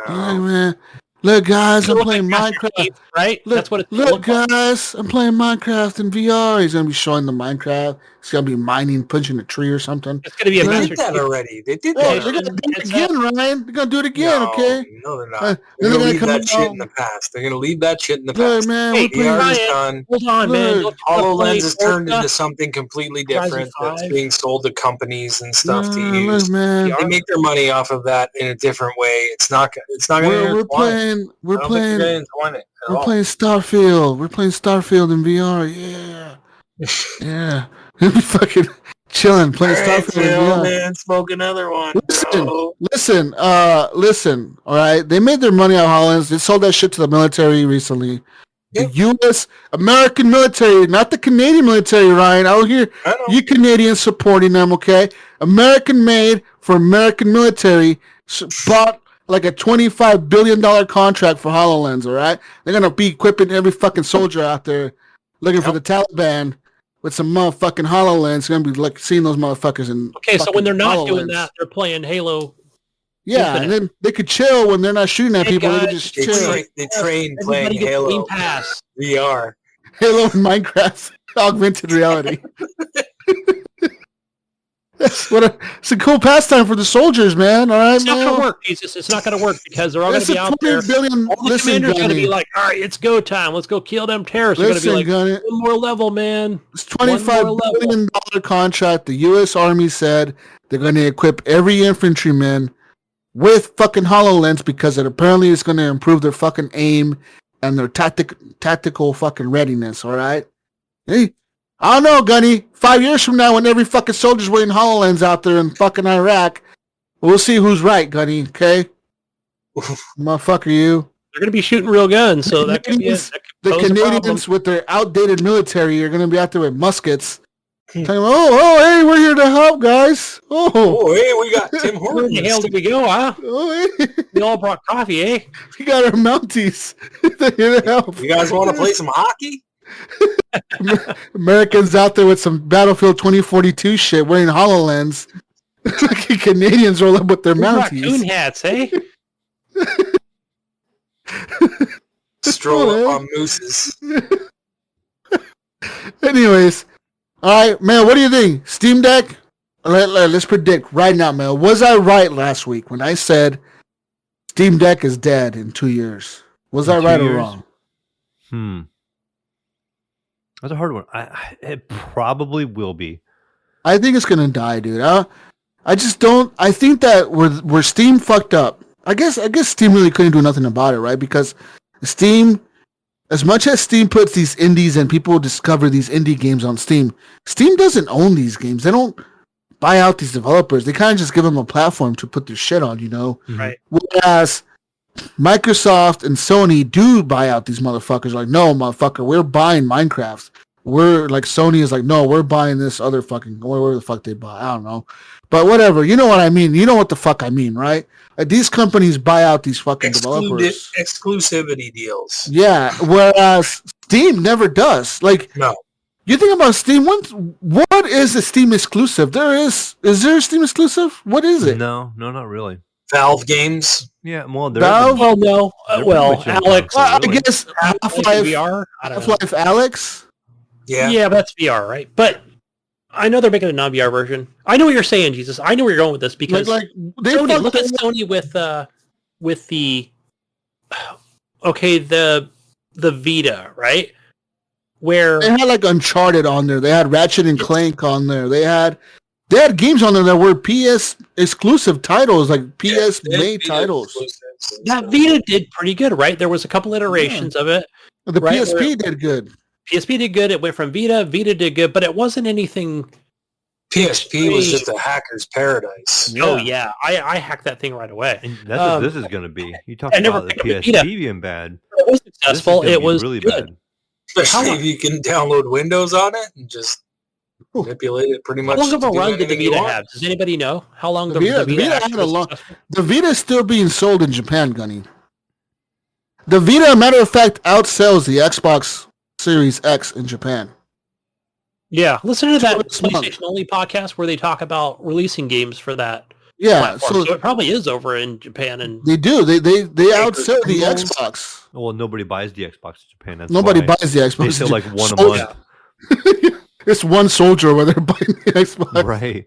Yeah, No. man. Look, guys, I'm Look playing like Master Minecraft. Chief, right? Look, That's what it's look, look like. guys, I'm playing Minecraft in VR. He's gonna be showing the Minecraft. He's gonna be mining, punching a tree or something. It's going to be a They They Master did that Chief. already. They did Oh, that. they're gonna do it It's again, Ryan. They're gonna do it again, No, okay? No, they're not. Then They're gonna leave come that shit out- in the past. They're gonna leave that shit in the Look, past. man, Hey, we're playing. VR is Ryan, done. Hold on, man. Look. Don't you wanna HoloLens play is turned Orca? into something completely Horizon different that's 5? being sold to companies and stuff to Look, use. man. They make their money off of that in a different way. It's not gonna We're intertwine. playing. We're I don't think they're playing. gonna intertwine it at We're all. playing Starfield. We're playing Starfield in VR. Yeah. Yeah. We'll be fucking chilling, playing Alright, Starfield in Phil, VR. man, smoke another one. Listen, Oh. listen. All right, they made their money on HoloLens. They sold that shit to the military recently. Yep. The U.S. American military, not the Canadian military, Ryan. I don't hear I know. you Canadians supporting them. Okay, American made for American military. Bought like a $25 billion contract for HoloLens. All right, they're gonna be equipping every fucking soldier out there looking for the Taliban with some motherfucking HoloLens. They're gonna be like seeing those motherfuckers in. Okay, so when they're fucking not doing HoloLens. that, they're playing Halo. Yeah, and then they could chill when they're not shooting at Hey, people. They could guys, just They, chill. train playing Everybody gets Halo Game Pass. VR. Halo and Minecraft augmented reality. That's it's a cool pastime for the soldiers, man. All right, It's not man. going to work, Jesus. It's not going to work because they're all going That's to be a out there. $20 billion. All the Listen, commanders are going to Gunny. be like, all right, it's go time. Let's go kill them terrorists. They're going to Listen, be like, Gunny. one more level, man. It's One more $25 level. billion contract. The U.S. Army said they're going to equip every infantryman with fucking HoloLens because it apparently is going to improve their fucking aim and their tactical fucking readiness. All right. Hey, I don't know, Gunny. 5 years from now, when every fucking soldier's wearing HoloLens out there in fucking Iraq, we'll see who's right, Gunny. Okay, motherfucker, you. They're going to be shooting real guns, so that could be it. Canadians- That could The pose a problem. Canadians with their outdated military are going to be out there with muskets. Talking about, hey, we're here to help, guys. Oh, hey, we got Tim Where the hell Hortons. did we go, huh? Hey, We all brought coffee, eh? we got our Mounties. They're here to help. You guys want to play some hockey? Americans out there with some Battlefield 2042 shit wearing HoloLens. Like Canadians roll up with their mounties. Raccoon hats, eh? Stroll up on mooses. Anyways, all right, man. What do you think? Steam Deck. Let's predict right now, man. Was I right last week when I said Steam Deck is dead in 2 years? Was I right or wrong? That's a hard one. It probably will be. I think it's gonna die, dude. I just don't. I think that we're Steam fucked up. I guess Steam really couldn't do nothing about it, right? Because Steam, as much as Steam puts these indies and people discover these indie games on Steam, Steam doesn't own these games. They don't buy out these developers. They kind of just give them a platform to put their shit on, you know? Right. Whereas Microsoft and Sony do buy out these motherfuckers. Like, no, motherfucker, we're buying Minecraft. We're like, Sony is like, no, we're buying this other fucking, whatever the fuck they buy. I don't know. But whatever. You know what I mean. You know what the fuck I mean, right? Like, these companies buy out these fucking developers. Exclusivity deals. Yeah. Whereas Steam never does. Like, no. You think about Steam, what is a Steam exclusive? Is there a Steam exclusive? What is it? No, not really. Valve games. Yeah, well, Valve? Well, no. Alex. Well, I guess Half-Life VR. Half-Life Alex. Yeah, but that's VR, right? But I know they're making a non-VR version. I know what you're saying, Jesus. I know where you're going with this because like Sony, look at Sony with the the Vita, right? Where they had like Uncharted on there, they had Ratchet and Clank on there, they had games on there that were PS exclusive titles, like PS made titles. That Vita did pretty good, right? There was a couple iterations of it. The PSP did good. PSP did good. It went from Vita did good, but it wasn't anything. PSP was just a hacker's paradise. Yeah. Oh yeah, I hacked that thing right away. And that's what this is going to be. You talk about the PSP being bad. It was successful. It was really good. bad. Especially if you can download Windows on it and just manipulate it pretty much. How long of a run did the Vita have? Does anybody know how long the Vita had a long? The Vita is still being sold in Japan, Gunny. The Vita, matter of fact, outsells the Xbox Series X in Japan. Yeah, listen to that PlayStation Only podcast where they talk about releasing games for that. Yeah, so it probably is over in Japan, and they do. They outsell the Xbox. Well, nobody buys the Xbox in Japan. That's nobody why. buys the Xbox. They sell like one a month. It's one soldier where they're buying the Xbox. Right.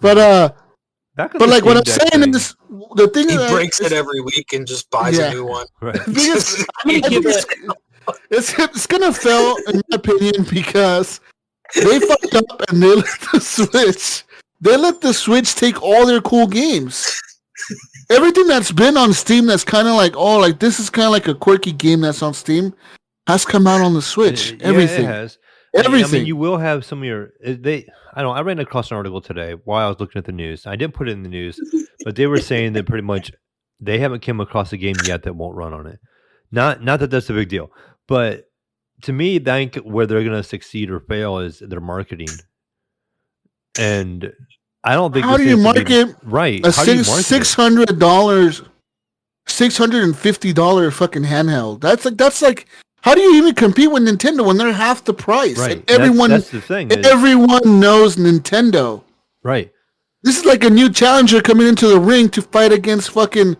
But like what I'm saying is the thing he is breaks it every week and just buys a new one. Right. It's gonna fail in my opinion because they fucked up and they let the Switch. They let the Switch take all their cool games. Everything that's been on Steam that's kind of like, this is kind of like a quirky game that's on Steam has come out on the Switch. Everything. Yeah, it has. Everything. I mean, you will have some of your... I ran across an article today while I was looking at the news. I didn't put it in the news, but they were saying that pretty much they haven't come across a game yet that won't run on it. Not that that's a big deal, but to me, I think where they're going to succeed or fail is their marketing. And I don't think... How do you market right? a $600, $650 fucking handheld? That's like... How do you even compete with Nintendo when they're half the price? Right. And everyone, that's the thing. Everyone knows Nintendo. Right. This is like a new challenger coming into the ring to fight against fucking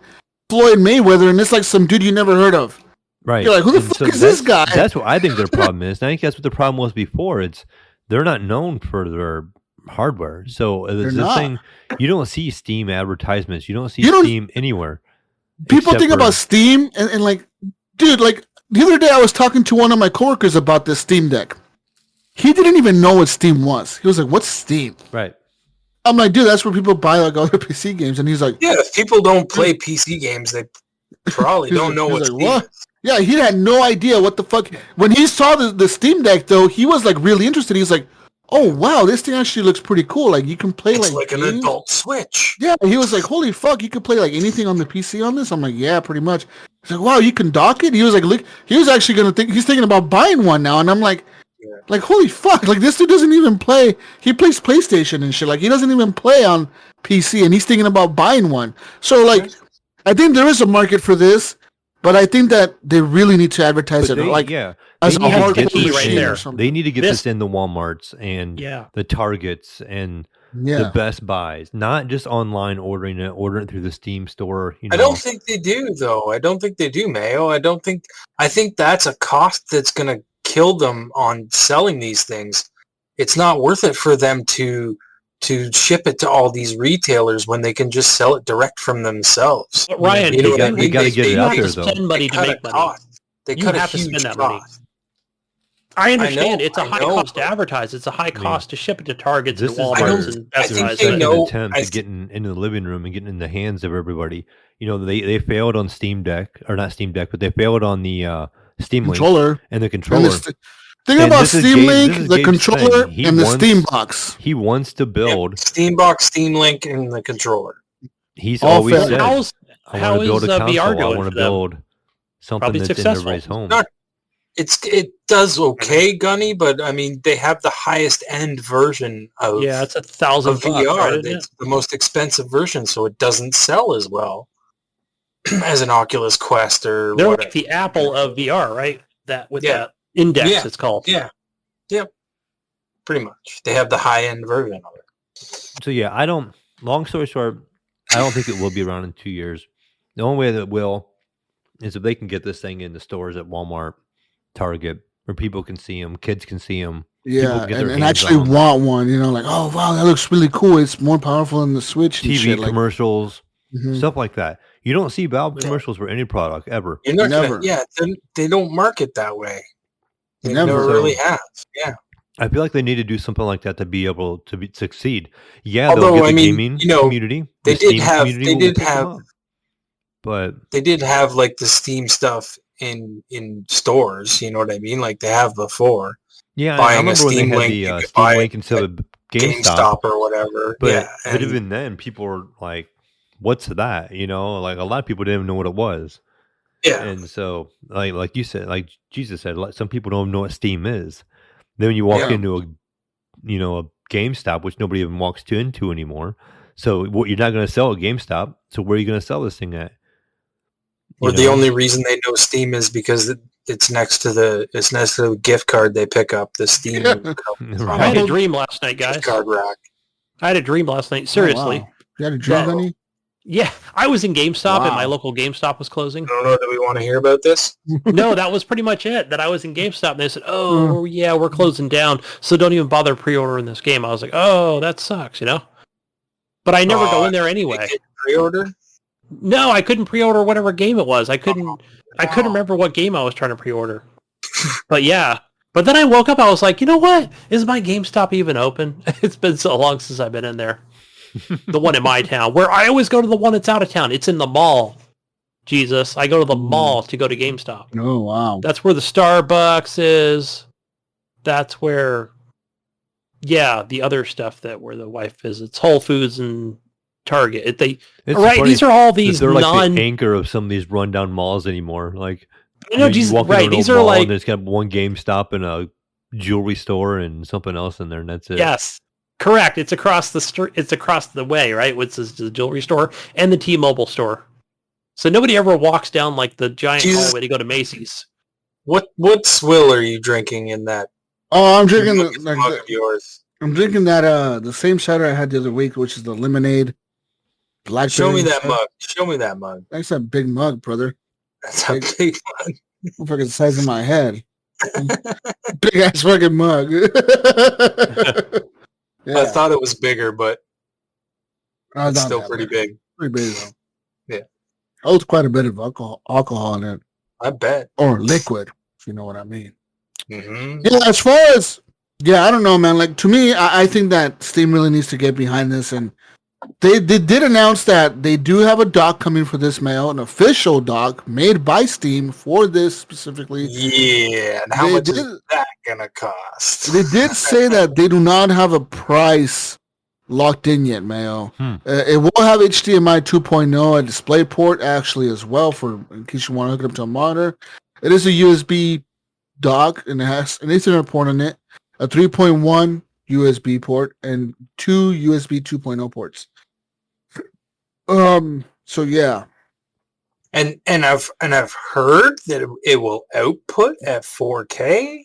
Floyd Mayweather, and it's like some dude you never heard of. Right. You're like, who the fuck is this guy? That's what I think their problem is. And I think that's what the problem was before. It's they're not known for their hardware. So it's the thing. You don't see Steam advertisements. You don't see Steam anywhere. People think about Steam and like, dude, like, the other day I was talking to one of my coworkers about this Steam Deck. He didn't even know what Steam was. He was like, what's Steam? Right. I'm like, dude, that's where people buy like other PC games. And he's like, yeah, if people don't play PC games, they probably don't know what Steam is. Yeah, he had no idea what the fuck. When he saw the Steam Deck, though, he was like really interested. He's like, oh, wow, this thing actually looks pretty cool. Like, you can play it's like an adult Switch. Yeah, he was like, holy fuck, you can play like anything on the PC on this? I'm like, yeah, pretty much. He's like, wow, you can dock it? He was like, look, he was actually going to think, he's thinking about buying one now. And I'm like, holy fuck, like this dude doesn't even play. He plays PlayStation and shit. Like, he doesn't even play on PC and he's thinking about buying one. So, like, I think there is a market for this. But I think that they really need to advertise it as a need to hardcore get the key right machine there. or something. They need to get this in the Walmarts and the Targets and the Best Buys, not just online ordering it through the Steam store. I don't think they do, though. I don't think they do, Mayo. I think that's a cost that's going to kill them on selling these things. It's not worth it for them to ship it to all these retailers when they can just sell it direct from themselves. But Ryan, you got to get it out there, though. Spend money to make money. They you have to spend that money. I understand it's a high cost to advertise. It's a high cost to ship it to Targets and Walmarts and Best Buys. They know, attempt to getting into the living room and getting in the hands of everybody. They failed on Steam Deck, or not Steam Deck, but they failed on the Steam controller and the controller. Think about Steam Link, the controller, and the Steam Box. He wants to build Steam Box, Steam Link, and the controller. He's always said, how I want to build a console. VR I want to build something that's in everybody's home. It does okay, Gunny, but I mean they have the highest end version of it's $1,000 VR. right? It's the most expensive version, so it doesn't sell as well as an Oculus Quest or they're whatever. like the Apple of VR, right? That Index, it's called. Yeah. Pretty much. They have the high end version of it. So long story short, I don't think it will be around in 2 years. The only way that it will is if they can get this thing in the stores at Walmart, Target, where people can see them, kids can see them. Yeah, and actually want one, like, oh, wow, that looks really cool. It's more powerful than the Switch. And TV commercials, stuff like that. You don't see Valve commercials for any product ever. Never. They don't market that way. They never really have. Yeah. I feel like they need to do something like that to be able to succeed. Yeah, they'll get the gaming community. They did have like the Steam stuff in stores. You know what I mean? Like they have before. Yeah, I remember when they had the Steam Link instead of GameStop or whatever. But even then, people were like, "What's that?" Like a lot of people didn't even know what it was. Yeah, and so like you said, like Jesus said, some people don't know what Steam is. Then when you walk into a GameStop, which nobody even walks into anymore. So you're not going to sell at GameStop. So where are you going to sell this thing at? The only reason they know Steam is because it's next to the gift card they pick up. The Steam. I had a dream last night, guys. Gift card rack. I had a dream last night. Seriously. Oh, wow. You had a dream, Gunny? Yeah, I was in GameStop and my local GameStop was closing. I don't know. Do we want to hear about this? No, that was pretty much it. That I was in GameStop and they said, "Oh, yeah, we're closing down, so don't even bother pre-ordering this game." I was like, "Oh, that sucks," But I never go in there anyway. Pre-order? No, I couldn't pre-order whatever game it was. I couldn't remember what game I was trying to pre-order. But yeah. But then I woke up. I was like, you know what? Is my GameStop even open? It's been so long since I've been in there. The one in my town, where I always go to the one that's out of town. It's in the mall. Jesus, I go to the mall to go to GameStop. Oh, wow. That's where the Starbucks is. That's where, the other stuff where the wife visits, Whole Foods and Target. Funny. These are all these they're like the anchor of some of these rundown malls anymore. Like, Jesus, right? These are like, and it's got one GameStop and a jewelry store and something else in there, and that's it. Yes. Correct. It's across the street. It's across the way, right? Which is the jewelry store and the T-Mobile store. So nobody ever walks down like the giant hallway to go to Macy's. What swill are you drinking in that? Oh, I'm drinking mug of yours. I'm drinking that the same cider I had the other week, which is the lemonade. Show me that mug. Show me that mug. That's a big mug, brother. That's a big mug. Fucking the size of my head. Big ass fucking mug. Yeah. I thought it was bigger, but it's still pretty big. Pretty big, though. Yeah. Holds quite a bit of alcohol in it. I bet. Or liquid, if you know what I mean. Mm-hmm. Yeah, as far as... I don't know, man. Like, to me, I think that Steam really needs to get behind this. And they did announce that they do have a dock coming for this, Mayo. An official dock made by Steam for this specifically. Yeah, and how much is that going to cost? They did say that they do not have a price locked in yet, Mayo. It will have HDMI 2.0, a display port actually as well, in case you want to hook it up to a monitor. It is a USB dock, and it has an Ethernet port on it, a 3.1 USB port, and 2 USB 2.0 ports. So yeah. And I've heard that it will output at 4K.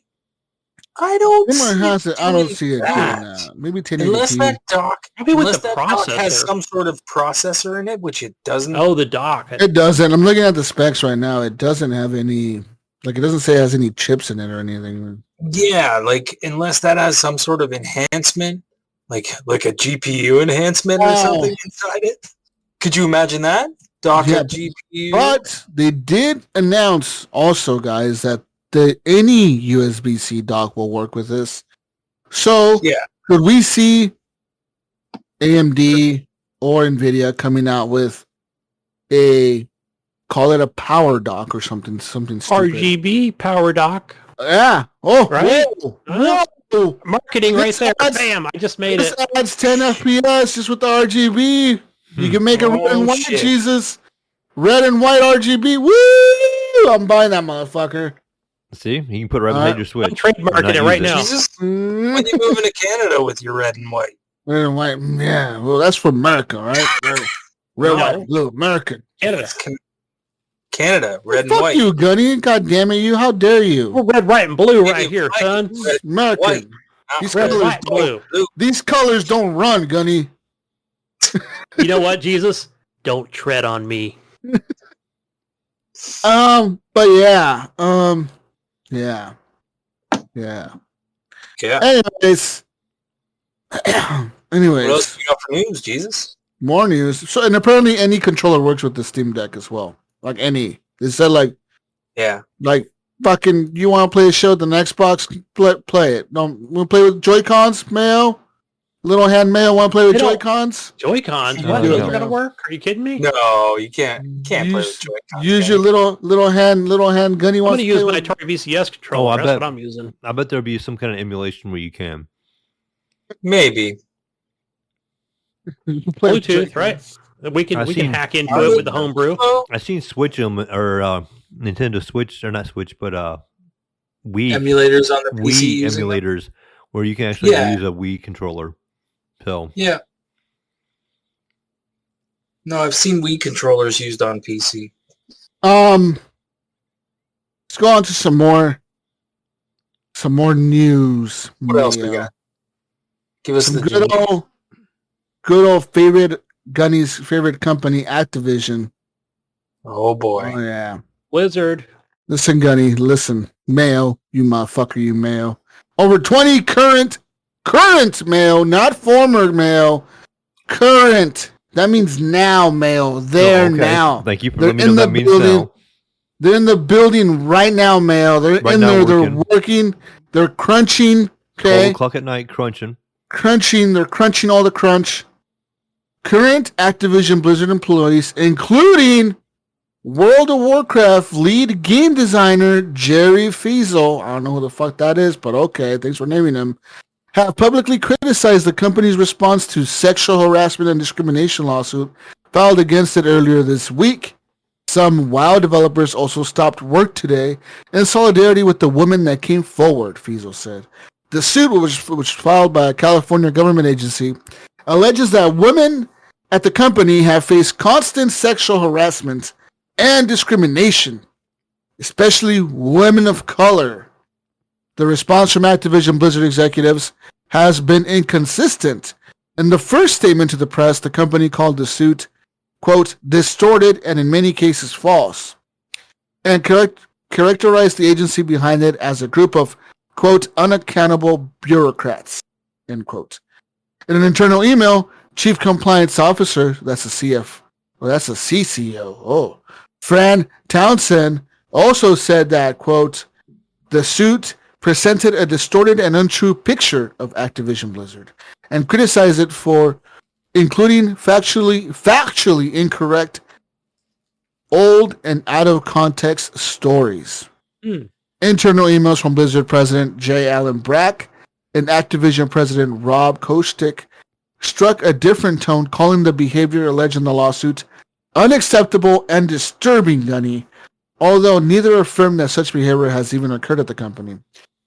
I don't see it doing that. Maybe 1080p. Unless that dock, Maybe with unless the that dock has processor. some sort of processor in it, which it doesn't. Oh, the dock. It doesn't. I'm looking at the specs right now. It doesn't have any, like, it doesn't say it has any chips in it or anything. Yeah, like unless that has some sort of enhancement, like a GPU enhancement or something inside it. Could you imagine that? Docker GPU. But they did announce also, guys, that any USB-C dock will work with this. So could we see AMD or NVIDIA coming out with call it a power dock or something stupid? RGB power dock. Yeah. Oh, right. Whoa. Marketing right there. Bam! I just made it. Adds 10 FPS just with the RGB. You can make it red and white, shit. Jesus. Red and white RGB. Woo! I'm buying that motherfucker. See, you can put it right behind your Switch. I'm trademarking it right now. Jesus, when you moving to Canada with your red and white? Red and white. Yeah. Well, that's for America, right? Red, white, blue, American. Canada, red and Fuck white. you, Gunny. God damn it, you. How dare you? We're red, white, and blue right here, son. American. White. These Red, colors, white, blue. These colors don't run, Gunny. You know what, Jesus? Don't tread on me. But yeah. Yeah. Anyways. What else you got for news, Jesus? More news. So, and apparently any controller works with the Steam Deck as well. Like any. They said like fucking, you want to play a show with an Xbox? Play it. Don't want to play with Joy-Cons, Mayo? Little hand Mayo want to play with Joy-Cons? Joy-Cons? What? Those are gonna work? Are you kidding me? No, you can't. You can't play with Joy-Cons. Use your little hand Gunny I'm wants gonna use my Atari VCS controller. That's what I'm using. I bet there'll be some kind of emulation where you can. Maybe. Bluetooth, right? We can hack into it with the homebrew. I've seen Switch or Nintendo Switch, or not Switch, but Wii emulators on the PC. Wii emulators where you can actually use a Wii controller. So yeah. No, I've seen Wii controllers used on PC. Let's go on to some more news. What else we got? Give us some the good old favorite Gunny's favorite company, Activision. Oh boy. Oh yeah. Blizzard. Listen, Gunny, listen. Mayo, you motherfucker, you Mayo. Over 20 current Mayo, not former Mayo. Current. That means now, Mayo. They're now. Thank you for letting me know that means now. They're in the building right now, Mayo. They're in there. They're working. They're crunching. Okay. 12 o'clock at night, crunching. They're crunching all the crunch. Current Activision Blizzard employees, including World of Warcraft lead game designer Jerry Fiesel, I don't know who the fuck that is, but okay, thanks for naming him, have publicly criticized the company's response to sexual harassment and discrimination lawsuit filed against it earlier this week. Some WoW developers also stopped work today in solidarity with the woman that came forward, Fiesel said. The suit, which was filed by a California government agency, alleges that women at the company have faced constant sexual harassment and discrimination, especially women of color. The response from Activision Blizzard executives has been inconsistent. In the first statement to the press, the company called the suit, quote, distorted and in many cases false, and characterized the agency behind it as a group of, quote, unaccountable bureaucrats, end quote. In an internal email, Chief Compliance Officer, that's a CCO, Fran Townsend, also said that, quote, the suit presented a distorted and untrue picture of Activision Blizzard and criticized it for including factually incorrect, old and out of context stories. Internal emails from Blizzard President J. Allen Brack and Activision President Rob Kostick struck a different tone, calling the behavior alleged in the lawsuit unacceptable and disturbing, Gunny, although neither affirmed that such behavior has even occurred at the company.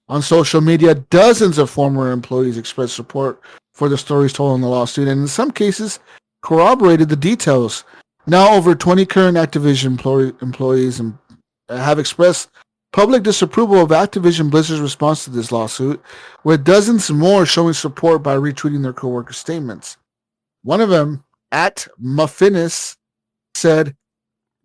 On social media, dozens of former employees expressed support for the stories told in the lawsuit and in some cases corroborated the details. Now, over 20 current Activision employees have expressed public disapproval of Activision Blizzard's response to this lawsuit, with dozens more showing support by retweeting their coworkers' statements. One of them, at Muffinus, said,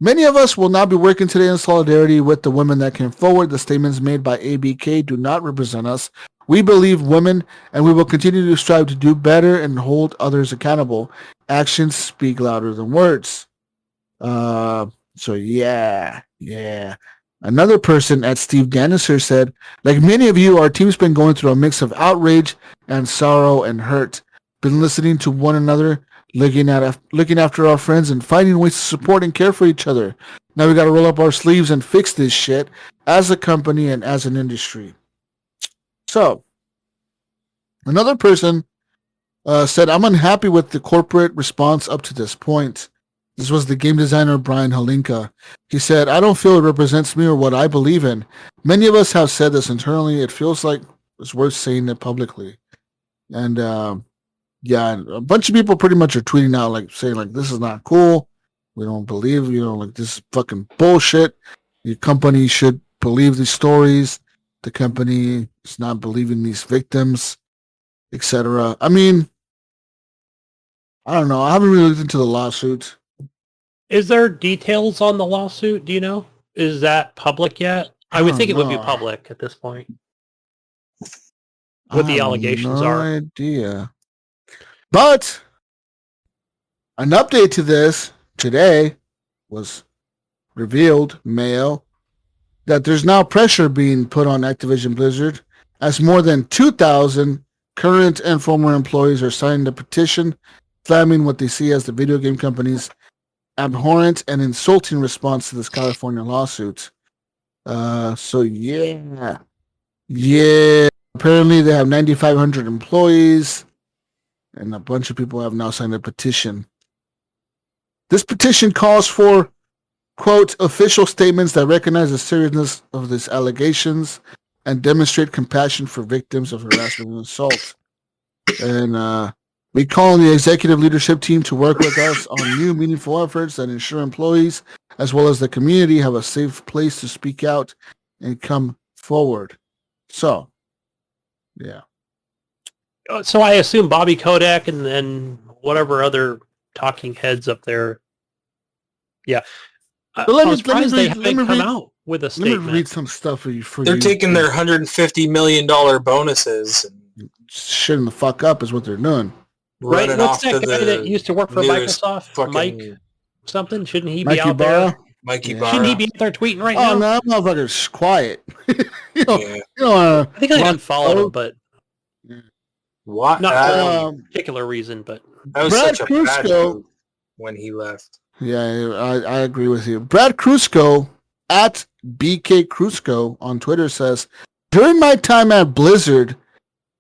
"Many of us will not be working today in solidarity with the women that came forward. The statements made by ABK do not represent us. We believe women, and we will continue to strive to do better and hold others accountable. Actions speak louder than words." So yeah. Another person at Steve Daniser said, "Like many of you, our team's been going through a mix of outrage and sorrow and hurt. Been listening to one another, looking after our friends, and finding ways to support and care for each other. Now we got to roll up our sleeves and fix this shit as a company and as an industry." So, another person said, "I'm unhappy with the corporate response up to this point." This was the game designer Brian Halinka. He said, "I don't feel it represents me or what I believe in. Many of us have said this internally. It feels like it's worth saying it publicly." And yeah, a bunch of people pretty much are tweeting out, like saying, like, this is not cool. We don't believe, like, this is fucking bullshit. Your company should believe these stories. The company is not believing these victims, etc. I mean, I don't know. I haven't really looked into the lawsuit. Is there details on the lawsuit? Do you know? Is that public yet? I would think it would be know. public at this point. What the allegations are. No idea. But an update to this today was revealed, Mayo, that there's now pressure being put on Activision Blizzard as more than 2,000 current and former employees are signing a petition slamming what they see as the video game company's abhorrent and insulting response to this California lawsuit. So yeah. Apparently they have 9,500 employees, and a bunch of people have now signed a petition. This petition calls for, quote, official statements that recognize the seriousness of these allegations and demonstrate compassion for victims of harassment and assault. And we call on the executive leadership team to work with us on new meaningful efforts that ensure employees as well as the community have a safe place to speak out and come forward. So, yeah. So I assume Bobby Kodak and then whatever other talking heads up there. Yeah. I'm surprised they haven't come out with a statement. Let me read some stuff for you. They're taking their $150 million bonuses and shitting the fuck up is what they're doing. Right, what's that guy that used to work for Microsoft? Mike something? Shouldn't he be out there? Mikey Barra. Shouldn't he be out there tweeting right now? Oh, no, that motherfucker's quiet. I think I unfollowed him, but what? Not for a particular reason, but that was Brad such a bad move when he left. Yeah, I agree with you. Brad Krusco at BK Krusco on Twitter says, "During my time at Blizzard,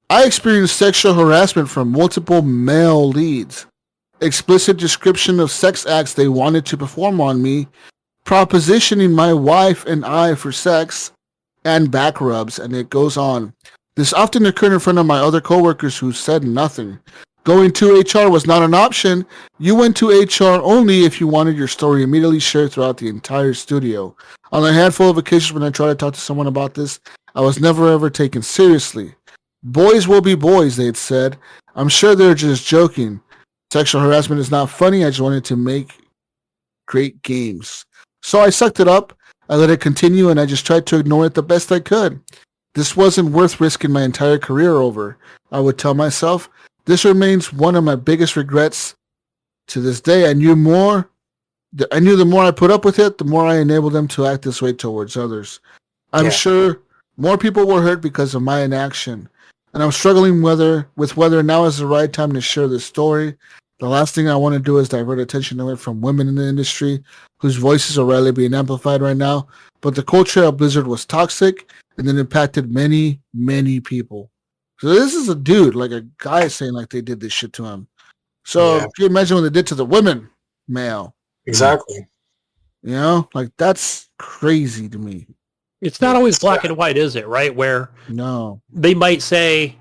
I experienced sexual harassment from multiple male leads. Explicit description of sex acts they wanted to perform on me, propositioning my wife and I for sex, and back rubs," and it goes on. "This often occurred in front of my other coworkers who said nothing. Going to HR was not an option. You went to HR only if you wanted your story immediately shared throughout the entire studio. On a handful of occasions when I tried to talk to someone about this, I was never ever taken seriously. Boys will be boys," they had said. "I'm sure they're just joking. Sexual harassment is not funny. I just wanted to make great games. So I sucked it up. I let it continue, and I just tried to ignore it the best I could. This wasn't worth risking my entire career over. I would tell myself, this remains one of my biggest regrets to this day. I knew the more I put up with it, the more I enabled them to act this way towards others. I'm sure more people were hurt because of my inaction. And I'm struggling with whether now is the right time to share this story. The last thing I want to do is divert attention away from women in the industry whose voices are rarely being amplified right now. But the culture at Blizzard was toxic and it impacted many, many people." So this is a dude, like a guy saying like they did this shit to him. So if you imagine what they did to the women, male. Exactly. Like that's crazy to me. It's not always black and white, is it? Right? Where they might say,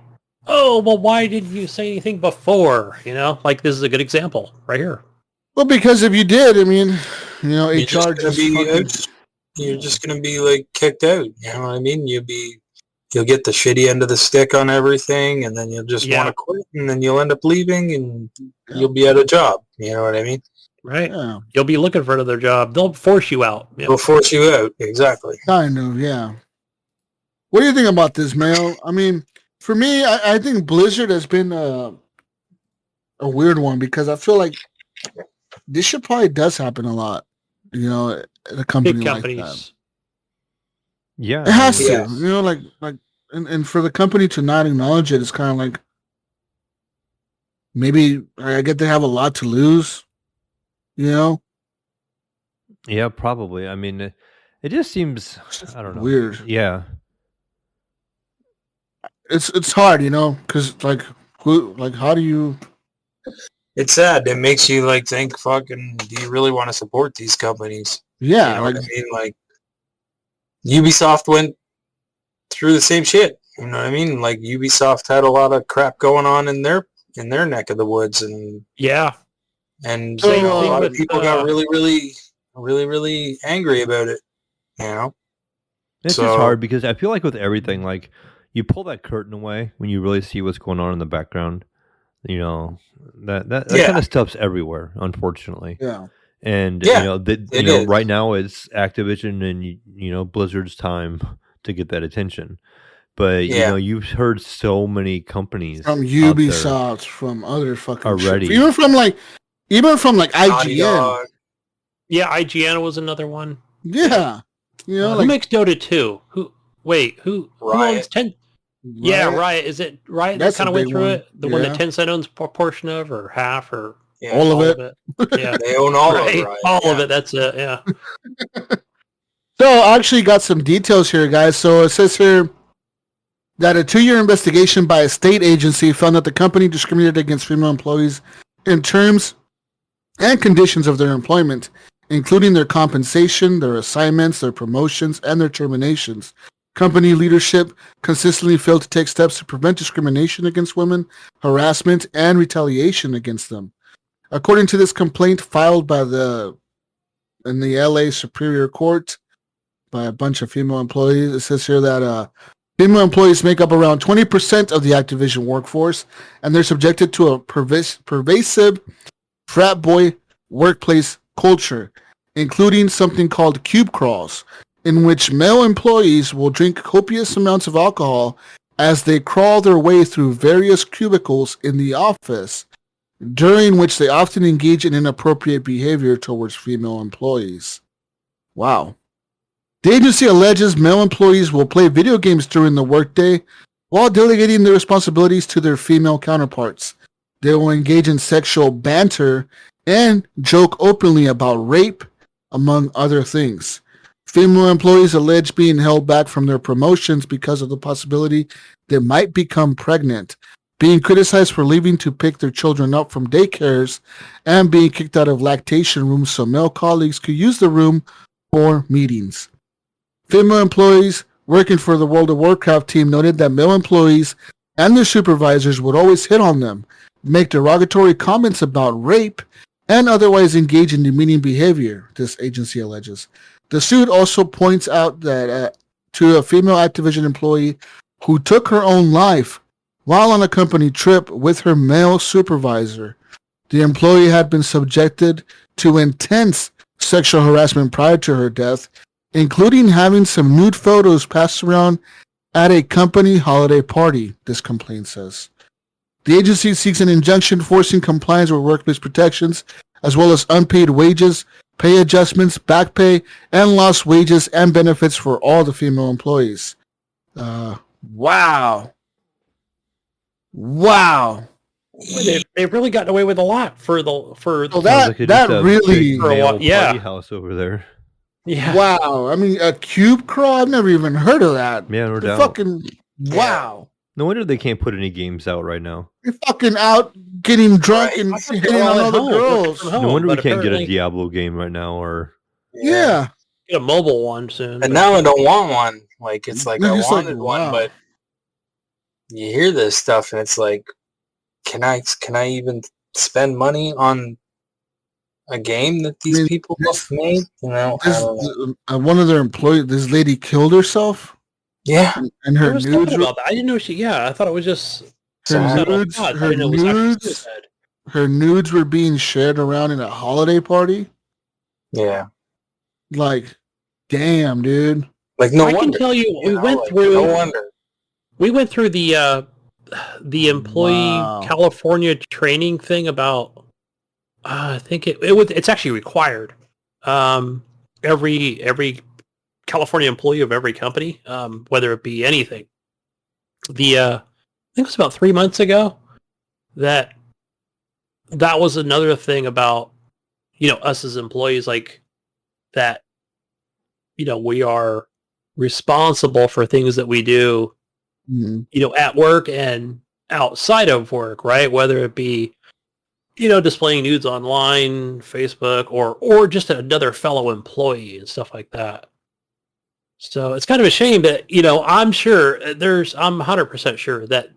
"Oh, well, why didn't you say anything before?" Like this is a good example right here. Well, because if you did, I mean, You're HR just gonna just be fucking, you're just gonna be like kicked out. You know what I mean? You'll get the shitty end of the stick on everything, and then you'll just want to quit, and then you'll end up leaving, and you'll be out of job. You know what I mean? Right. yeah, You'll be looking for another job. They'll force you out. Yep. They'll force you out. Exactly. kind of, yeah. What do you think about this, Mayo? I mean, for me, I think Blizzard has been a weird one because I feel like this shit probably does happen a lot, at a company Big like companies. that. Yeah, It has to, Yeah. and for the company to not acknowledge it, it's kind of like maybe I get they have a lot to lose, Yeah, probably. I mean, it just seems, I don't know. weird. Yeah. It's hard, because how do you? It's sad. It makes you like think, fucking, do you really want to support these companies? Yeah, You know what I mean? Like, Ubisoft went through the same shit. You know what I mean? Like, Ubisoft had a lot of crap going on in their neck of the woods, and Yeah. a Same lot thing of with, people got really, really, really, really angry about it. You know? It's just hard because I feel like with everything, like you pull that curtain away when you really see what's going on in the background. That kind of stuff's everywhere, unfortunately. Yeah. And Yeah, is. right now it's Activision and Blizzard's time to get that attention. But you've heard so many companies from Ubisoft, from other fucking already, shit. even from Naughty IGN. Dog. Yeah, IGN was another one. Yeah, who makes Dota 2? Who Riot. owns 10? Yeah, Riot. Is it Riot that That's kind a of went big through one. it? The one that Tencent owns a portion of, or half, or Yeah, all of it? Yeah, they own all of right. it. Right? All of it. That's it. Yeah. So I actually got some details here, guys. So it says here that a 2-year investigation by a state agency found that the company discriminated against female employees in terms and conditions of their employment, including their compensation, their assignments, their promotions, and their terminations. Company leadership consistently failed to take steps to prevent discrimination against women, harassment, and retaliation against them. According to this complaint filed in the LA Superior Court by a bunch of female employees, it says here that female employees make up around 20% of the Activision workforce, and they're subjected to a pervasive frat boy workplace culture, including something called cube crawls, in which male employees will drink copious amounts of alcohol as they crawl their way through various cubicles in the office, during which they often engage in inappropriate behavior towards female employees. Wow. The agency alleges male employees will play video games during the workday while delegating their responsibilities to their female counterparts. They will engage in sexual banter and joke openly about rape, among other things. Female employees allege being held back from their promotions because of the possibility they might become pregnant, being criticized for leaving to pick their children up from daycares, and being kicked out of lactation rooms so male colleagues could use the room for meetings. Female employees working for the World of Warcraft team noted that male employees and their supervisors would always hit on them, make derogatory comments about rape, and otherwise engage in demeaning behavior, this agency alleges. The suit also points out that to a female Activision employee who took her own life while on a company trip with her male supervisor. The employee had been subjected to intense sexual harassment prior to her death, including having some nude photos passed around at a company holiday party, this complaint says. The agency seeks an injunction forcing compliance with workplace protections, as well as unpaid wages, pay adjustments, back pay, and lost wages and benefits for all the female employees. Wow. They've really gotten away with a lot for that really for a while. Yeah. party house over there. Yeah. Wow. I mean, a cube crawl? I've never even heard of that. Yeah, no doubt. Fucking wow. No wonder they can't put any games out right now. You're fucking out getting drunk and hitting on other girls. No wonder we can't get a Diablo game right now, or Yeah. Get a mobile one soon. And now I don't want one. Like, it's like I It's wanted like, one, wow. but you hear this stuff and it's like, can I even spend money on a game that these people have made? You know, I don't know. One of their employees, this lady killed herself. Yeah, and her nudes. About that. I didn't know she. Yeah, I thought it was just her nudes were being shared around in a holiday party. Yeah, like, damn, dude. Like, no I wonder. can tell you, we went through. No wonder. We went through the employee California training thing about. I think it's actually required. Every California employee of every company, whether it be anything. I think it was about 3 months ago that was another thing about, us as employees, like that, we are responsible for things that we do, at work and outside of work, right? Whether it be, displaying nudes online, Facebook, or just another fellow employee and stuff like that. So it's kind of a shame that, I'm 100% sure that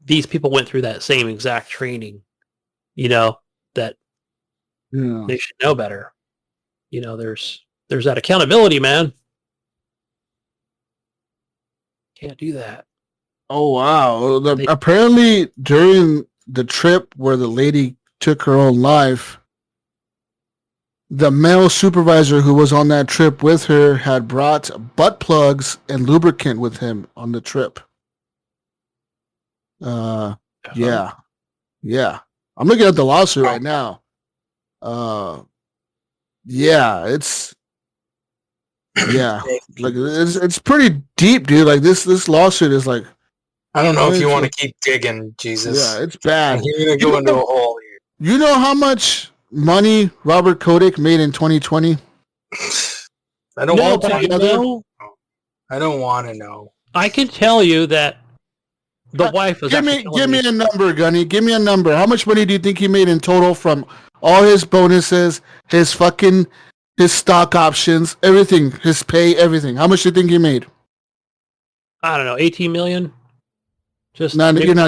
these people went through that same exact training, that they should know better. There's that accountability, man. Can't do that. Oh, wow. Apparently during the trip where the lady took her own life, the male supervisor who was on that trip with her had brought butt plugs and lubricant with him on the trip. Yeah. I'm looking at the lawsuit right now. It's pretty deep, dude. Like this lawsuit is like, I don't know if you want to keep digging, Jesus. Yeah, it's bad. You're gonna go into a hole here. You know how much money Robert Kotick made in 2020? I don't want to know. I don't want to know. I can tell you that the wife was. Give me a number, Gunny. Give me a number. How much money do you think he made in total from all his bonuses, his stock options, everything, his pay, everything? How much do you think he made? I don't know, 18 million. You're not even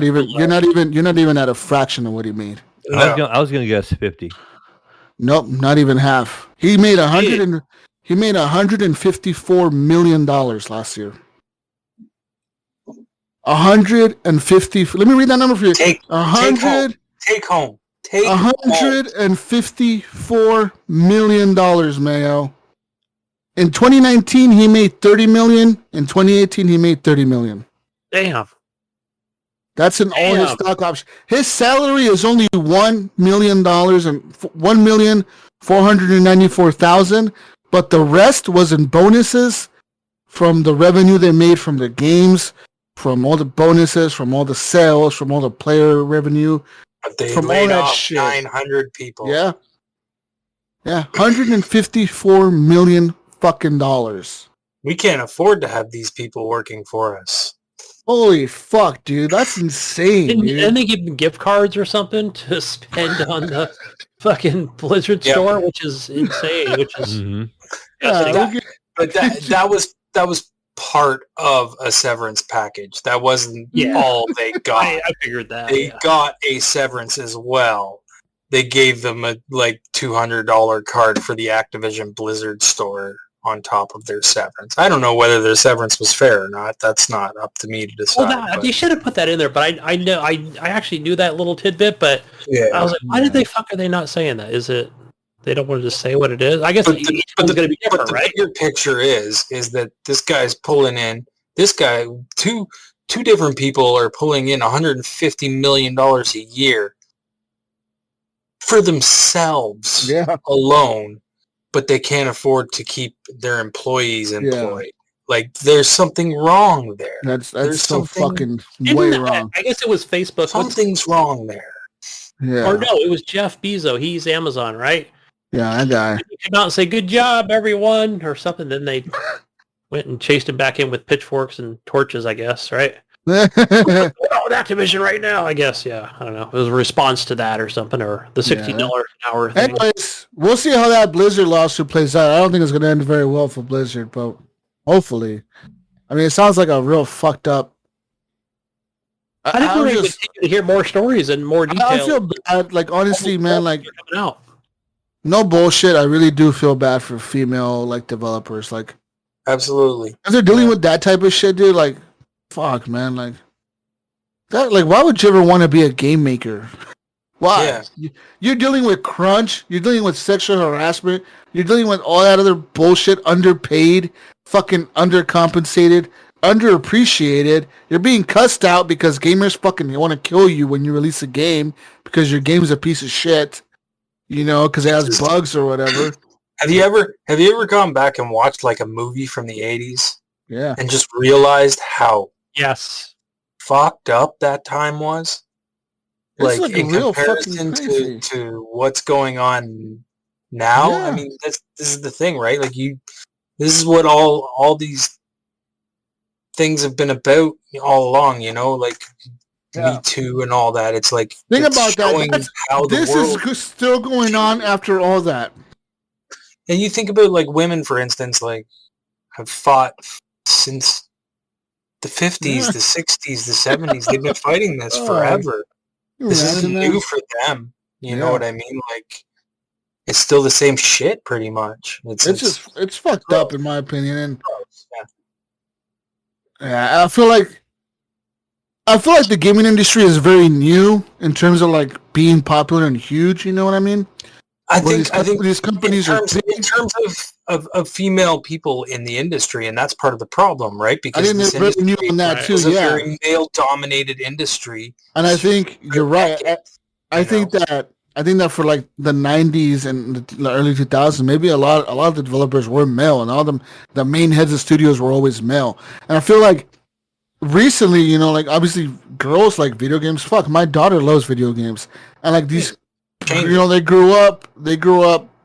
at a fraction of what he made. No. I was gonna guess 50. Nope, not even half. He made $154 million last year. 150. Let me read that number for you. Take home. $154 million, Mayo. In 2019, he made $30 million. In 2018, he made $30 million. Damn. That's in all his stock options. His salary is only $1 million and $1,494,000, but the rest was in bonuses from the revenue they made from the games, from all the bonuses, from all the sales, from all the player revenue, but they from laid all that off shit. 900 people. Yeah, $154 million fucking dollars. We can't afford to have these people working for us. Holy fuck, dude. That's insane, dude. Didn't they give them gift cards or something to spend on the fucking Blizzard store, which is insane, which is... But that was part of a severance package. That wasn't all they got. I figured that. They got a severance as well. They gave them a $200 card for the Activision Blizzard store on top of their severance. I don't know whether their severance was fair or not. That's not up to me to decide. Well, they should have put that in there, but I know I actually knew that little tidbit, but I was like, why did they are they not saying that? Is it they don't want to just say what it is? I guess each one's going to be different, right? The bigger picture is that this guy's pulling in. This guy, two different people are pulling in $150 million a year for themselves alone. But they can't afford to keep their employees employed. Yeah. Like, there's something wrong there. That's so fucking way wrong. I guess it was Facebook. Something's wrong there. Yeah. Or no, it was Jeff Bezos. He's Amazon, right? Yeah, that guy. He came out and say, "Good job, everyone," or something. Then they went and chased him back in with pitchforks and torches, I guess, right? We're out with Activision right now, I guess. Yeah, I don't know. It was a response to that or something, or the $60 an hour thing. Anyways, we'll see how that Blizzard lawsuit plays out. I don't think it's going to end very well for Blizzard, but hopefully. I mean, it sounds like a real fucked up. I think we're going to continue to hear more stories and more details. I feel bad. Like, honestly, man, like... Coming out. no bullshit. I really do feel bad for female like developers. Like, Absolutely. if they're dealing with that type of shit, dude. Like, fuck, man. Like that. Like, why would you ever want to be a game maker? Why? Yeah. You're dealing with crunch. You're dealing with sexual harassment. You're dealing with all that other bullshit. Underpaid, fucking undercompensated, underappreciated. You're being cussed out because gamers fucking want to kill you when you release a game because your game's a piece of shit. You know, because it has bugs or whatever. Have you ever gone back and watched like a movie from the 80s Yeah. and just realized how Yes. fucked up that time was? It's Like like in real comparison fucking crazy. to what's going on now. Yeah. I mean, this is the thing, right? Like this is what all these things have been about all along, you know, like Yeah. Me Too and all that. It's like Think it's about showing that. how the This world. is still going on after all that. And you think about like women, for instance, like have fought since the 50s, Yeah. the 60s, the 70s. They've been fighting this Oh, forever. This Imagine isn't that. new for them. You know Yeah. what I mean? Like it's still the same shit, pretty much. It's fucked up in my opinion. And yeah. yeah, I feel like the gaming industry is very new in terms of like being popular and huge. You know what I mean? I Where think these companies are big. in terms of female people in the industry, and that's part of the problem, right? I Because think this they're very new industry on that right, too. is a Yeah, very male-dominated industry. and I think you're right. I think that for like the 90s and the early 2000s, maybe a lot of the developers were male, and all the main heads of studios were always male. And I feel like recently, you know, like obviously girls like video games. Fuck, my daughter loves video games, and like these, you know, they grew up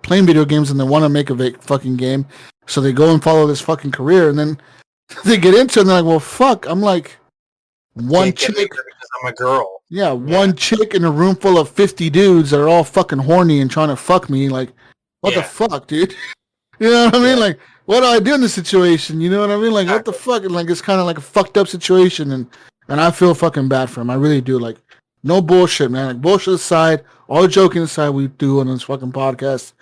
playing video games, and they want to make a fucking game, so they go and follow this fucking career, and then they get into it, and they're like, well, fuck, I'm like one Can't get chick. bigger because I'm a girl. Yeah, one chick in a room full of 50 dudes that are all fucking horny and trying to fuck me. Like, what the Yeah. fuck, dude? You know what I mean? Yeah. Like, what do I do in this situation? You know what I mean? Like, what the fuck? And, like, it's kind of like a fucked up situation, and I feel fucking bad for him. I really do. Like, no bullshit, man. Like, bullshit aside, all joking aside, we do on this fucking podcast.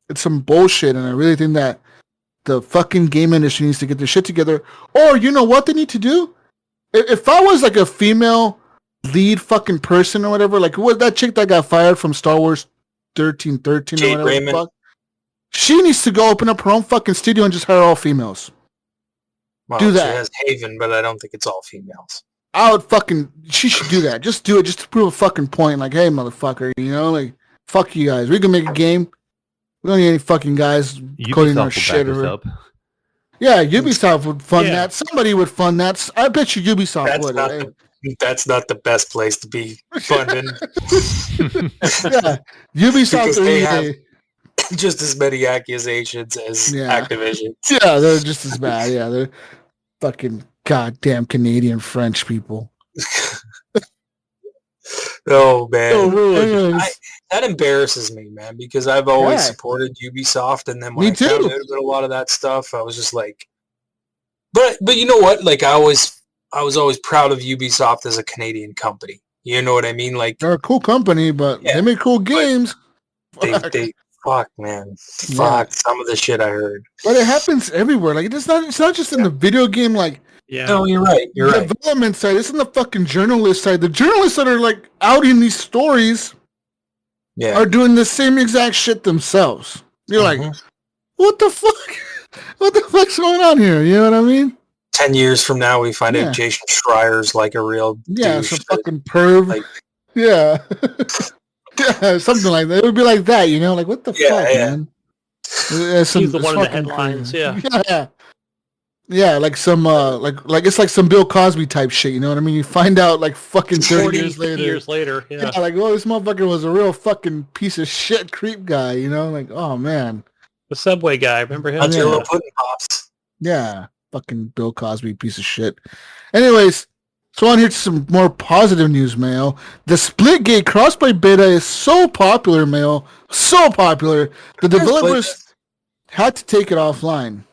It's some bullshit, and I really think that the fucking game industry needs to get their shit together. Or, you know what they need to do? If I was like a female lead fucking person or whatever, like who was that chick that got fired from Star Wars 1313 or Jade whatever? Raymond. Fuck? She needs to go open up her own fucking studio and just hire all females. Well, Do she that. has Haven, but I don't think it's all females. She should do that. Just do it, just to prove a fucking point. Like, hey, motherfucker, you know, like, fuck you guys. We can make a game. We don't need any fucking guys coding our shit. Up. Yeah, Ubisoft would fund Yeah. that. Somebody would fund that. I bet you Ubisoft would. That's not the best place to be funding. Yeah, Ubisoft. Because they have just as many accusations as Activision. Yeah, they're just as bad. Yeah, they're fucking goddamn Canadian French people. Oh man, Anyways. that embarrasses me, man, because I've always supported Ubisoft, and then when Me I found too. out about a lot of that stuff, I was just like, but you know what? Like I was always proud of Ubisoft as a Canadian company. You know what I mean? Like They're a cool company, but they make cool games. they fuck, man, fuck some of the shit I heard. But it happens everywhere. Like it's not just in the video game. Like Yeah. No, you're right. You're right. development side. It's in the fucking journalist side. The journalists that are like outing these stories Yeah. are doing the same exact shit themselves. You're like, what the fuck? What the fuck's going on here? You know what I mean? 10 years from now, we find out Jason Schreier's like a real douche. Some fucking perv. Like- yeah. Yeah, something like that. It would be like that, you know? Like, what the fuck, man? He's the one in the headlines, Yeah. Yeah, like some, like it's like some Bill Cosby type shit, you know what I mean? You find out like fucking 30 years later. Yeah. Like, oh, this motherfucker was a real fucking piece of shit creep guy, you know? Like, oh, man. The Subway guy, remember him? Until the pudding pops. Yeah, fucking Bill Cosby piece of shit. Anyways, so on here to some more positive news, Mayo. The Splitgate crossplay beta is so popular, Mayo. So popular. The developers had to take it offline.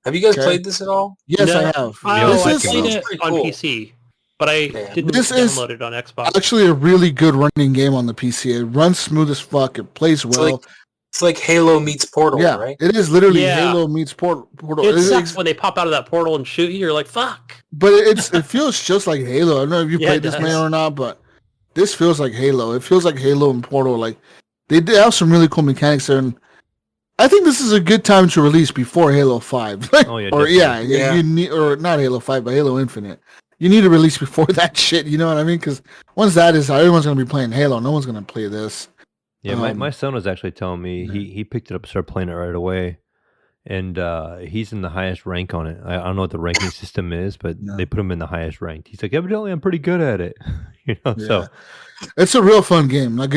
Have you guys played this at all? Yes, I have. I This played is it on cool. PC. but I didn't download it on Xbox. Actually, a really good running game on the PC. It runs smooth as fuck. It plays well. It's like Halo meets Portal, right? It is literally Halo meets Portal. It sucks when they pop out of that portal and shoot you. You're like, fuck. But it feels just like Halo. I don't know if you played this, Mayo, or not, but this feels like Halo. It feels like Halo and Portal. Like they have some really cool mechanics there, and I think this is a good time to release before Halo 5. You need, or not Halo 5, but Halo Infinite. You need to release before that shit. You know what I mean? Because once that is out, everyone's going to be playing Halo. No one's going to play this. Yeah, my son was actually telling me he picked it up and started playing it right away. And he's in the highest rank on it. I don't know what the ranking system is, but they put him in the highest rank. He's like, evidently, I'm pretty good at it. So it's a real fun game. Like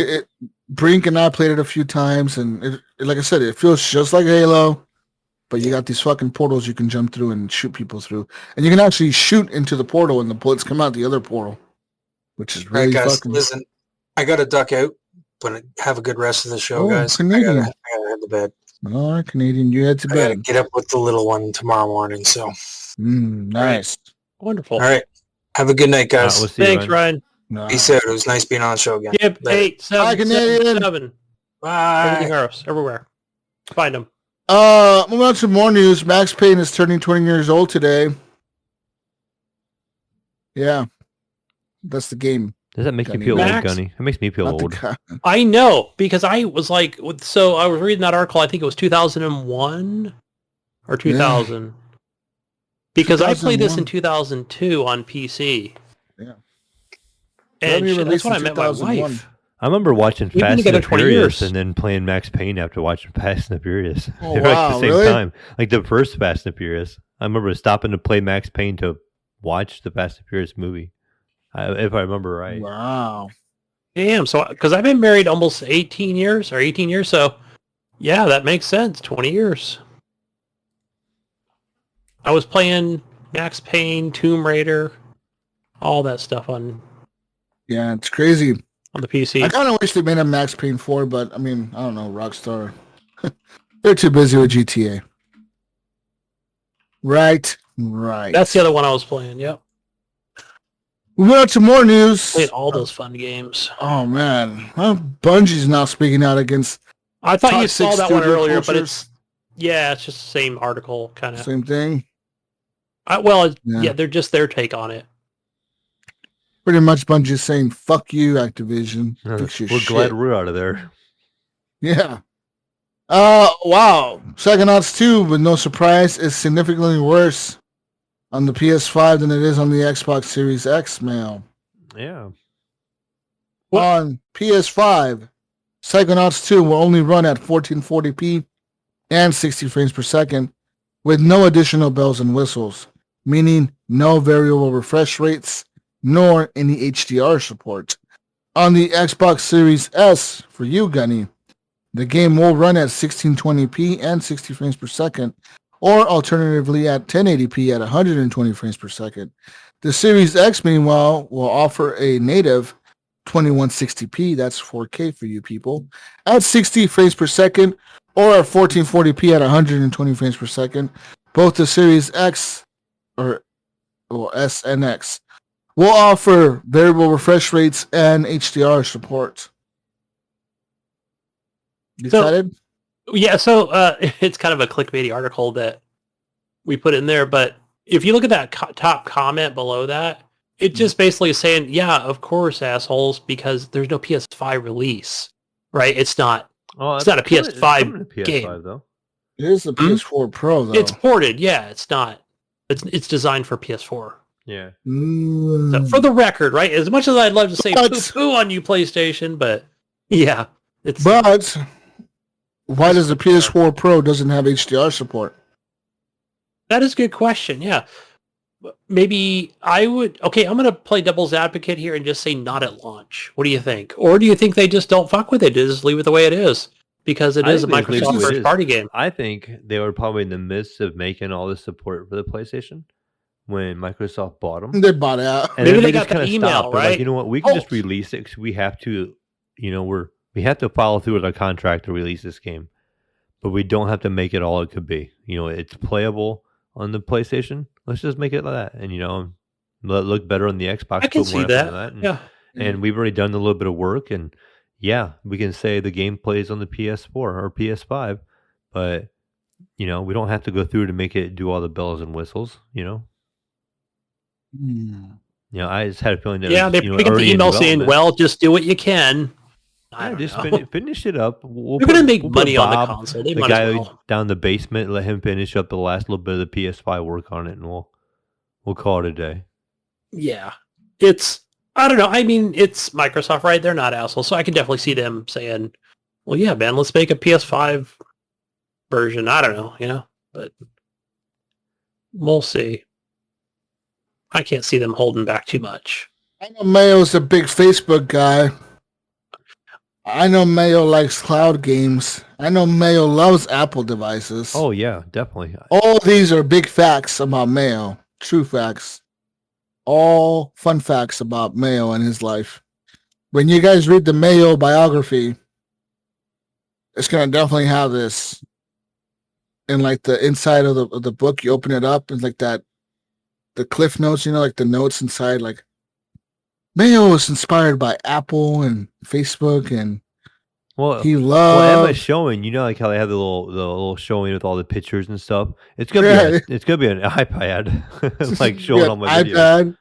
Brink and I played it a few times, and like I said, it feels just like Halo, but you got these fucking portals you can jump through and shoot people through, and you can actually shoot into the portal, and the bullets come out the other portal, which is really fucking. Listen, I got to duck out, but have a good rest of the show, guys. Canadian. I gotta head to bed. All right, Canadian, you head to bed. I gotta get up with the little one tomorrow morning. So nice, wonderful. All right, have a good night, guys. We'll see Thanks, Ryan. Peace out. It was nice being on the show again. Yep, 87777. Bye. Everything else, everywhere. Find them. Moving on to more news. Max Payne is turning 20 years old today. Yeah, that's the game. Does that make you feel old, Gunny? It makes me feel old. I know, because I was like, so I was reading that article, I think it was 2001 or 2000. Yeah. Because 2001. I played this in 2002 on PC. Yeah. And that's what I met my wife. I remember watching Fast and the Furious and then playing Max Payne after watching Fast and the Furious. Oh, they were like the same time. Like the first Fast and the Furious. I remember stopping to play Max Payne to watch the Fast and Furious movie. If I remember right. Wow. Damn. So, because I've been married almost 18 years. So, yeah, that makes sense. 20 years. I was playing Max Payne, Tomb Raider, all that stuff on. Yeah, it's crazy. On the PC. I kind of wish they made a Max Payne 4, but I mean, I don't know, Rockstar. They're too busy with GTA. Right. That's the other one I was playing, yep. We went on to more news. Played all those fun games. Oh, man. Well, Bungie's now speaking out against I thought you saw that one earlier, but it's just the same article, kind of. Same thing? They're just their take on it. Pretty much Bungie's saying, fuck you, Activision. We're glad we're out of there. Yeah. Wow. Psychonauts 2, with no surprise, is significantly worse on the PS5 than it is on the Xbox Series X, Mail. Yeah. On PS5, Psychonauts 2 will only run at 1440p and 60 frames per second with no additional bells and whistles, meaning no variable refresh rates, nor any HDR support. On the Xbox Series S, for you, Gunny, the game will run at 1620p and 60 frames per second, or alternatively at 1080p at 120 frames per second. The Series X, meanwhile, will offer a native 2160p, that's 4K for you people, at 60 frames per second, or at 1440p at 120 frames per second. Both the Series X, or S and X, will offer variable refresh rates and HDR support. You excited? Yeah, so it's kind of a clickbaity article that we put in there, but if you look at that top comment below that, it just basically is saying, yeah, of course, assholes, because there's no PS5 release, right? It's not a PS5 game. Though. It is a PS4 Pro, though. It's ported, yeah. It's not. It's designed for PS4. Yeah. So for the record, right? As much as I'd love to say poo on you, PlayStation, but yeah, it's. But why does the PS4 Pro doesn't have HDR support? That is a good question. Yeah, maybe I would. Okay, I'm going to play devil's advocate here and just say not at launch. What do you think? Or do you think they just don't fuck with it? Just leave it the way it is because it is a Microsoft first-party game. I think they were probably in the midst of making all the support for the PlayStation when Microsoft bought them. They bought it out. And maybe they got the email, right? Like, you know what? We can just release it because we have to. You know, we have to follow through with our contract to release this game, but we don't have to make it all it could be. You know, it's playable on the PlayStation. Let's just make it like that. And, you know, Let it look better on the Xbox. I can put more see effort into that. and, Yeah. and we've already done a little bit of work, and yeah, we can say the game plays on the PS4 or PS5, but we don't have to go through to make it do all the bells and whistles. I just had a feeling that Yeah, it they was, pick up the early in email saying, development. "Well, just do what you can." I Yeah, don't just know. finish it up. We'll They're gonna make put money on the Bob, console. They the might guy as well. down the basement, let him finish up the last little bit of the PS5 work on it, and we'll call it a day. Yeah, I don't know. I mean, it's Microsoft, right? They're not assholes, so I can definitely see them saying, "Well, yeah, man, let's make a PS5 version." I don't know, but we'll see. I can't see them holding back too much. I know Mayo's a big Facebook guy. I know Mayo likes cloud games. I know Mayo loves Apple devices. Oh yeah, definitely. All these are big facts about Mayo. True facts. All fun facts about Mayo and his life. When you guys read the Mayo biography, it's gonna definitely have this in like the inside of the book. You open it up and like that, the cliff notes. Like the notes inside. Like Mayo was inspired by Apple and Facebook, and he loved. Emma's showing. Like how they have the little showing with all the pictures and stuff. It's gonna be it's gonna be an iPad, like showing all my videos.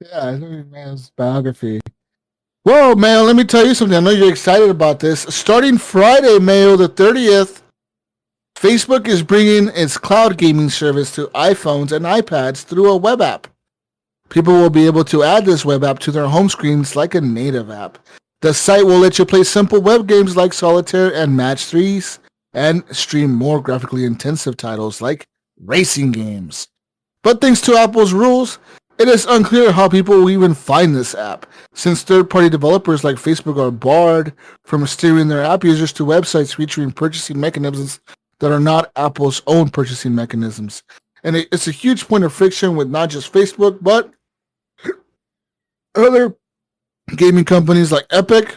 Yeah, I think Mayo's biography. Whoa, Mayo, let me tell you something. I know you're excited about this. Starting Friday, Mayo the 30th, Facebook is bringing its cloud gaming service to iPhones and iPads through a web app. People will be able to add this web app to their home screens like a native app. The site will let you play simple web games like Solitaire and Match 3s and stream more graphically intensive titles like racing games. But thanks to Apple's rules, it is unclear how people will even find this app, since third-party developers like Facebook are barred from steering their app users to websites featuring purchasing mechanisms that are not Apple's own purchasing mechanisms. And it's a huge point of friction with not just Facebook, but other gaming companies like Epic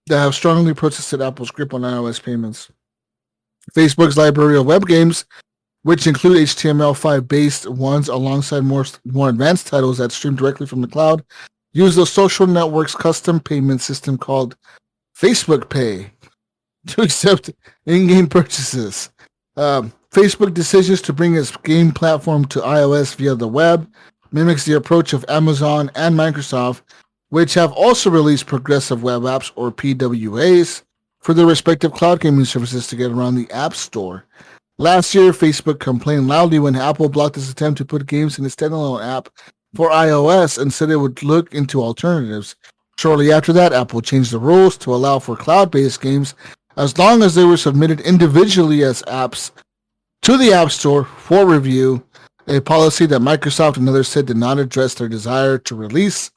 that have strongly protested Apple's grip on iOS payments. Facebook's library of web games, which include HTML5-based ones alongside more advanced titles that stream directly from the cloud, use the social network's custom payment system called Facebook Pay to accept in-game purchases. Facebook decisions to bring its game platform to iOS via the web mimics the approach of Amazon and Microsoft, which have also released progressive web apps, or PWAs, for their respective cloud gaming services to get around the App Store. Last year, Facebook complained loudly when Apple blocked its attempt to put games in its standalone app for iOS and said it would look into alternatives. Shortly after that, Apple changed the rules to allow for cloud-based games as long as they were submitted individually as apps to the App Store for review, a policy that Microsoft and others said did not address their desire to release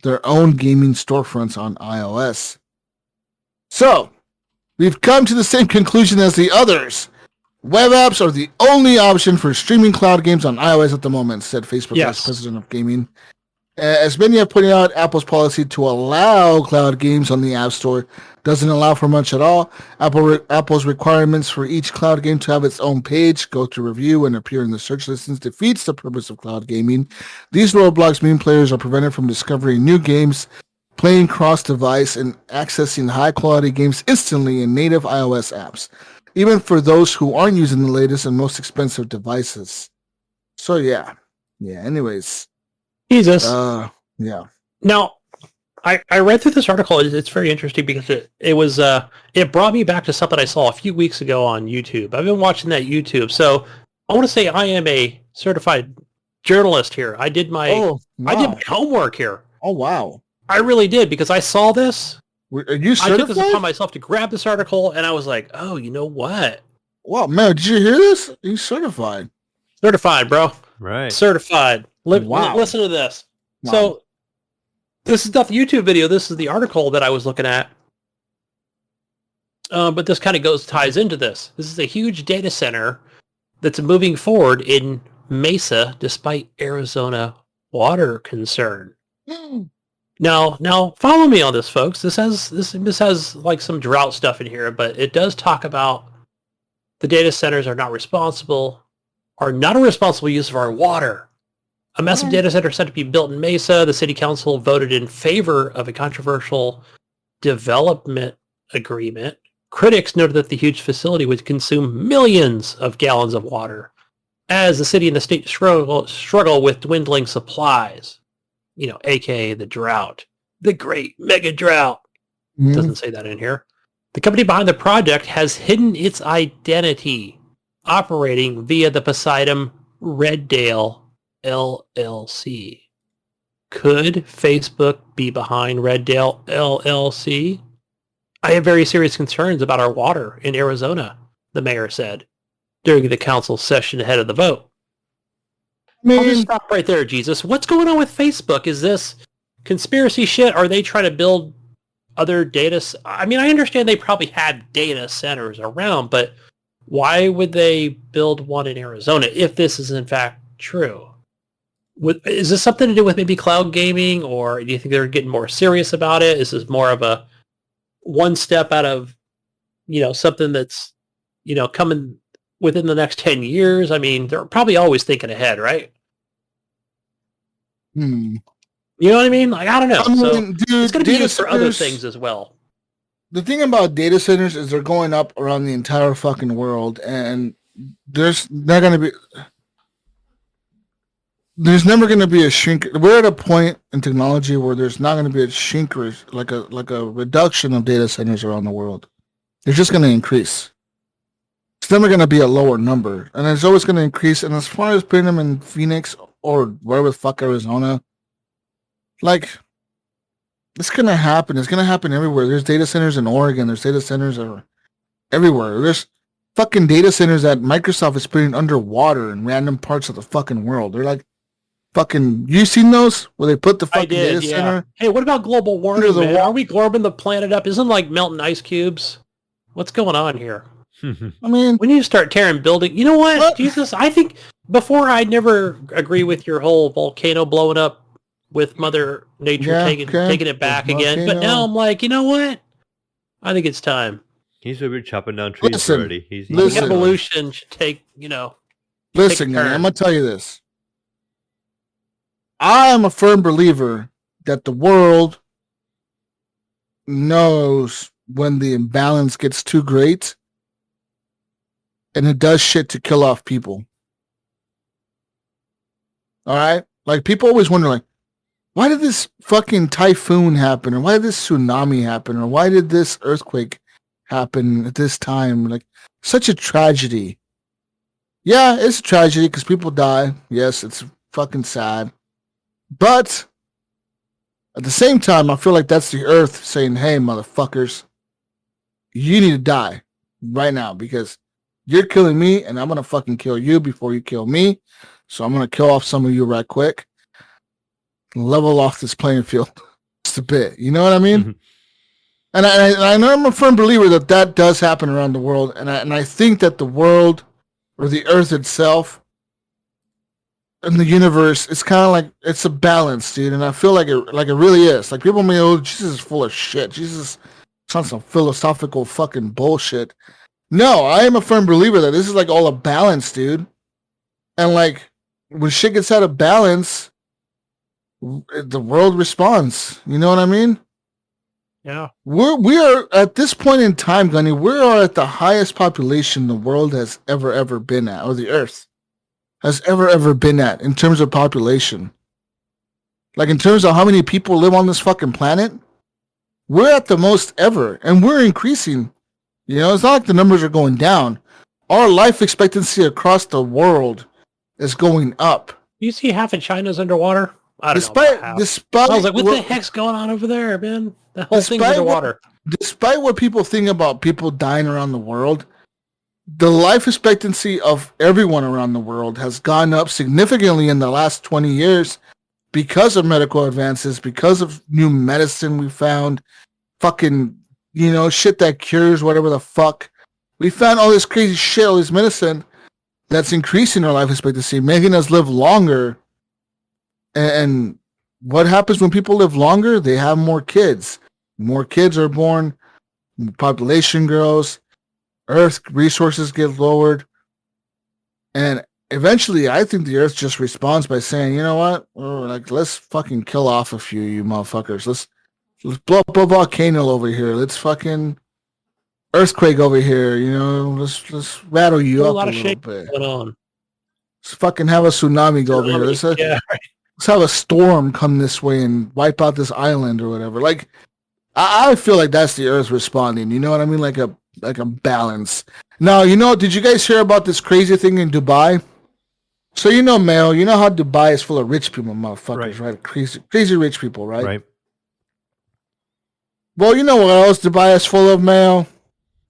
their own gaming storefronts on iOS. So, we've come to the same conclusion as the others. Web apps are the only option for streaming cloud games on iOS at the moment, said Facebook Vice President of Gaming. As many have pointed out, Apple's policy to allow cloud games on the App Store doesn't allow for much at all. Apple's requirements for each cloud game to have its own page, go to review, and appear in the search listings defeats the purpose of cloud gaming. These roadblocks mean players are prevented from discovering new games, playing cross-device, and accessing high-quality games instantly in native iOS apps, even for those who aren't using the latest and most expensive devices. So, yeah. Anyways. Jesus. Yeah. Now, I read through this article. It's very interesting because it brought me back to something I saw a few weeks ago on YouTube. I've been watching that YouTube. So I want to say I am a certified journalist here. I did my homework here. Oh, wow. I really did, because I saw this. Are you certified? I took this upon myself to grab this article, and I was like, oh, you know what? Wow, man, did you hear this? He's certified. Certified, bro. Right. Certified. Wow. Listen to this. Wow. So, this is not the YouTube video. This is the article that I was looking at. But this kind of ties into this. This is a huge data center that's moving forward in Mesa despite Arizona water concern. Now, follow me on this, folks. This has like some drought stuff in here, but it does talk about the data centers are not a responsible use of our water. A massive data center set to be built in Mesa. The city council voted in favor of a controversial development agreement. Critics noted that the huge facility would consume millions of gallons of water as the city and the state struggle with dwindling supplies. AKA the drought. The great mega drought. Doesn't say that in here. The company behind the project has hidden its identity, operating via the Poseidon Reddale LLC. Could Facebook be behind Reddale LLC? I have very serious concerns about our water in Arizona, the mayor said during the council session ahead of the vote. I'll just stop right there, Jesus. What's going on with Facebook? Is this conspiracy shit? Are they trying to build other data? I mean, I understand they probably had data centers around, but why would they build one in Arizona if this is in fact true? Is this something to do with maybe cloud gaming, or do you think they're getting more serious about it? Is this more of a one step out of, something that's, coming within the next 10 years? I mean, they're probably always thinking ahead, right? You know what I mean? Like, I don't know. Dude, it's going to be used for other things as well. The thing about data centers is they're going up around the entire fucking world, and there's never going to be a shrink. We're at a point in technology where there's not going to be a shrink, like a reduction of data centers around the world. They're just going to increase. It's never going to be a lower number, and it's always going to increase. And as far as putting them in Phoenix or wherever the fuck Arizona, like, it's going to happen. It's going to happen everywhere. There's data centers in Oregon. There's data centers everywhere. There's fucking data centers that Microsoft is putting underwater in random parts of the fucking world. They're like, fucking, you seen those where they put the fucking data center? Hey, what about global warming, man? Are we globing the planet up? Isn't like melting ice cubes? What's going on here? I mean, we need to start tearing building. You know what, Jesus? I think before I'd never agree with your whole volcano blowing up with Mother Nature taking it back again. But now I'm like, you know what? I think it's time. He's over here chopping down trees already. Evolution should take, Listen, man, I'm gonna tell you this. I am a firm believer that the world knows when the imbalance gets too great, and it does shit to kill off people. All right? Like, people always wonder, like, why did this fucking typhoon happen? Or why did this tsunami happen? Or why did this earthquake happen at this time? Like, such a tragedy. Yeah, it's a tragedy because people die. Yes, it's fucking sad. But at the same time, I feel like that's the earth saying, hey, motherfuckers, you need to die right now because you're killing me and I'm going to fucking kill you before you kill me. So I'm going to kill off some of you right quick. Level off this playing field just a bit. You know what I mean? Mm-hmm. And I know I'm a firm believer that does happen around the world. And I think that the world or the earth itself and the universe, it's kind of like, it's a balance, dude. And I feel like it really is. Like, people may, Jesus is full of shit. Jesus is on some philosophical fucking bullshit. No, I am a firm believer that this is like all a balance, dude. And like, when shit gets out of balance, the world responds. You know what I mean? Yeah. We are at this point in time, Gunny, we are at the highest population the world has ever been at, or the earth has ever been at in terms of population. Like, in terms of how many people live on this fucking planet, we're at the most ever, and we're increasing. You know, it's not like the numbers are going down. Our life expectancy across the world is going up. You see half of China's underwater? I don't know. Despite I was like, what the heck's going on over there, man? The whole thing's underwater. Despite what people think about people dying around the world, the life expectancy of everyone around the world has gone up significantly in the last 20 years because of medical advances, because of new medicine we found, fucking, shit that cures whatever the fuck. We found all this crazy shit, all this medicine that's increasing our life expectancy, making us live longer. And what happens when people live longer? They have more kids. More kids are born, population grows, earth resources get lowered, and eventually, I think the Earth just responds by saying, you know what? Like, let's fucking kill off a few of you motherfuckers. Let's blow up a volcano over here. Let's fucking earthquake over here. You know, let's rattle you up a little bit. Going on. Let's fucking have a tsunami go over here. Let's have a storm come this way and wipe out this island or whatever. Like, I feel like that's the Earth responding. You know what I mean? Like a balance. Now, did you guys hear about this crazy thing in Dubai? So Mayo, you know how Dubai is full of rich people, motherfuckers, right? Crazy rich people, right? Right. Well, you know what else Dubai is full of, Mayo?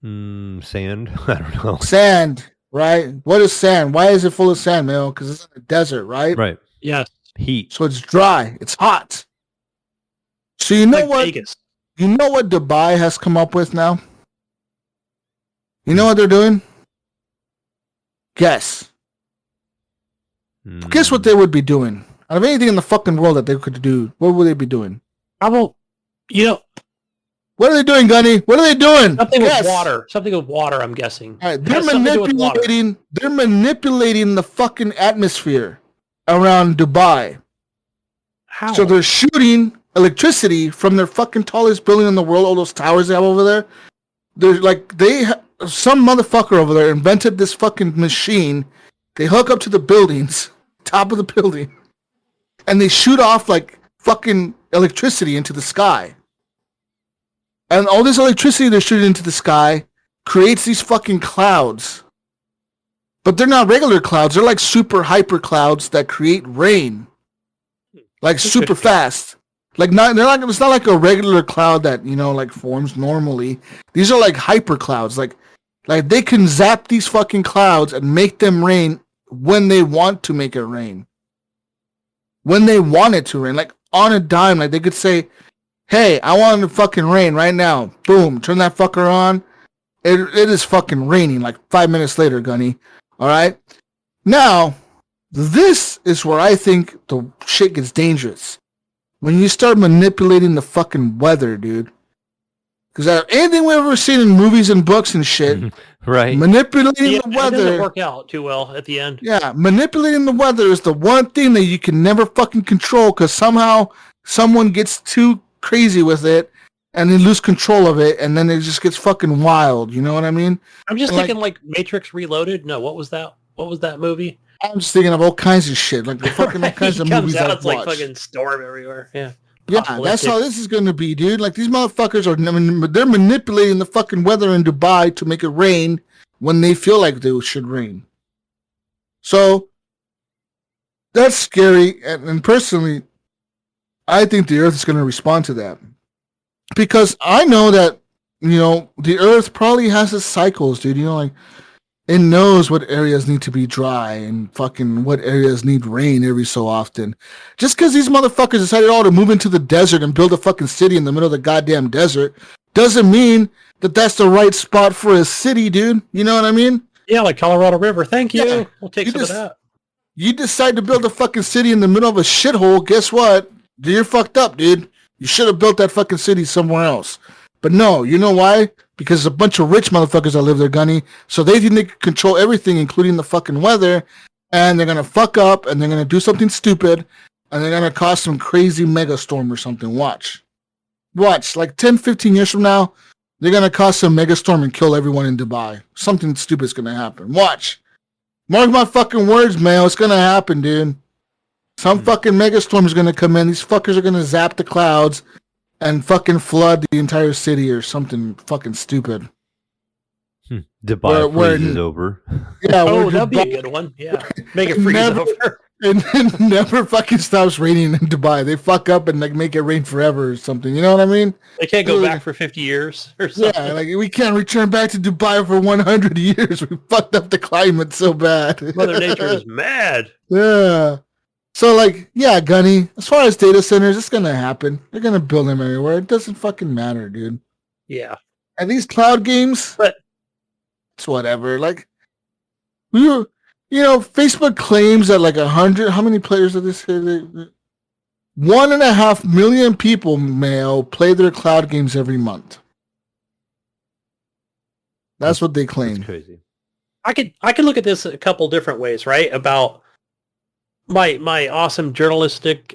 Sand. I don't know. Sand, right? What is sand? Why is it full of sand, Mayo? Because it's in a desert, right? Right. Yes. Heat. So it's dry. It's hot. So you know like what? Vegas. You know what Dubai has come up with now? You know what they're doing? Guess. Guess what they would be doing? Out of anything in the fucking world that they could do, what would they be doing? What are they doing, Gunny? What are they doing? Something with water. Something with water, I'm guessing. All right, they're manipulating the fucking atmosphere around Dubai. How? So they're shooting electricity from their fucking tallest building in the world, all those towers they have over there. They're like, some motherfucker over there invented this fucking machine. They hook up to the buildings, top of the building, and they shoot off like fucking electricity into the sky. And all this electricity they're shooting into the sky creates these fucking clouds. But they're not regular clouds. They're like super hyper clouds that create rain. Like super fast. It's not like a regular cloud that, like forms normally. These are like hyper clouds. Like they can zap these fucking clouds and make them rain when they want to make it rain. When they want it to rain. Like on a dime. Like they could say, hey, I want it to fucking rain right now. Boom. Turn that fucker on. It is fucking raining like 5 minutes later, Gunny. Alright? Now, this is where I think the shit gets dangerous. When you start manipulating the fucking weather, dude. Because anything we've ever seen in movies and books and shit, right? Manipulating the weather. It doesn't work out too well at the end. Yeah, manipulating the weather is the one thing that you can never fucking control because somehow someone gets too crazy with it and they lose control of it and then it just gets fucking wild. You know what I mean? I'm just thinking like Matrix Reloaded. No, what was that? What was that movie? I'm just thinking of all kinds of shit, like the fucking all kinds of movies I've watched. Like fucking storm everywhere. Yeah. Yeah, that's how this is going to be, dude. Like, these motherfuckers they're manipulating the fucking weather in Dubai to make it rain when they feel like they should rain. So, that's scary. And personally, I think the Earth is going to respond to that. Because I know that, the Earth probably has its cycles, dude. Like, it knows what areas need to be dry and fucking what areas need rain every so often. Just because these motherfuckers decided all to move into the desert and build a fucking city in the middle of the goddamn desert doesn't mean that that's the right spot for a city, dude. You know what I mean? Yeah, like Colorado River. Thank you. Yeah. We'll take some of that. You decide to build a fucking city in the middle of a shithole, guess what? You're fucked up, dude. You should have built that fucking city somewhere else. But no, you know why? Because there's a bunch of rich motherfuckers that live there, Gunny. So they think they can control everything, including the fucking weather. And they're going to fuck up, and they're going to do something stupid, and they're going to cause some crazy mega storm or something. Watch. Like 10, 15 years from now, they're going to cause some mega storm and kill everyone in Dubai. Something stupid's going to happen. Watch. Mark my fucking words, man. It's going to happen, dude. Some fucking mega storm is going to come in. These fuckers are going to zap the clouds and fucking flood the entire city or something fucking stupid. Dubai freezes over. Yeah, that'd be a good one. Yeah, make it freeze over. And it never fucking stops raining in Dubai. They fuck up and like make it rain forever or something. You know what I mean? They can't go back for 50 years or something. Yeah, like we can't return back to Dubai for 100 years. We fucked up the climate so bad. Mother Nature is mad. Yeah. So, like, yeah, Gunny, as far as data centers, it's going to happen. They're going to build them everywhere. It doesn't fucking matter, dude. Yeah. And these cloud games, it's whatever. Like, Facebook claims that, like, 100, how many players did they say? 1.5 million people, Mayo, play their cloud games every month. That's what they claim. That's crazy. I could look at this a couple different ways, right? About my awesome journalistic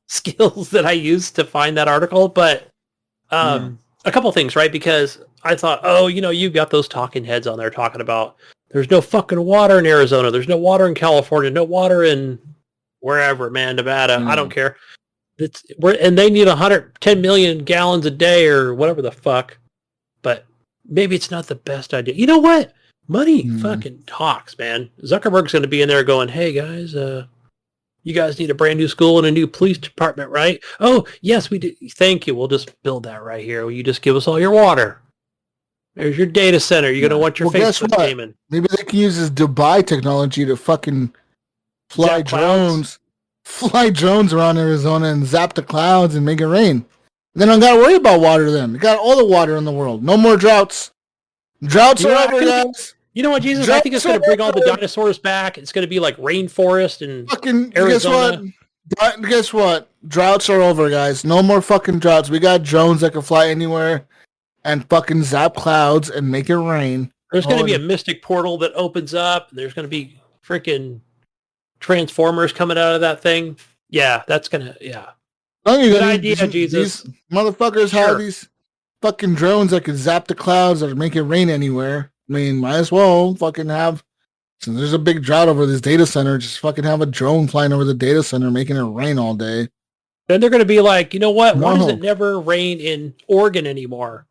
skills that I used to find that article, but a couple things, right? Because I thought, oh, you got those talking heads on there talking about there's no fucking water in Arizona, there's no water in California, no water in wherever, man, Nevada, I don't care. And they need 110 million gallons a day or whatever the fuck. But maybe it's not the best idea. You know what? Money fucking talks, man. Zuckerberg's going to be in there going, hey, guys, you guys need a brand new school and a new police department, right? Oh, yes, we do. Thank you. We'll just build that right here. Will you just give us all your water? There's your data center. You're going to want your Facebook payment. Maybe they can use this Dubai technology to fucking fly drones around Arizona and zap the clouds and make it rain. They don't got to worry about water then. They got all the water in the world. No more droughts. Droughts are over, guys. You know what, Jesus? I think it's going to bring all the dinosaurs back. It's going to be like rainforest and fucking Arizona. Guess what? Droughts are over, guys. No more fucking droughts. We got drones that can fly anywhere and fucking zap clouds and make it rain. There's going to be a mystic portal that opens up. There's going to be freaking transformers coming out of that thing. Yeah, that's going to, yeah. Good idea, Jesus. These motherfuckers have these fucking drones that can zap the clouds or make it rain anywhere. I mean, might as well fucking have, since there's a big drought over this data center, just fucking have a drone flying over the data center making it rain all day. Then they're going to be like, you know what? Why does it never rain in Oregon anymore?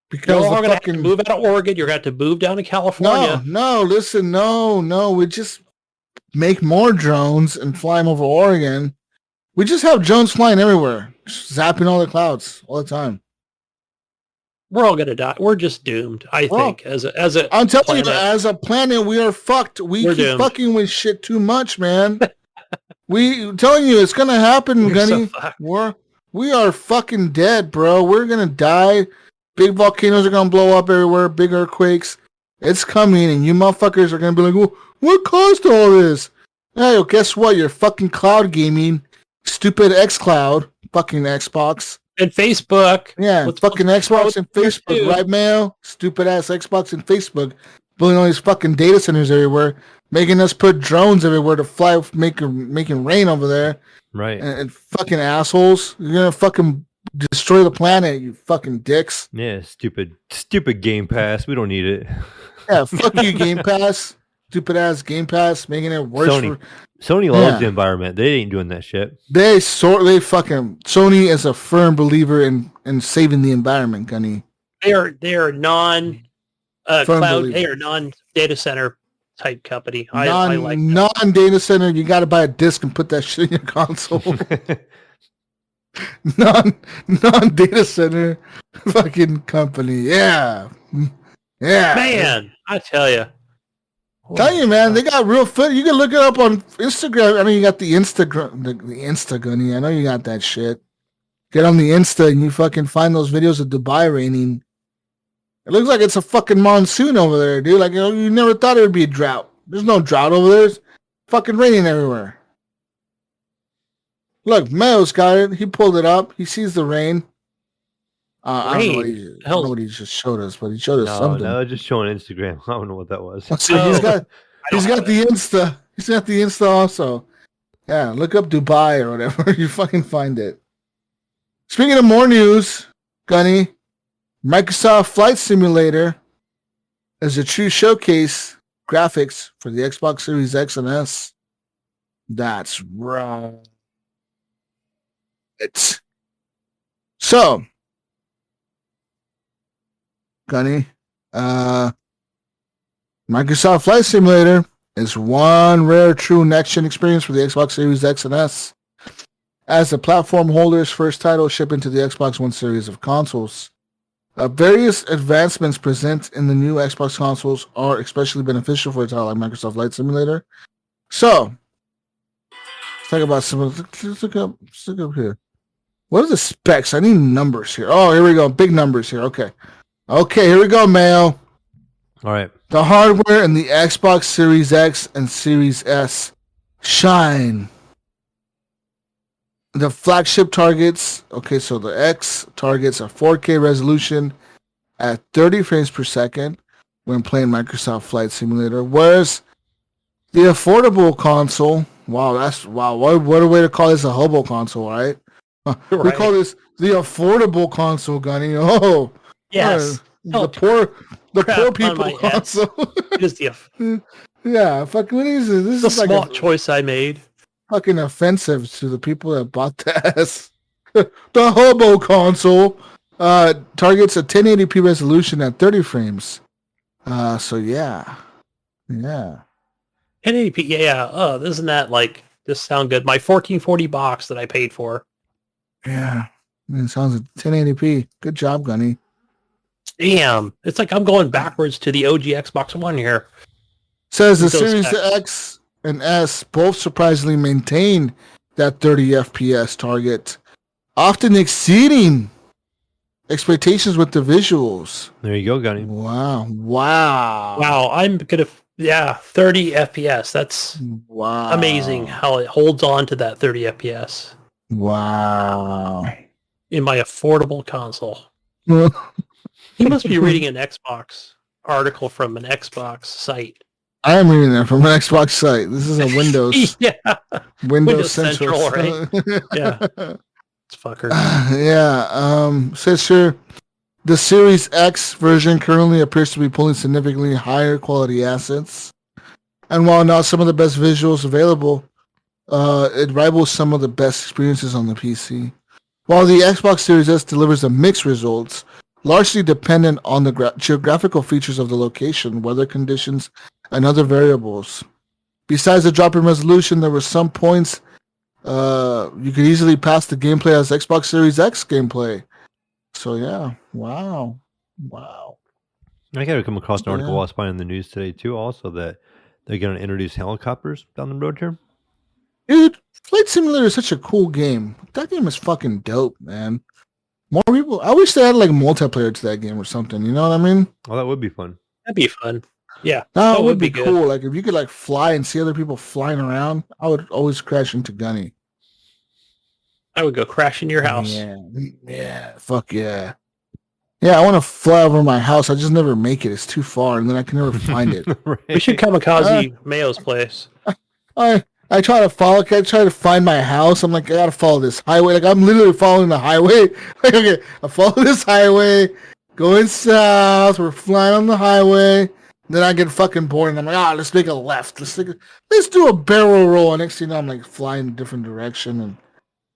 Because you're going to have to move out of Oregon. You're going to have to move down to California. No. We just make more drones and fly them over Oregon. We just have drones flying everywhere, zapping all the clouds all the time. We're all gonna die. We're just doomed. I think as a. I'm telling you, as a planet, we are fucked. We're keep doomed. Fucking with shit too much, man. I'm telling you, it's gonna happen, Gunny. We are fucking dead, bro. We're gonna die. Big volcanoes are gonna blow up everywhere. Big earthquakes. It's coming, and you motherfuckers are gonna be like, well, what caused all this? Hey, well, guess what? You're fucking cloud gaming. Stupid xCloud, fucking Xbox. And Facebook. Yeah, fucking Xbox and Facebook, right, Mayo? Stupid ass Xbox and Facebook. Building all these fucking data centers everywhere, making us put drones everywhere to fly, making rain over there. Right. And fucking assholes. You're gonna fucking destroy the planet, you fucking dicks. Yeah, stupid Game Pass. We don't need it. Yeah, fuck you, Game Pass. Stupid ass Game Pass, making it worse. Sony loves the environment. They ain't doing that shit. Sony is a firm believer in saving the environment, Gunny. They are non cloud. They are non data center type company. I like non data center. You got to buy a disc and put that shit in your console. non data center fucking company. Yeah. Man, I tell you. Tell you, man, they got real fit. You can look it up on Instagram. I know you got the Instagram, the Insta, Gunny. I know you got that shit. Get on the Insta and you fucking find those videos of Dubai raining. It looks like it's a fucking monsoon over there, dude. Like, you never thought it would be a drought. There's no drought over there. It's fucking raining everywhere. Look, Mayo's got it. He pulled it up. He sees the rain. I don't know what he just showed us, but he showed us something. No, just showing Instagram. I don't know what that was. So he's got the Insta. He's got the Insta also. Yeah, look up Dubai or whatever. You fucking find it. Speaking of more news, Gunny, Microsoft Flight Simulator is a true showcase graphics for the Xbox Series X and S. That's right. So, Gunny, Microsoft Flight Simulator is one rare true next-gen experience for the Xbox Series X and S. As the platform holder's first title shipping to the Xbox One series of consoles. Various advancements present in the new Xbox consoles are especially beneficial for a title like Microsoft Flight Simulator. So, let's talk about some. Let's look up here. What are the specs? I need numbers here. Oh, here we go. Big numbers here. Okay, here we go, Mayo. All right. The hardware in the Xbox Series X and Series S shine. The flagship targets, so the X targets a 4K resolution at 30 frames per second when playing Microsoft Flight Simulator. Whereas the affordable console, what a way to call this, a hobo console, right? We Right. call this the affordable console, Gunny. Oh, Yes. the poor crap on people my console. It is the Yeah, fucking what is this? This the is like smart a choice I made. fucking offensive to the people that bought this. The hobo console targets a 1080p resolution at 30 frames. So yeah. 1080p. Yeah. Oh, doesn't that like just sound good? My 1440 box that I paid for. Yeah. It sounds like 1080p. Good job, Gunny. Damn. It's like I'm going backwards to the OG Xbox One here. Says the With those Series specs. X and S both surprisingly maintain that 30 FPS target, often exceeding expectations with the visuals. There you go, Gunny. Wow. Wow. I'm gonna 30 FPS. That's Wow. amazing how it holds on to that 30 FPS Wow. in my affordable console. He must be reading an Xbox article from an Xbox site. I am reading that from an Xbox site. This is a Windows Yeah. Windows Central, Central, right? Yeah. It's fucker. Says here, the Series X version currently appears to be pulling significantly higher quality assets. And while not some of the best visuals available, it rivals some of the best experiences on the PC. While the Xbox Series S delivers a mixed results, largely dependent on the geographical features of the location, weather conditions, and other variables. Besides the drop in resolution, there were some points you could easily pass the gameplay as Xbox Series X gameplay. So yeah, wow. I got to come across an article I was finding in the news today too. Also, that they're going to introduce helicopters down the road here. Dude, Flight Simulator is such a cool game. That game is fucking dope, man. More people. I wish they had like multiplayer to that game or something. You know what I mean? Oh, that would be fun. That'd be fun. Yeah. That would be good. cool. Like if you could like fly and see other people flying around, I would always crash into Gunny. I would go crash into your house. Yeah, fuck yeah. Yeah, I want to fly over my house. I just never make it. It's too far, and then I can never find it. Right. We should kamikaze Mayo's place. I try to follow. I try to find my house. I'm like, I gotta follow this highway. Like I'm literally following the highway. Like, okay, I follow this highway, going south. We're flying on the highway. Then I get fucking bored, and I'm like, let's make a left. Let's do a barrel roll. And next thing you know, I'm like flying in a different direction. And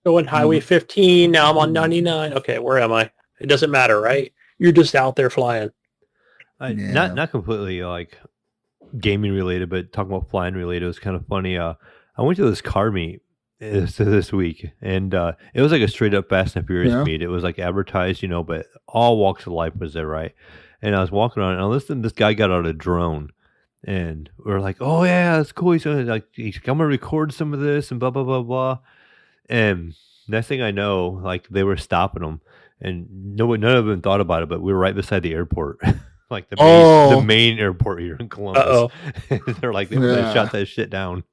Going Highway 15. Now I'm on 99. Okay, where am I? It doesn't matter, right? You're just out there flying. Not completely like gaming related, but talking about flying related, it was kind of funny. I went to this car meet this week, and it was like a straight up Fast and Furious meet. It was like advertised, but all walks of life was there, right? And I was walking around, and I listened. This guy got out a drone, and we were like, "Oh yeah, that's cool." He's like, "I'm gonna record some of this," and blah blah blah blah. And next thing I know, like they were stopping him, and none of them thought about it. But we were right beside the airport. Like the main airport here in Columbus. They're like, they shot that shit down.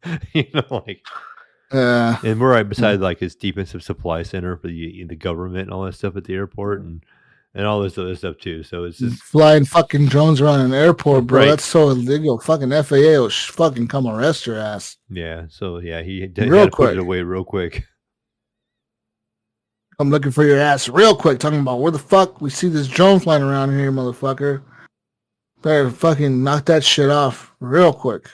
And we're right beside like his defensive supply center for the government and all that stuff at the airport and all this other stuff too. So it's just flying fucking drones around an airport, bro. Right. That's so illegal. Fucking FAA will fucking come arrest your ass. Yeah. So yeah, he had to put it away real quick. I'm looking for your ass real quick. Talking about where the fuck we see this drone flying around here, motherfucker. Better fucking knock that shit off real quick.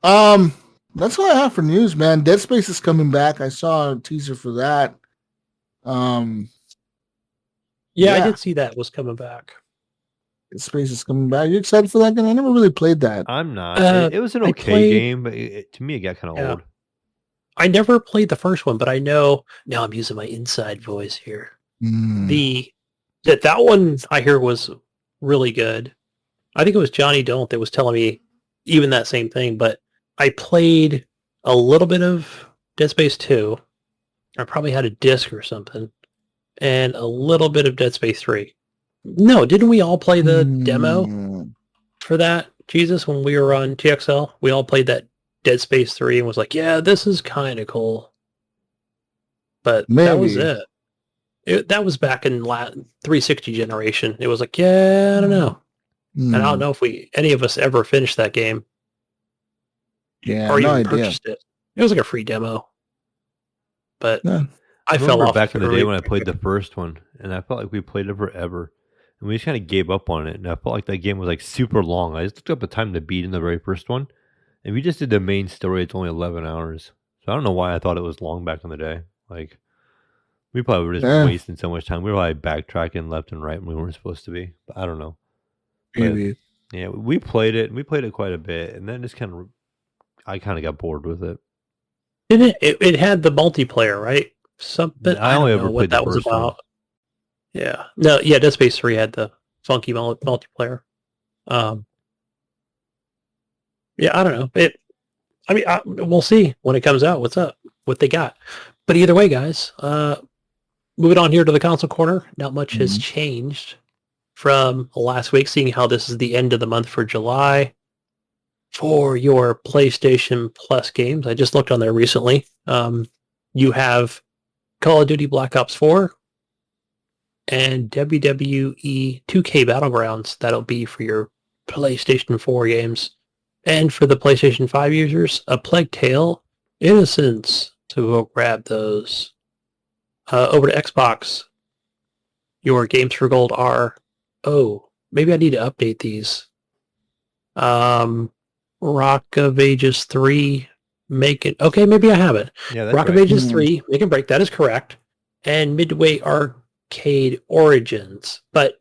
That's all I have for news, man. Dead Space is coming back. I saw a teaser for that. Yeah, I did see that was coming back. Dead Space is coming back. You excited for that game? I never really played that. I'm not. It was an okay game, but to me it got kind of old. I never played the first one, but I know now I'm using my inside voice here. That one I hear was really good. I think it was Johnny Don't that was telling me even that same thing, but I played a little bit of Dead Space 2. I probably had a disc or something, and a little bit of Dead Space 3. No, didn't we all play the demo for that, Jesus, when we were on TXL? We all played that Dead Space 3 and was like, yeah, this is kind of cool. But that was it. That was back in 360 generation. It was like, yeah, I don't know. And I don't know if any of us ever finished that game. Yeah, or no even idea. purchased it. It was like a free demo. But Yeah. I fell remember off back in the day early. when I played the first one, and I felt like we played it forever. And we just kind of gave up on it. And I felt like that game was like super long. I just looked up the time to beat in the very first one. And we just did the main story. It's only 11 hours. So I don't know why I thought it was long back in the day. Like, we probably were just wasting so much time. We were like backtracking left and right when we weren't supposed to be. But I don't know. Maybe. But, yeah, we played it. And we played it quite a bit. And then just I kind of got bored with it. Didn't it had the multiplayer, right? Something I only don't ever know played what the that was first one. about. Yeah. No, yeah, Dead Space 3 had the funky multiplayer. Yeah, I don't know. We'll see when it comes out what they got. But either way, guys, moving on here to the console corner, not much has changed from last week, seeing how this is the end of the month for July. For your PlayStation Plus games, I just looked on there recently. You have Call of Duty Black Ops 4 and WWE 2K Battlegrounds. That'll be for your PlayStation 4 games. And for the PlayStation 5 users, A Plague Tale, Innocence. So go grab those. Over to Xbox, your games for gold are... Oh, maybe I need to update these. Rock of Ages 3, okay, maybe I have it. Yeah, that's Rock of right. Ages 3, Make and Break, that is correct. And Midway Arcade Origins. But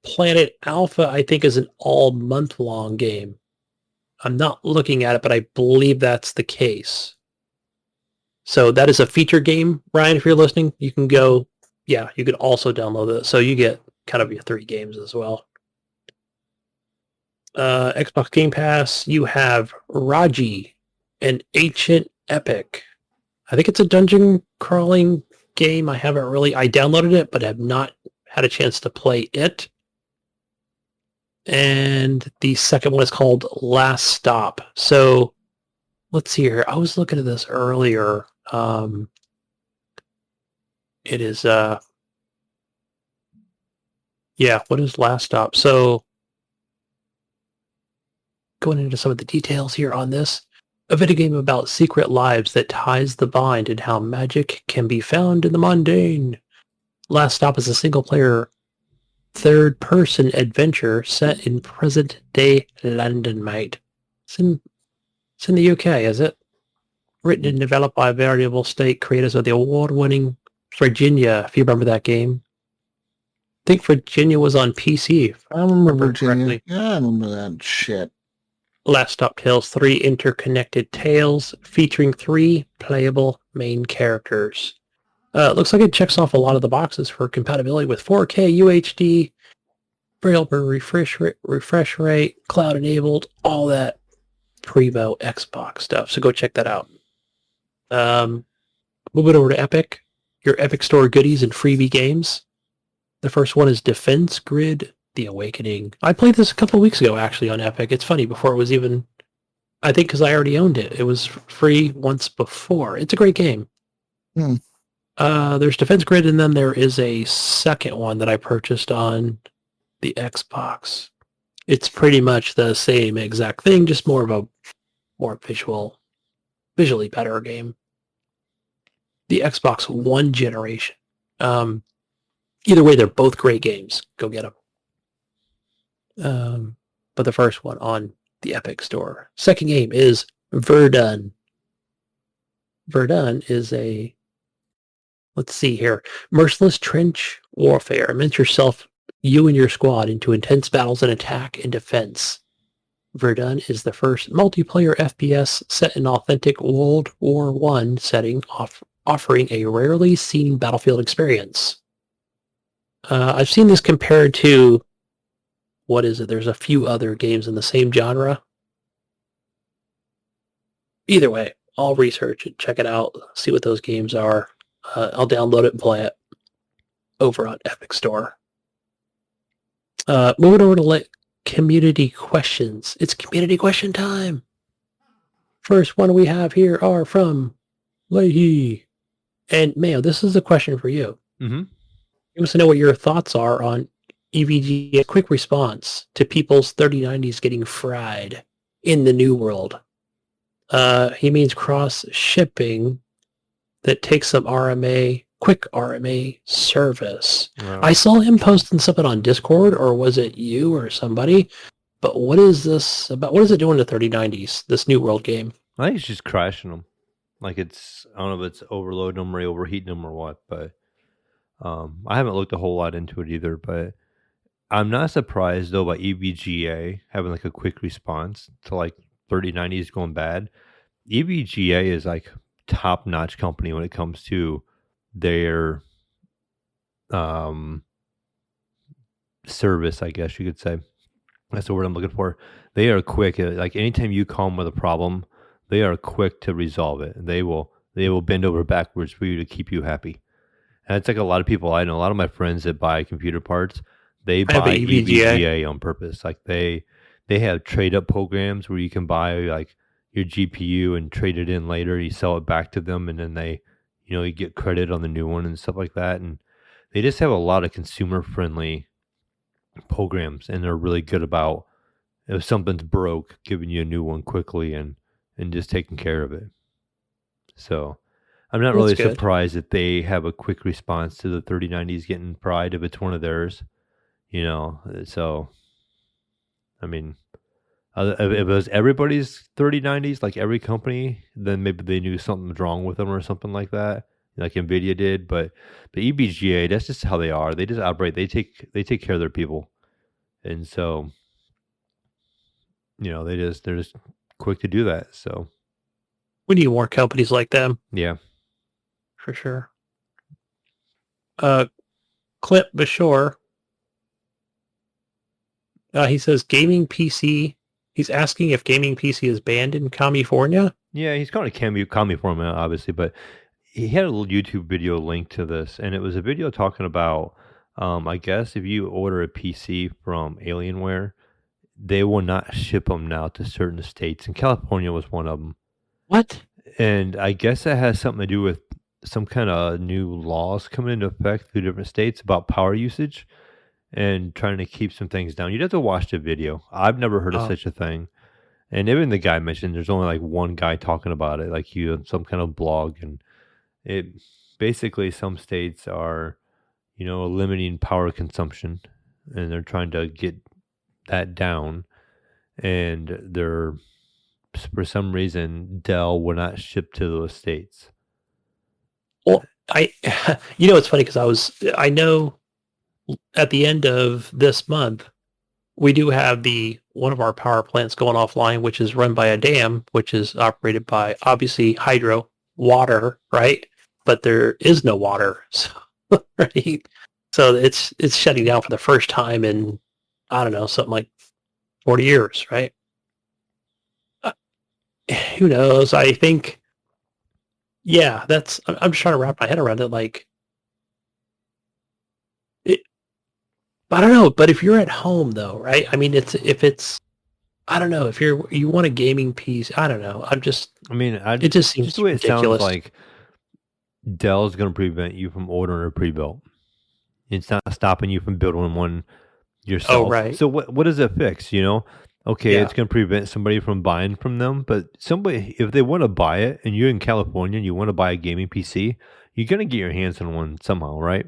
Planet Alpha, I think, is an all-month-long game. I'm not looking at it, but I believe that's the case. So that is a feature game, Ryan, if you're listening. You can go, you could also download it. So you get kind of your 3 games as well. Xbox Game Pass, you have Raji, an Ancient Epic. I think it's a dungeon crawling game. I downloaded it, but have not had a chance to play it. And the second one is called Last Stop. So let's see here. I was looking at this earlier. It is, what is Last Stop? So going into some of the details here on this, a video game about secret lives that ties the mind and how magic can be found in the mundane. Last Stop is a single-player, third-person adventure set in present-day London, mate. It's in the UK, is it? Written and developed by Variable State, creators of the award-winning Virginia, if you remember that game. I think Virginia was on PC, if I remember correctly. Yeah, I remember that shit. Last Stop tells 3 interconnected tales featuring 3 playable main characters. Looks like it checks off a lot of the boxes for compatibility with 4K, UHD, Braille refresh rate, cloud enabled, all that primo Xbox stuff. So go check that out. Moving over to Epic, your Epic Store goodies and freebie games. The first one is Defense Grid: The Awakening. I played this a couple weeks ago, actually, on Epic. It's funny, before it was even... I think because I already owned it. It was free once before. It's a great game. There's Defense Grid, and then there is a second one that I purchased on the Xbox. It's pretty much the same exact thing, just more of a visually better game. The Xbox One generation. Either way, they're both great games. Go get them. But the first one on the Epic Store. Second game is Verdun. Verdun is a, let's see here, merciless trench warfare. Immerse you and your squad into intense battles in attack and defense. Verdun is the first multiplayer FPS set in authentic World War I setting, offering a rarely seen battlefield experience. I've seen this compared to, what is it? There's a few other games in the same genre. Either way, I'll research it, check it out, see what those games are. I'll download it and play it over on Epic Store. Moving over to community questions. It's community question time. First one we have here are from Leahy. And Mayo, this is a question for you. Mm-hmm. He wants to know what your thoughts are on EVG, a quick response to people's 3090s getting fried in the new world. He means cross shipping that takes some RMA, quick RMA service. Wow. I saw him posting something on Discord, or was it you or somebody? But what is this about? What is it doing to 3090s, this new world game? I think it's just crashing them. Like it's, I don't know if it's overloading them or overheating them or what, but I haven't looked a whole lot into it either. But I'm not surprised though by EVGA having like a quick response to like 3090s going bad. EVGA is like top-notch company when it comes to their service, I guess you could say. That's the word I'm looking for. They are quick. Like anytime you call them with a problem, they are quick to resolve it. They will bend over backwards for you to keep you happy. And it's like a lot of people I know, a lot of my friends that buy computer parts, they buy EVGA on purpose. Like they have trade up programs where you can buy like your GPU and trade it in later. You sell it back to them, and then they, you get credit on the new one and stuff like that. And they just have a lot of consumer friendly programs, and they're really good about if something's broke, giving you a new one quickly and just taking care of it. So I'm not really surprised that they have a quick response to the 3090s getting fried if it's one of theirs. So I mean, if it was everybody's 3090s, like every company, then maybe they knew something was wrong with them or something like that, like NVIDIA did. But EVGA, that's just how they are. They just operate. They take care of their people, and so they're just quick to do that. So we need more companies like them. Yeah, for sure. Clint Bashore. He says gaming PC. He's asking if gaming PC is banned in California. Yeah, he's calling it California, obviously, but he had a little YouTube video linked to this, and it was a video talking about, I guess if you order a PC from Alienware, they will not ship them now to certain states, and California was one of them. What? And I guess that has something to do with some kind of new laws coming into effect through different states about power usage and trying to keep some things down. You'd have to watch the video. I've never heard of such a thing. And even the guy mentioned there's only like one guy talking about it, like you on some kind of blog. And it basically, some states are, limiting power consumption, and they're trying to get that down. And they're, for some reason, Dell will not ship to those states. Well, it's funny because I know at the end of this month, we do have one of our power plants going offline, which is run by a dam, which is operated by obviously hydro water, right? But there is no water, so right? So it's shutting down for the first time in, I don't know, something like 40 years, right? Who knows? I think, yeah, I'm just trying to wrap my head around it. Like, I don't know, but if you're at home though, right? I mean, I don't know, if you want a gaming piece, I don't know. It just seems just the way ridiculous. It sounds like Dell's going to prevent you from ordering a pre-built. It's not stopping you from building one yourself. Oh, right. So what does it fix? Okay, Yeah. It's going to prevent somebody from buying from them, but somebody, if they want to buy it and you're in California and you want to buy a gaming PC, you're going to get your hands on one somehow, right?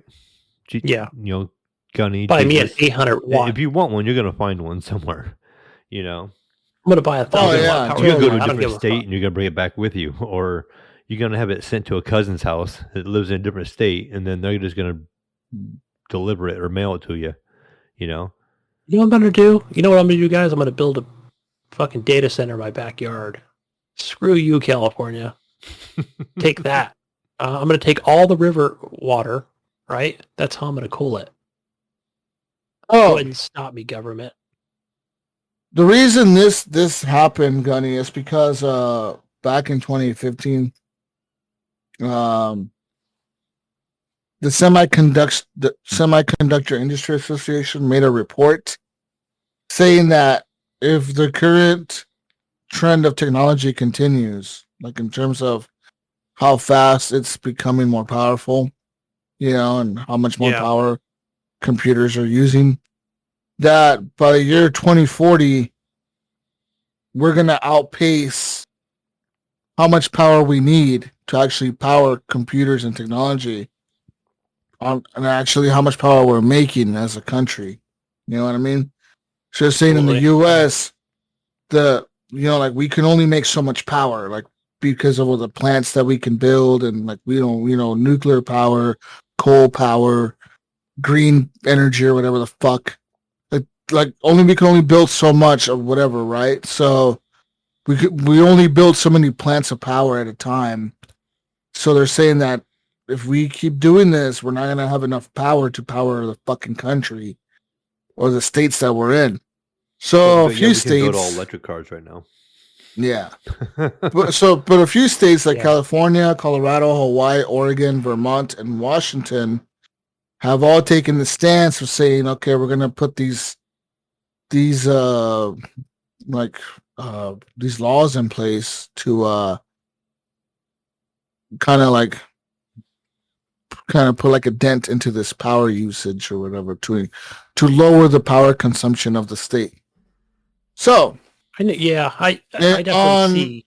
Yeah. Gunny. Buy me an 800 watt. If you want one, you're going to find one somewhere, I'm going to buy a 1,000 watt power. You're going to go to a different state and you're going to bring it back with you, or you're going to have it sent to a cousin's house that lives in a different state, and then they're just going to deliver it or mail it to you, You know what I'm going to do? You know what I'm going to do, guys? I'm going to build a fucking data center in my backyard. Screw you, California. Take that. I'm going to take all the river water, right? That's how I'm going to cool it. Go ahead and stop me, government. The reason this happened, Gunny, is because back in 2015, the Semiconductor Industry Association made a report saying that if the current trend of technology continues, like in terms of how fast it's becoming more powerful, and how much more power computers are using, that by the year 2040, we're going to outpace how much power we need to actually power computers and technology, and actually how much power we're making as a country. You know what I mean? So saying in the U.S., we can only make so much power, like because of all the plants that we can build, and like nuclear power, coal power, green energy, or whatever the fuck. We can only build so much of whatever, right? So we only build so many plants of power at a time. So they're saying that if we keep doing this, we're not gonna have enough power to power the fucking country or the states that we're in. So a few we states can go to all electric cars right now. Yeah. but a few states like California, Colorado, Hawaii, Oregon, Vermont, and Washington have all taken the stance of saying, okay, we're gonna put these laws in place to kind of put like a dent into this power usage or whatever to lower the power consumption of the state. So I definitely see.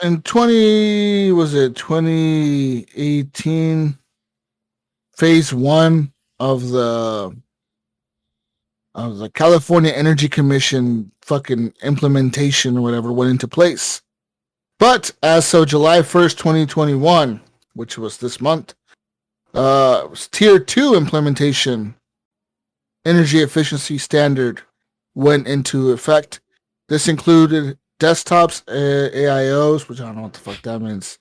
In 2018, phase 1 of the California Energy Commission fucking implementation or whatever went into place. But as of July 1st, 2021, which was this month, Tier 2 implementation energy efficiency standard went into effect. This included desktops, AIOs, which I don't know what the fuck that means,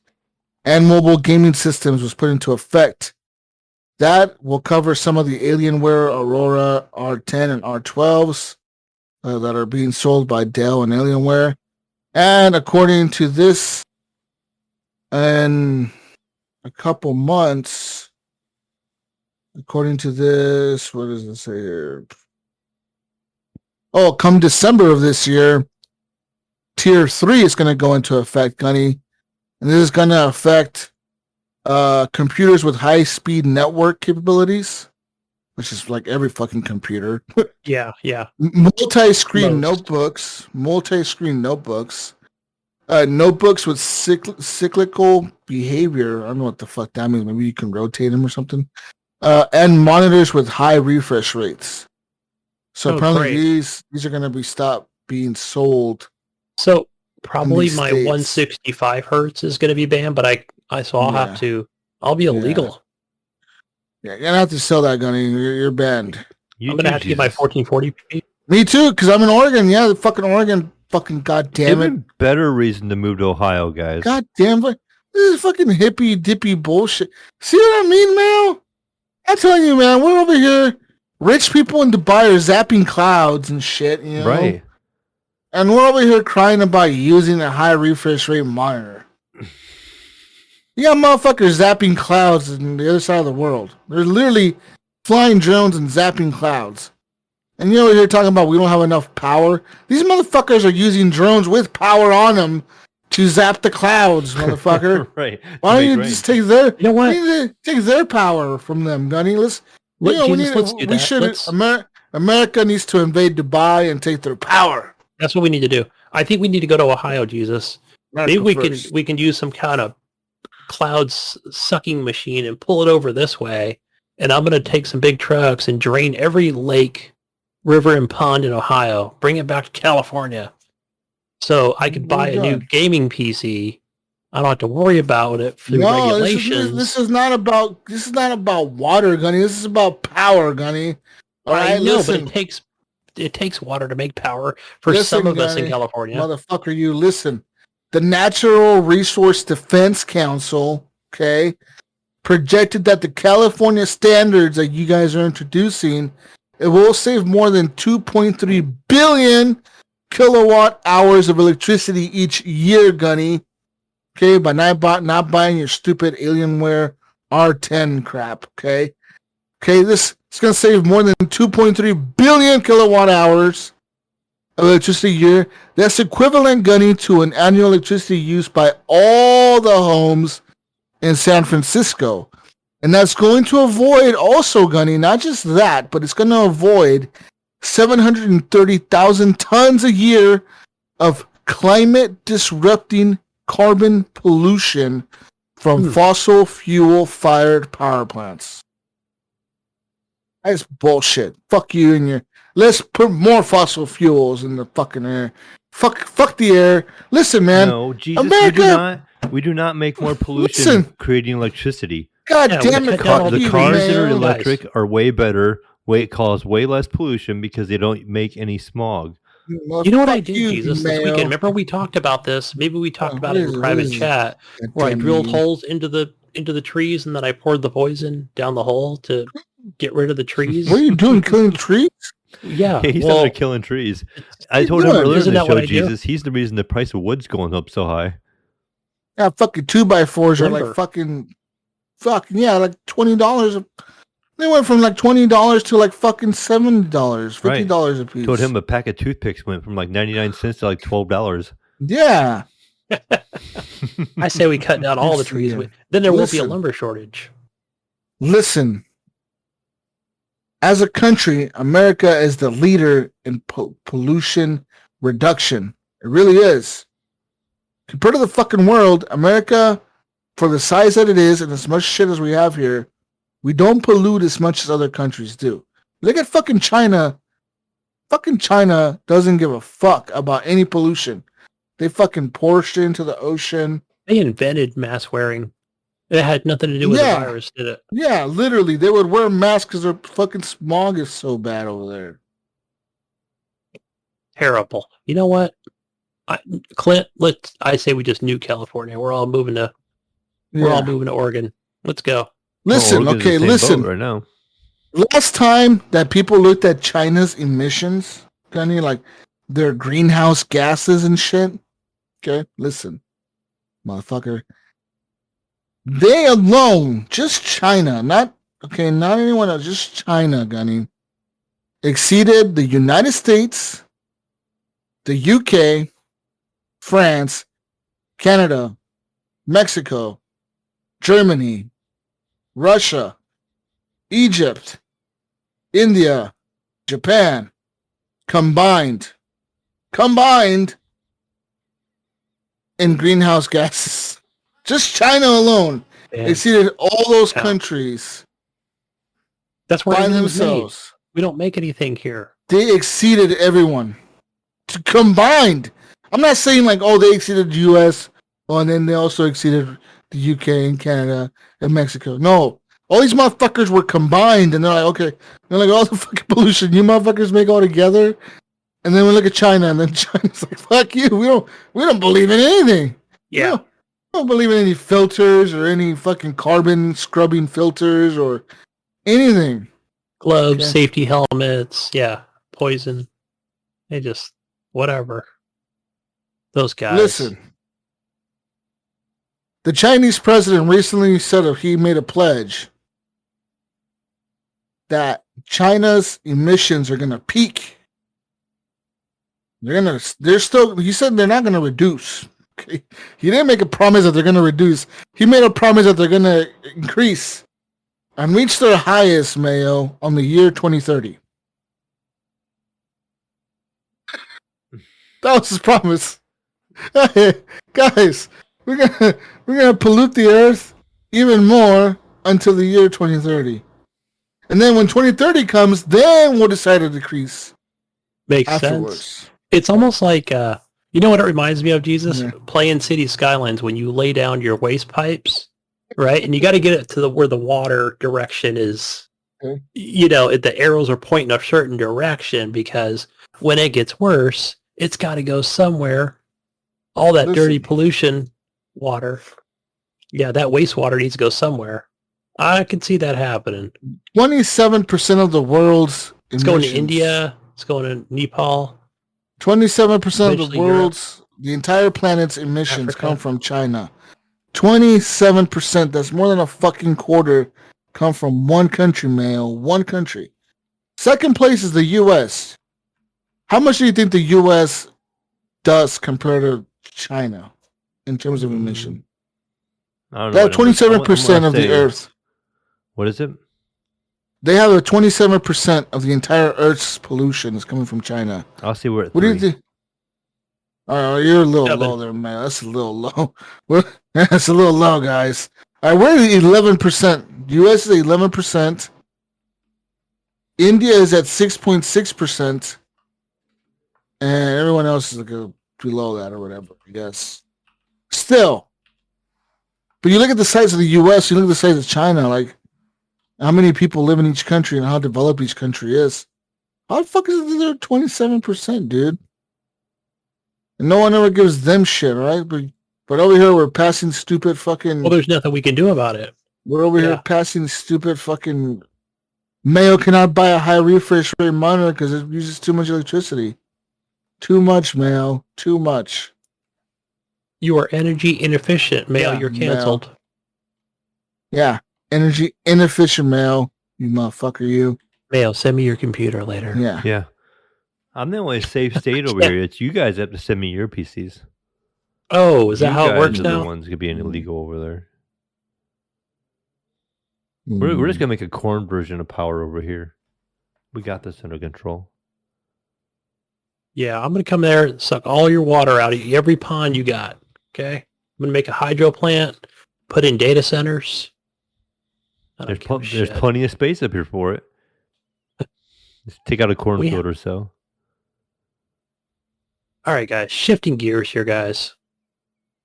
and mobile gaming systems was put into effect. That will cover some of the Alienware Aurora R10 and R12s that are being sold by Dell and Alienware. And according to this, in a couple months, according to this, what does it say here? Oh, come December of this year, Tier 3 is going to go into effect, Gunny. And this is going to affect computers with high-speed network capabilities, which is like every fucking computer. Yeah. Multi-screen notebooks, notebooks with cyclical behavior. I don't know what the fuck that means. Maybe you can rotate them or something. And monitors with high refresh rates. So apparently these are going to be stopped being sold. So probably my 165 hertz is going to be banned, but I'll be illegal. Yeah, you're going to have to sell that, Gunny. You're banned. I'm going to have to get my 1440p. Me too, because I'm in Oregon. Yeah, the fucking Oregon. Fucking goddamn it. Even better reason to move to Ohio, guys. Goddamn it. This is fucking hippy dippy bullshit. See what I mean, man? I'm telling you, man, we're over here. Rich people in Dubai are zapping clouds and shit, you know? Right. And we're over here crying about using a high refresh rate monitor. You got motherfuckers zapping clouds on the other side of the world. They're literally flying drones and zapping clouds. And you're over here talking about we don't have enough power. These motherfuckers are using drones with power on them to zap the clouds, motherfucker. Right. Why don't you just take their take their power from them, Gunny? America needs to invade Dubai and take their power. That's what we need to do. I think we need to go to Ohio, Jesus. Maybe we can use some kind of cloud sucking machine and pull it over this way. And I'm going to take some big trucks and drain every lake, river, and pond in Ohio. Bring it back to California, so I could buy a new gaming PC. I don't have to worry about it through regulations. This is not about water, Gunny. This is about power, Gunny. All right, listen. But it takes water to make power for some of us in California. Motherfucker, you listen. The Natural Resource Defense Council, okay, projected that the California standards that you guys are introducing, it will save more than 2.3 billion kilowatt hours of electricity each year, Gunny. Okay, by not buying your stupid Alienware R10 crap, okay? Okay, this is going to save more than 2.3 billion kilowatt hours of electricity a year. That's equivalent, Gunny, to an annual electricity use by all the homes in San Francisco. And that's going to avoid also, Gunny, not just that, but it's going to avoid 730,000 tons a year of climate-disrupting carbon pollution from fossil fuel-fired power plants. That's bullshit. Fuck you and your... Let's put more fossil fuels in the fucking air. Fuck the air. Listen, man. No, Jesus, America, we do not make more pollution creating electricity. God damn it, The cars that are electric are way better, cause way less pollution because they don't make any smog. You know what I did, Jesus, this weekend? Remember we talked about this? Maybe we talked about it in private chat, where I drilled holes into the trees and then I poured the poison down the hole to get rid of the trees. What are you doing, killing trees? Yeah. He's out there killing trees. I told him earlier in the show, Jesus, he's the reason the price of wood's going up so high. Yeah, fucking 2x4s are like fucking like $20. They went from like $20 to like fucking $70, $50 a piece. Told him a pack of toothpicks went from like 99 cents to like $12. Yeah. I say we cut down all the trees. Then there won't be a lumber shortage. Listen. As a country, America is the leader in pollution reduction. It really is. Compared to the fucking world, America, for the size that it is and as much shit as we have here, we don't pollute as much as other countries do. Look at fucking China. Fucking China doesn't give a fuck about any pollution. They fucking pour shit into the ocean. They invented mask wearing. It had nothing to do with the virus, did it? Yeah, literally. They would wear masks because their fucking smog is so bad over there. Terrible. You know what? Clint, I say we just nuke California. We're all moving to Oregon. Let's go. Listen, listen. Right now. Last time that people looked at China's emissions, Gunny, like their greenhouse gases and shit. Okay, listen, motherfucker. They alone, just China, not anyone else, just China, Gunny, exceeded the United States, the UK, France, Canada, Mexico, Germany, Russia, Egypt, India, Japan, combined in greenhouse gases. Just China alone exceeded all those countries. That's why by themselves. We don't make anything here. They exceeded everyone. Combined. I'm not saying like, they exceeded the US, and then they also exceeded the UK and Canada and Mexico. No. All these motherfuckers were combined, and they're like, okay. They're like, all the fucking pollution you motherfuckers make all together. And then we look at China, and then China's like, fuck you. We don't believe in anything. Yeah. I don't believe in any filters or any fucking carbon scrubbing filters or anything. Gloves, safety helmets, poison. They just, whatever. Those guys. Listen. The Chinese president recently said he made a pledge that China's emissions are going to peak. He said they're not going to reduce. Okay. He didn't make a promise that they're going to reduce. He made a promise that they're going to increase and reach their highest, Mayo, on the year 2030. That was his promise. Hey, guys, we're gonna pollute the earth even more until the year 2030. And then when 2030 comes, then we'll decide to decrease. Makes sense. It's almost like you know what it reminds me of, Jesus? Yeah. Playing City Skylines when you lay down your waste pipes, right? And you got to get it to where the water direction is. Okay. You know, the arrows are pointing a certain direction because when it gets worse, it's got to go somewhere. All that dirty pollution water. Yeah, that wastewater needs to go somewhere. I can see that happening. 27% of the world's emissions. It's going to India. It's going to Nepal. 27% of the world's, the entire planet's emissions come from China. 27%, that's more than a fucking quarter, come from one country, Mayo. One country. Second place is the U.S. How much do you think the U.S. does compared to China in terms of emission? I don't know. They have 27% of the Earth. What is it? They have a 27% of the entire Earth's pollution is coming from China. I'll see where. What do you think? Oh, you're a little 7. low there, man. That's a little low. That's a little low, guys. All right, we're at 11%. U.S. is 11%. India is at 6.6%. And everyone else is like below that or whatever, I guess. Still. But you look at the size of the U.S., you look at the size of China, like how many people live in each country and how developed each country is. How the fuck is it there 27%, dude? And no one ever gives them shit, right? But over here, we're passing stupid fucking... Well, there's nothing we can do about it. We're over here passing stupid fucking... Mayo cannot buy a high refresh rate monitor because it uses too much electricity. Too much, Mayo. Too much. You are energy inefficient, Mayo. You're canceled. Yeah. Energy inefficient, Mayo. You motherfucker, you. Mayo, send me your computer later. Yeah. Yeah. I'm the only safe state over here. It's you guys have to send me your PCs. Oh, is that how it works are now? The ones that could be illegal over there. We're just gonna make a corn version of power over here. We got this under control. Yeah, I'm gonna come there and suck all your water out of you, every pond you got. Okay, I'm gonna make a hydro plant, put in data centers. There's plenty of space up here for it. Just take out a cornfield or so. All right, guys. Shifting gears here, guys.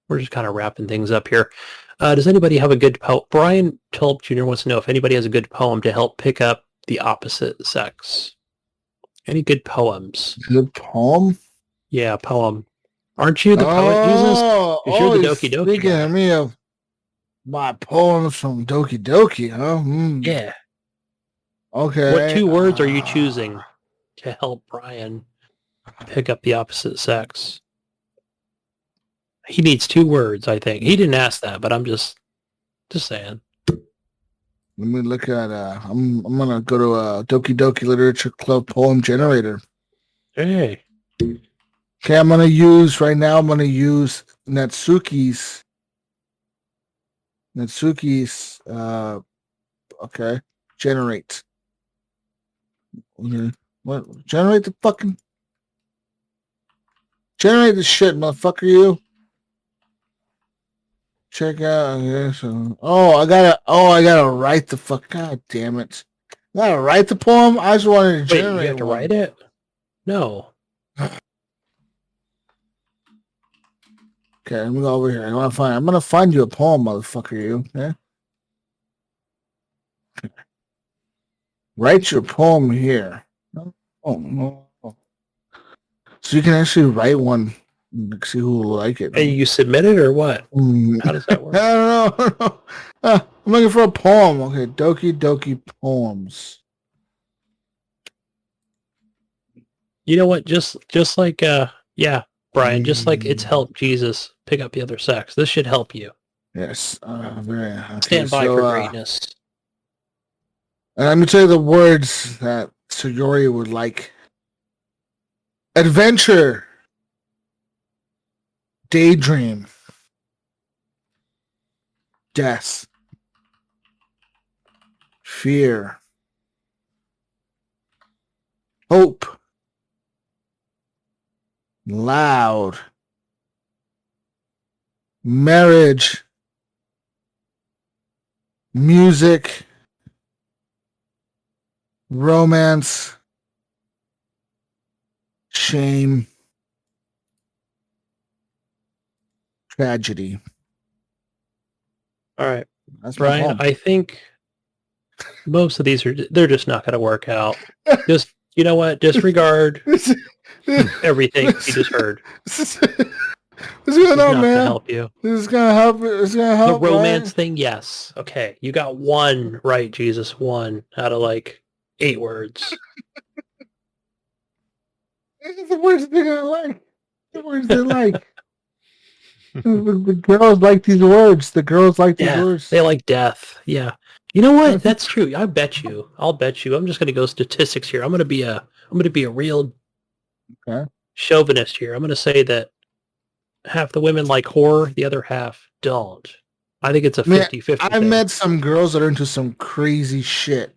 We're just kind of wrapping things up here. Does anybody have a good poem? Brian Tulp Jr. wants to know if anybody has a good poem to help pick up the opposite sex. Any good poems? Good poem? Yeah, poem. Aren't you the poet, Jesus? Because you're the Doki Doki Speaking guy. of me of my poems from Doki Doki, huh? Yeah. Okay. What 2 words are you choosing to help Brian pick up the opposite sex? He needs 2 words, I think. He didn't ask that, but I'm just saying. Let me look at I'm gonna go to Doki Doki Literature Club poem generator. Hey. Okay, I'm gonna use Natsuki's okay. Generate. Okay. What? Generate the shit, motherfucker, you. Check out. Okay, so, I gotta write the fuck. God damn it! I gotta write the poem. I just wanted to generate. Wait, you have to write it? No. Okay, let me go over here. I'm gonna find you a poem, motherfucker. You. Okay. Write your poem here. Oh no. So you can actually write one. See who will like it. And you submit it or what? How does that work? I don't know. I'm looking for a poem. Okay, Doki Doki poems. You know what? Just like Brian, just like it's helped Jesus pick up the other sex. This should help you. Yes. Stand by for greatness. And let me tell you the words that Sayori would like. Adventure. Daydream. Death. Fear. Hope. Loud. Marriage. Music. Romance. Shame. Tragedy. All right, That's Brian, I think most of these they're just not going to work out. Just, you know what? Disregard everything you just heard. What's going on, man? Help you. This is gonna help. It's gonna help. The romance thing, yes. Okay, you got 1 right, Jesus. 1 out of like 8 words. This is the words they're gonna like. The words they like. The girls like these words. The girls like these words. They like death. Yeah. You know what? That's true. I'll bet you. I'm just gonna go statistics here. I'm gonna be a real chauvinist here. I'm gonna say that half the women like horror, the other half don't. I think it's a 50-50 I met some girls that are into some crazy shit.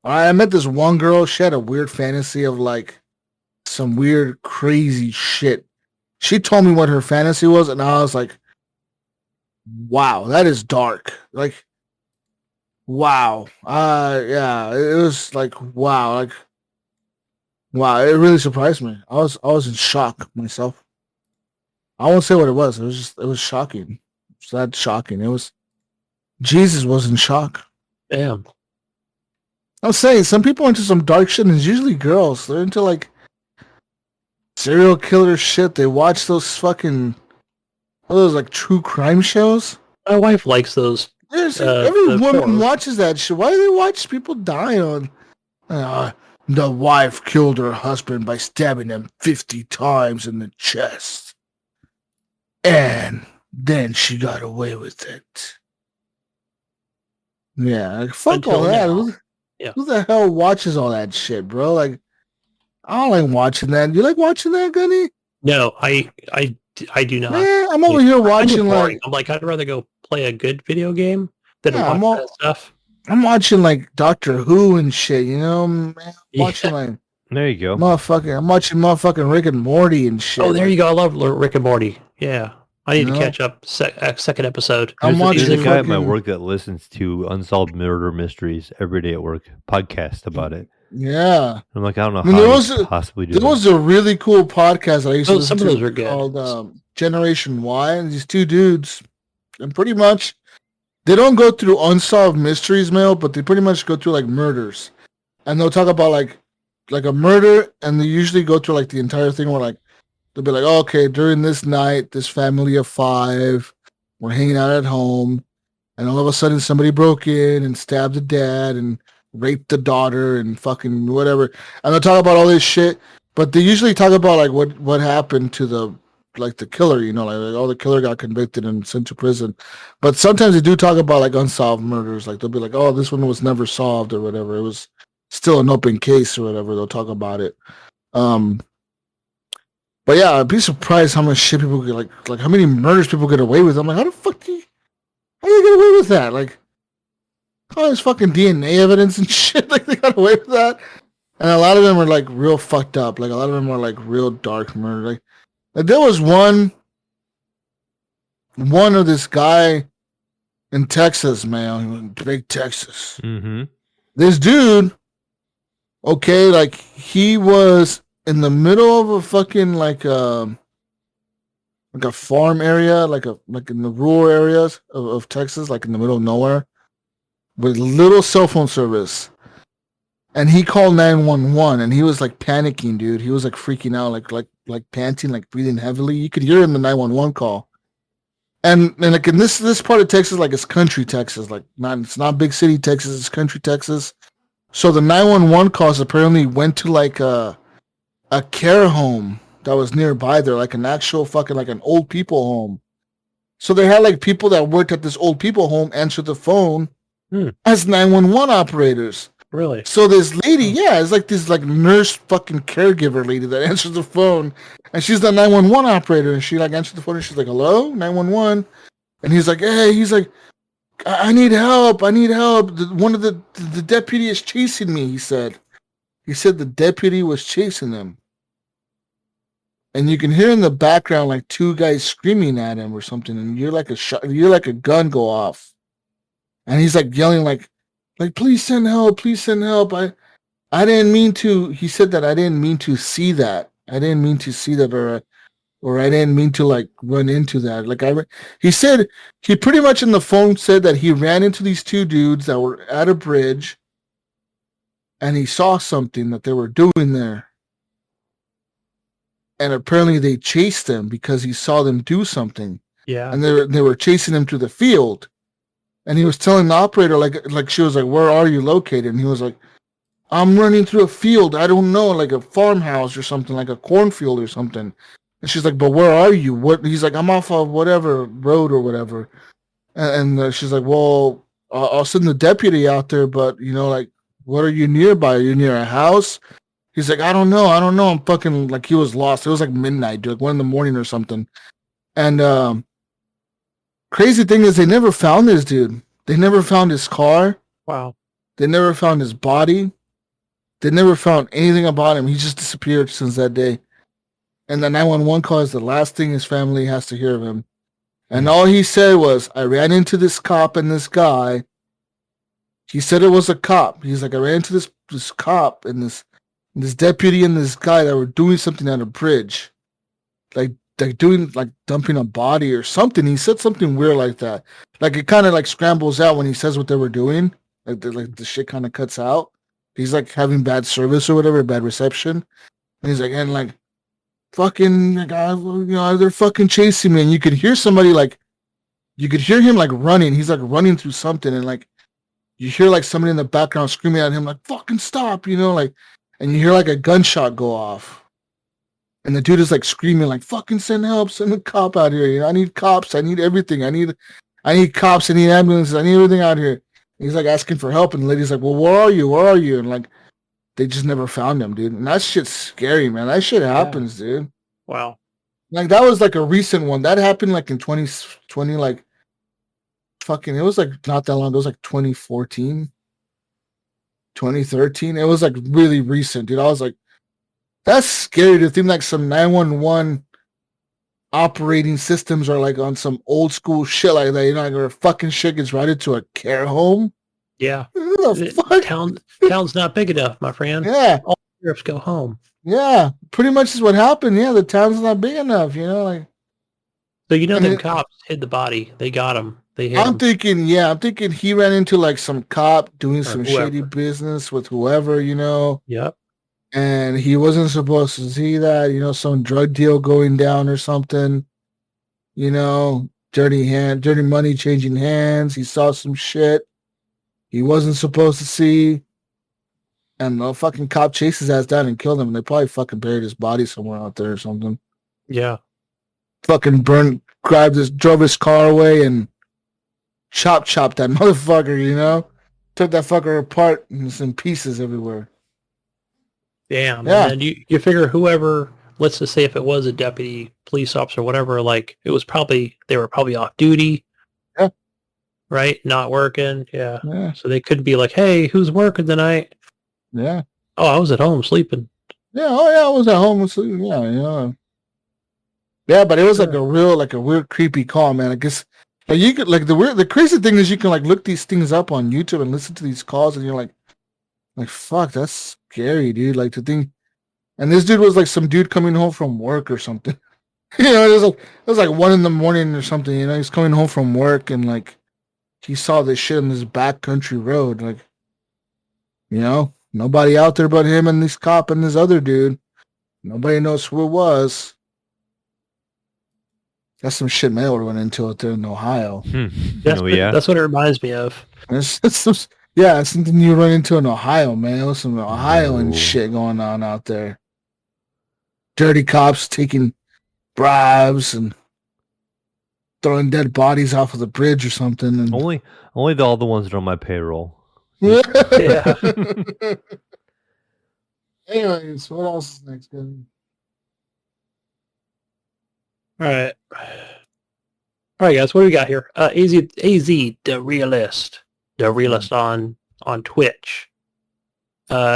I met this one girl. She had a weird fantasy of like some weird, crazy shit. She told me what her fantasy was, and I was like, "Wow, that is dark." Like, wow. Yeah, it was like, wow, like, wow. It really surprised me. I was in shock myself. I won't say what it was. It was shocking. It's that shocking. It was. Jesus was in shock. Damn. I'm saying some people are into some dark shit, and it's usually girls. They're into like serial killer shit. They watch those like true crime shows. My wife likes those. Every woman horror. watches that shit. Why do they watch people die on? The wife killed her husband by stabbing him 50 times in the chest, and then she got away with it. Yeah, like, fuck Until all that. now. Yeah. Who the hell watches all that shit, bro? Like, I don't like watching that. You like watching that, Gunny? No, I do not. Man, I'm over here watching like I'm like, I'd rather go play a good video game than Yeah, watch that stuff. I'm watching like Doctor Who and shit. You know, man, I'm watching like There you go. motherfucking. I'm watching motherfucking Rick and Morty and shit. Oh, there you go. I love Rick and Morty. Yeah, I need You to know? catch up. Second episode. I'm There's watching a guy at my fucking- work that listens to unsolved murder mysteries every day at work. Podcast about it. Yeah, I'm like, I don't know I mean, how there you was could possibly do there that. was a really cool podcast that I used to listen Some of to those are good. called Generation Y, and these two dudes, and pretty much they don't go through unsolved mysteries, Mail, but they pretty much go through like murders, and they'll talk about like a murder, and they usually go through like the entire thing where like they'll be like, oh, okay, during this night, this family of 5 were hanging out at home, and all of a sudden somebody broke in and stabbed the dad and raped the daughter and fucking whatever. And they'll talk about all this shit, but they usually talk about like what happened to the killer, you know, like oh, the killer got convicted and sent to prison. But sometimes they do talk about like unsolved murders. Like they'll be like, oh, this one was never solved or whatever. It was still an open case or whatever. They'll talk about it. But yeah, I'd be surprised how much shit people get like how many murders people get away with. I'm like, how the fuck how do you get away with that? Like all this fucking DNA evidence and shit, like they got away with that. And a lot of them are like real fucked up. Like a lot of them are like real dark murder. Like there was one of this guy in Texas, man, big Texas. Mm-hmm. This dude, okay, like he was in the middle of a fucking like a farm area, like in the rural areas of Texas, like in the middle of nowhere, with little cell phone service. And he called 911 and he was like panicking, dude. He was like freaking out, like panting, like breathing heavily. You could hear him in the 911 call. And like in this part of Texas, like it's country Texas, like it's not big city Texas, it's country Texas. So the 911 calls apparently went to like a care home that was nearby there, like an actual fucking like an old people home. So they had like people that worked at this old people home answer the phone as 911 operators. Really? So this lady, yeah, it's like this like nurse fucking caregiver lady that answers the phone, and she's the 911 operator, and she like answers the phone, and she's like, "Hello, 911," and he's like, "Hey," he's like, "I need help. I need help. One of the deputy is chasing me." He said the deputy was chasing him, and you can hear in the background like 2 guys screaming at him or something, and you're like a gun go off, and he's like yelling like, please send help, I didn't mean to, he said that I didn't mean to see that. I didn't mean to see that, or I didn't mean to like run into that. Like he said, he pretty much in the phone said that he ran into these 2 dudes that were at a bridge and he saw something that they were doing there. And apparently they chased them because he saw them do something. Yeah. And they were chasing him to the field. And he was telling the operator, like she was like, "Where are you located?" And he was like, "I'm running through a field. I don't know, like a farmhouse or something, like a cornfield or something." And she's like, "But where are you?" What? He's like, "I'm off of whatever road or whatever." And she's like, "Well, I'll send the deputy out there, but you know, like, what are you nearby? Are you near a house?" He's like, I don't know. I'm fucking," like he was lost. It was like midnight, dude, like 1 a.m. or something. And crazy thing is they never found this dude. They never found his car. Wow. They never found his body. They never found anything about him. He just disappeared since that day. And the 911 call is the last thing his family has to hear of him. And all he said was, I ran into this cop and this guy. He said it was a cop. He's like, I ran into this cop and this deputy and this guy that were doing something on a bridge. Like dumping a body or something. He said something weird like that. Like it kind of like scrambles out when he says what they were doing. Like the shit kind of cuts out. He's like having bad service or whatever, bad reception. And he's like, and like, fucking, like, they're fucking chasing me. And you could hear somebody you could hear him like running. He's like running through something. And like, you hear like somebody in the background screaming at him, like, fucking stop, like, and you hear like a gunshot go off. And the dude is like screaming, like, fucking send help, send a cop out here. I need cops. I need everything. I need cops. I need ambulances. I need everything out here. He's like asking for help, and the lady's like, well, where are you? Where are you? And like, they just never found him, dude. And that shit's scary, man. That shit happens, dude. Wow. Like, that was like a recent one. That happened like in 2020, like, fucking, it was like not that long. It was like 2014, 2013. It was like really recent, dude. I was like, that's scary to think like some 911 operating systems are like on some old school shit like that, like where fucking shit gets routed to a care home. Yeah. What the fuck? Town's not big enough, my friend. Yeah. All sheriffs go home. Yeah. Pretty much is what happened. Yeah, the town's not big enough, like. So them cops hid the body. They got him. They hit I'm him. thinking he ran into like some cop doing some shady business with whoever, Yep. And he wasn't supposed to see that, some drug deal going down or something, dirty money changing hands. He saw some shit he wasn't supposed to see. And the fucking cop chased his ass down and killed him. And they probably fucking buried his body somewhere out there or something. Yeah. Fucking drove his car away and chopped that motherfucker, took that fucker apart and some pieces everywhere. Damn. Yeah. And then you figure whoever, let's just say if it was a deputy, police officer, whatever, like they were probably off duty. Yeah. Right? Not working. Yeah. Yeah. So they couldn't be like, hey, who's working tonight? Yeah. Oh, I was at home sleeping. Yeah. Oh yeah, I was at home sleeping. Yeah. Yeah, but it was like a weird creepy call, man. I guess like you could the crazy thing is you can like look these things up on YouTube and listen to these calls and you're like fuck, that's scary, dude. Like to think, and this dude was like some dude coming home from work or something. It was like 1 a.m. or something. He's coming home from work and like he saw this shit on this backcountry road. Like, nobody out there but him and this cop and this other dude. Nobody knows who it was. That's some shit Mayo went into out there in Ohio. That's what it reminds me of. It's something you run into in Ohio, man. Some Ohioan shit going on out there. Dirty cops taking bribes and throwing dead bodies off of the bridge or something. And only all the ones that are on my payroll. Yeah. Anyways, what else is next, Gunny? All right, guys. What do we got here? AZ, the realist on Twitch.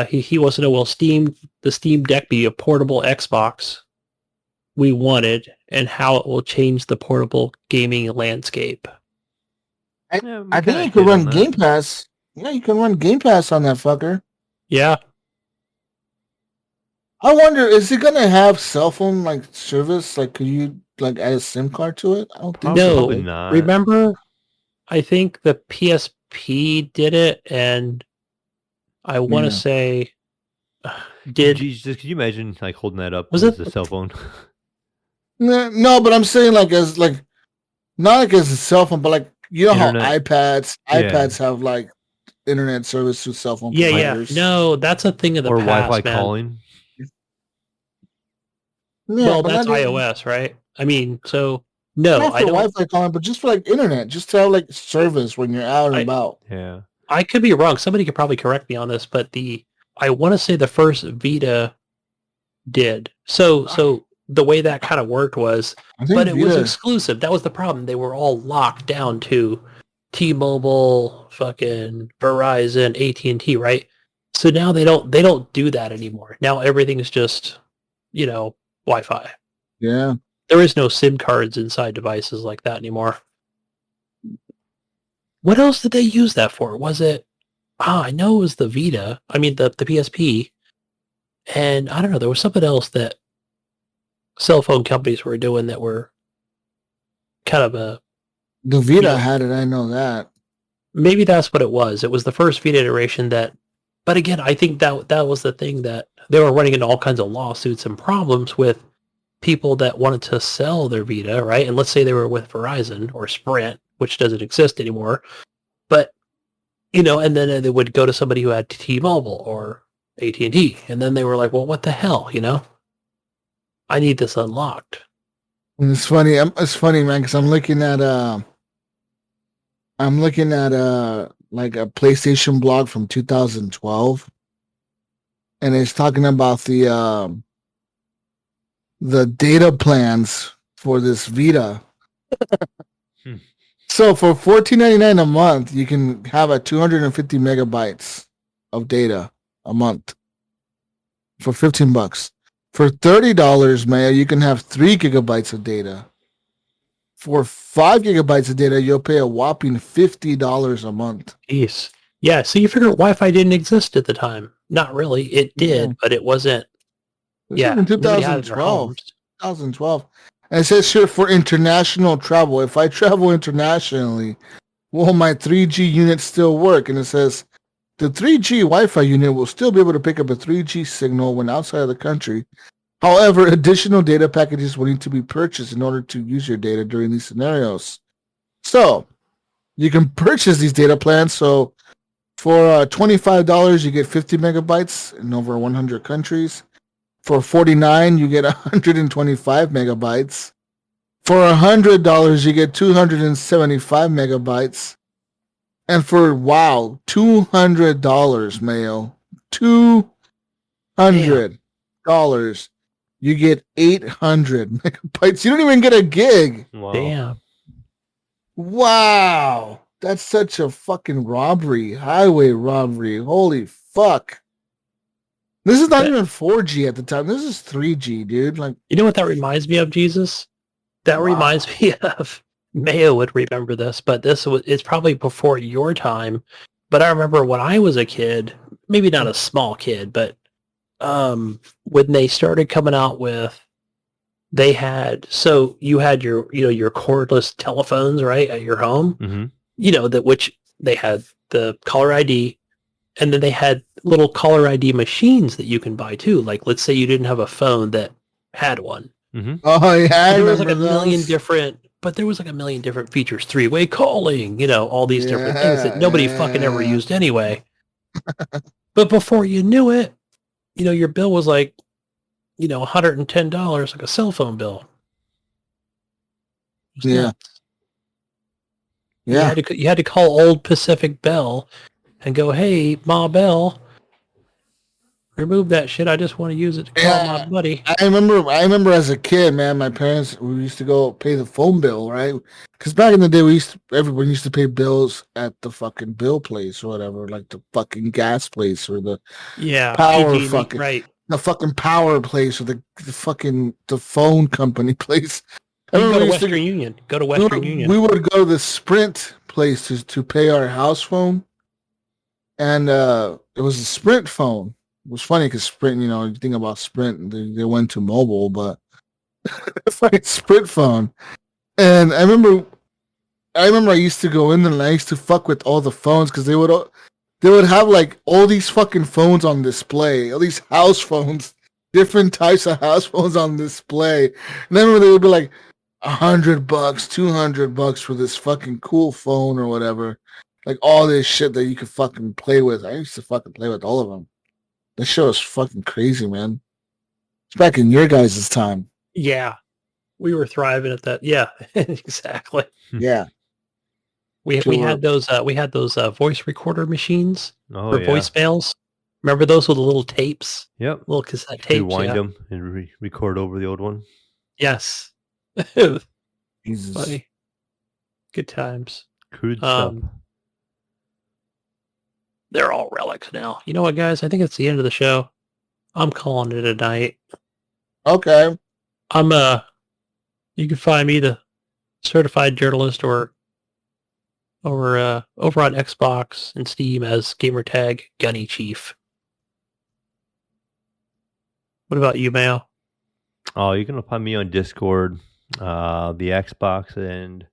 He wants to know, will the Steam Deck be a portable Xbox we wanted, and how it will change the portable gaming landscape? I think you could run Game Pass. Yeah, you can run Game Pass on that fucker. Yeah. I wonder, is it gonna have cell phone like service? Like, could you like add a SIM card to it? I don't think no. Not. Remember, I think the PSP did it, and I want to say did. Jeez, can you imagine like holding that up Was as it a cell phone? No, but I'm saying not like as a cell phone, but like Internet. How iPads have like internet service to cell phone providers. Yeah. No, that's a thing of the past, Wi-Fi man. calling. Yeah, well, that's iOS, right? I mean, so no, not for I don't. Wi-Fi calling, but just for like internet, just to have like service when you're out and about. Yeah, I could be wrong. Somebody could probably correct me on this, but I want to say the first Vita did. So the way that kind of worked was, but it was exclusive. That was the problem. They were all locked down to T-Mobile, fucking Verizon, AT&T, right? So now they don't do that anymore. Now everything's just, Wi-Fi. Yeah. There is no SIM cards inside devices like that anymore. What else did they use that for? Was it? I know it was the Vita. I mean the PSP. And I don't know. There was something else that cell phone companies were doing that were kind of a. The Vita had it. I know that. Maybe that's what it was. It was the first Vita iteration that. But again, I think that was the thing that they were running into all kinds of lawsuits and problems with people that wanted to sell their Vita, right? And let's say they were with Verizon or Sprint, which doesn't exist anymore. But, and then they would go to somebody who had T-Mobile or AT&T. And then they were like, well, what the hell, I need this unlocked. And it's funny, man, because I'm looking at like a PlayStation blog from 2012, and it's talking about the data plans for this Vita. So for $14.99 a month, you can have a 250 megabytes of data a month for $15. For $30, Mayo, you can have 3 gigabytes of data. For 5 gigabytes of data, you'll pay a whopping $50 a month. Jeez. Yeah, so you figure Wi-Fi didn't exist at the time. Not really. It did, but it wasn't. This was in 2012. 2012. And it says here for international travel. If I travel internationally, will my 3G unit still work? And it says the 3G Wi-Fi unit will still be able to pick up a 3G signal when outside of the country. However, additional data packages will need to be purchased in order to use your data during these scenarios. So, you can purchase these data plans. So, for $25, you get 50 megabytes in over 100 countries. For $49, you get 125 megabytes. For $100, you get 275 megabytes. And for, $200, Mayo. $200. You get 800 megabytes. You don't even get a gig. Wow. Damn. Wow. That's such a fucking robbery. Highway robbery. Holy fuck. This is not even 4G at the time. This is 3G, dude. Like, you know what that reminds me of, Jesus? That reminds me of, Mayo would remember this, but it's probably before your time. But I remember when I was a kid, maybe not a small kid, but when they started coming out with, you had your cordless telephones, right, at your home, which they had the caller ID, and then they had little caller ID machines that you can buy too. Like, let's say you didn't have a phone that had one. Mm-hmm. Oh yeah, there was like a million different features, 3-way calling, all these different things that nobody fucking ever used anyway. But before you knew it, your bill was like, $110, like a cell phone bill. Yeah. Yeah. You had to call old Pacific Bell and go, hey, Ma Bell, remove that shit. I just want to use it to call my buddy. I remember as a kid, man, my parents, we used to go pay the phone bill, right? Because back in the day, everyone used to pay bills at the fucking bill place or whatever, like the fucking gas place or the power fucking, right? The fucking power place or the phone company place. Go to Western Union. Go to Western Union. We would go to the Sprint place to pay our house phone, and it was a Sprint phone. It was funny because Sprint, you think about Sprint, they went to mobile, but it's like a Sprint phone. And I remember I used to go in there and I used to fuck with all the phones because they would have like all these fucking phones on display, all these house phones, different types of house phones on display. And I remember they would be like $100, $200 for this fucking cool phone or whatever. Like all this shit that you could fucking play with. I used to fucking play with all of them. This show is fucking crazy, man. It's back in your guys' time. Yeah. We were thriving at that. Yeah, exactly. Yeah. We had those voice recorder machines for yeah. voicemails. Remember those with the little tapes? Yep. Little cassette tapes. Rewind them and record over the old one. Yes. Jesus. Funny. Good times. Crude stuff. They're all relics now. You know what, guys? I think it's the end of the show. I'm calling it a night. Okay. You can find me, the certified journalist, or over on Xbox and Steam as gamertag Gunny Chief. What about you, Mayo? Oh, you can find me on Discord, the Xbox, and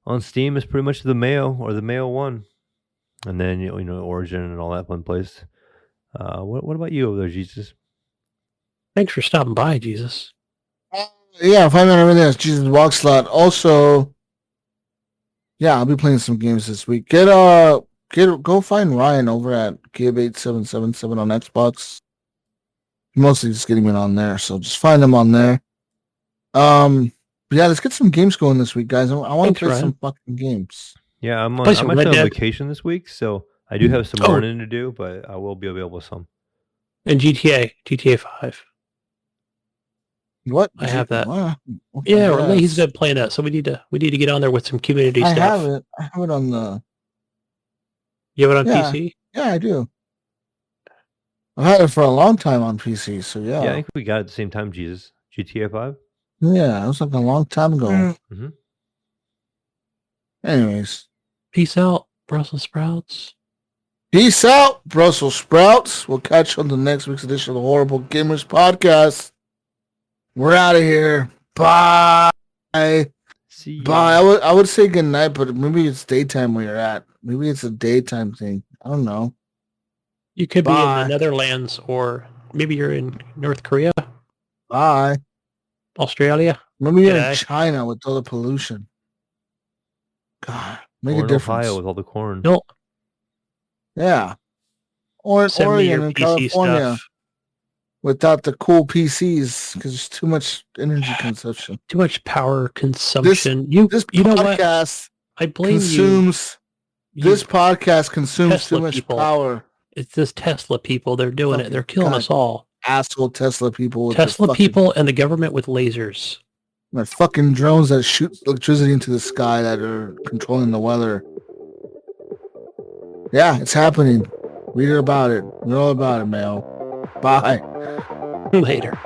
on Steam is pretty much the Mayo or the Mayo 1. And then, you know, Origin and all that fun place. What about you over there, Jesus? Thanks for stopping by, Jesus. Yeah, find me on everything else. JesusWalksAlot. Also, yeah, I'll be playing some games this week. Go find Ryan over at Gib8777 on Xbox. Mostly just getting it on there, so just find him on there. But yeah, let's get some games going this week, guys. I want to play some fucking games. Yeah, I'm actually on vacation this week, so I do have some running to do, but I will be available some. And GTA 5. What? I have that. Okay, yeah, he's been playing that, so we need to get on there with some community stuff. I have it on the. You have it on PC? Yeah, I do. I've had it for a long time on PC, so yeah. Yeah, I think we got it at the same time, Jesus. GTA 5? Yeah, it was like a long time ago. Mm-hmm. Anyways. Peace out, Brussels sprouts. Peace out, Brussels sprouts. We'll catch you on the next week's edition of the Horrible Gamers Podcast. We're out of here. Bye. See you. Bye. I would say good night, but maybe it's daytime where you're at. Maybe it's a daytime thing. I don't know. You could be in the Netherlands, or maybe you're in North Korea. Bye. Australia. Maybe you're in China with all the pollution. God, make a difference. Ohio with all the corn. No. Yeah. Or in Oregon and California without the cool PCs because there's too much energy consumption. Too much power consumption. This you know podcast what? I blame consumes, you. This podcast consumes Tesla too much people. power. It's this Tesla people. They're doing it. They're killing us all. Asshole Tesla people. Tesla people and the government with lasers. My fucking drones that shoot electricity into the sky that are controlling the weather. Yeah, it's happening. Read about it. Read all about it, Mayo. Bye. Later.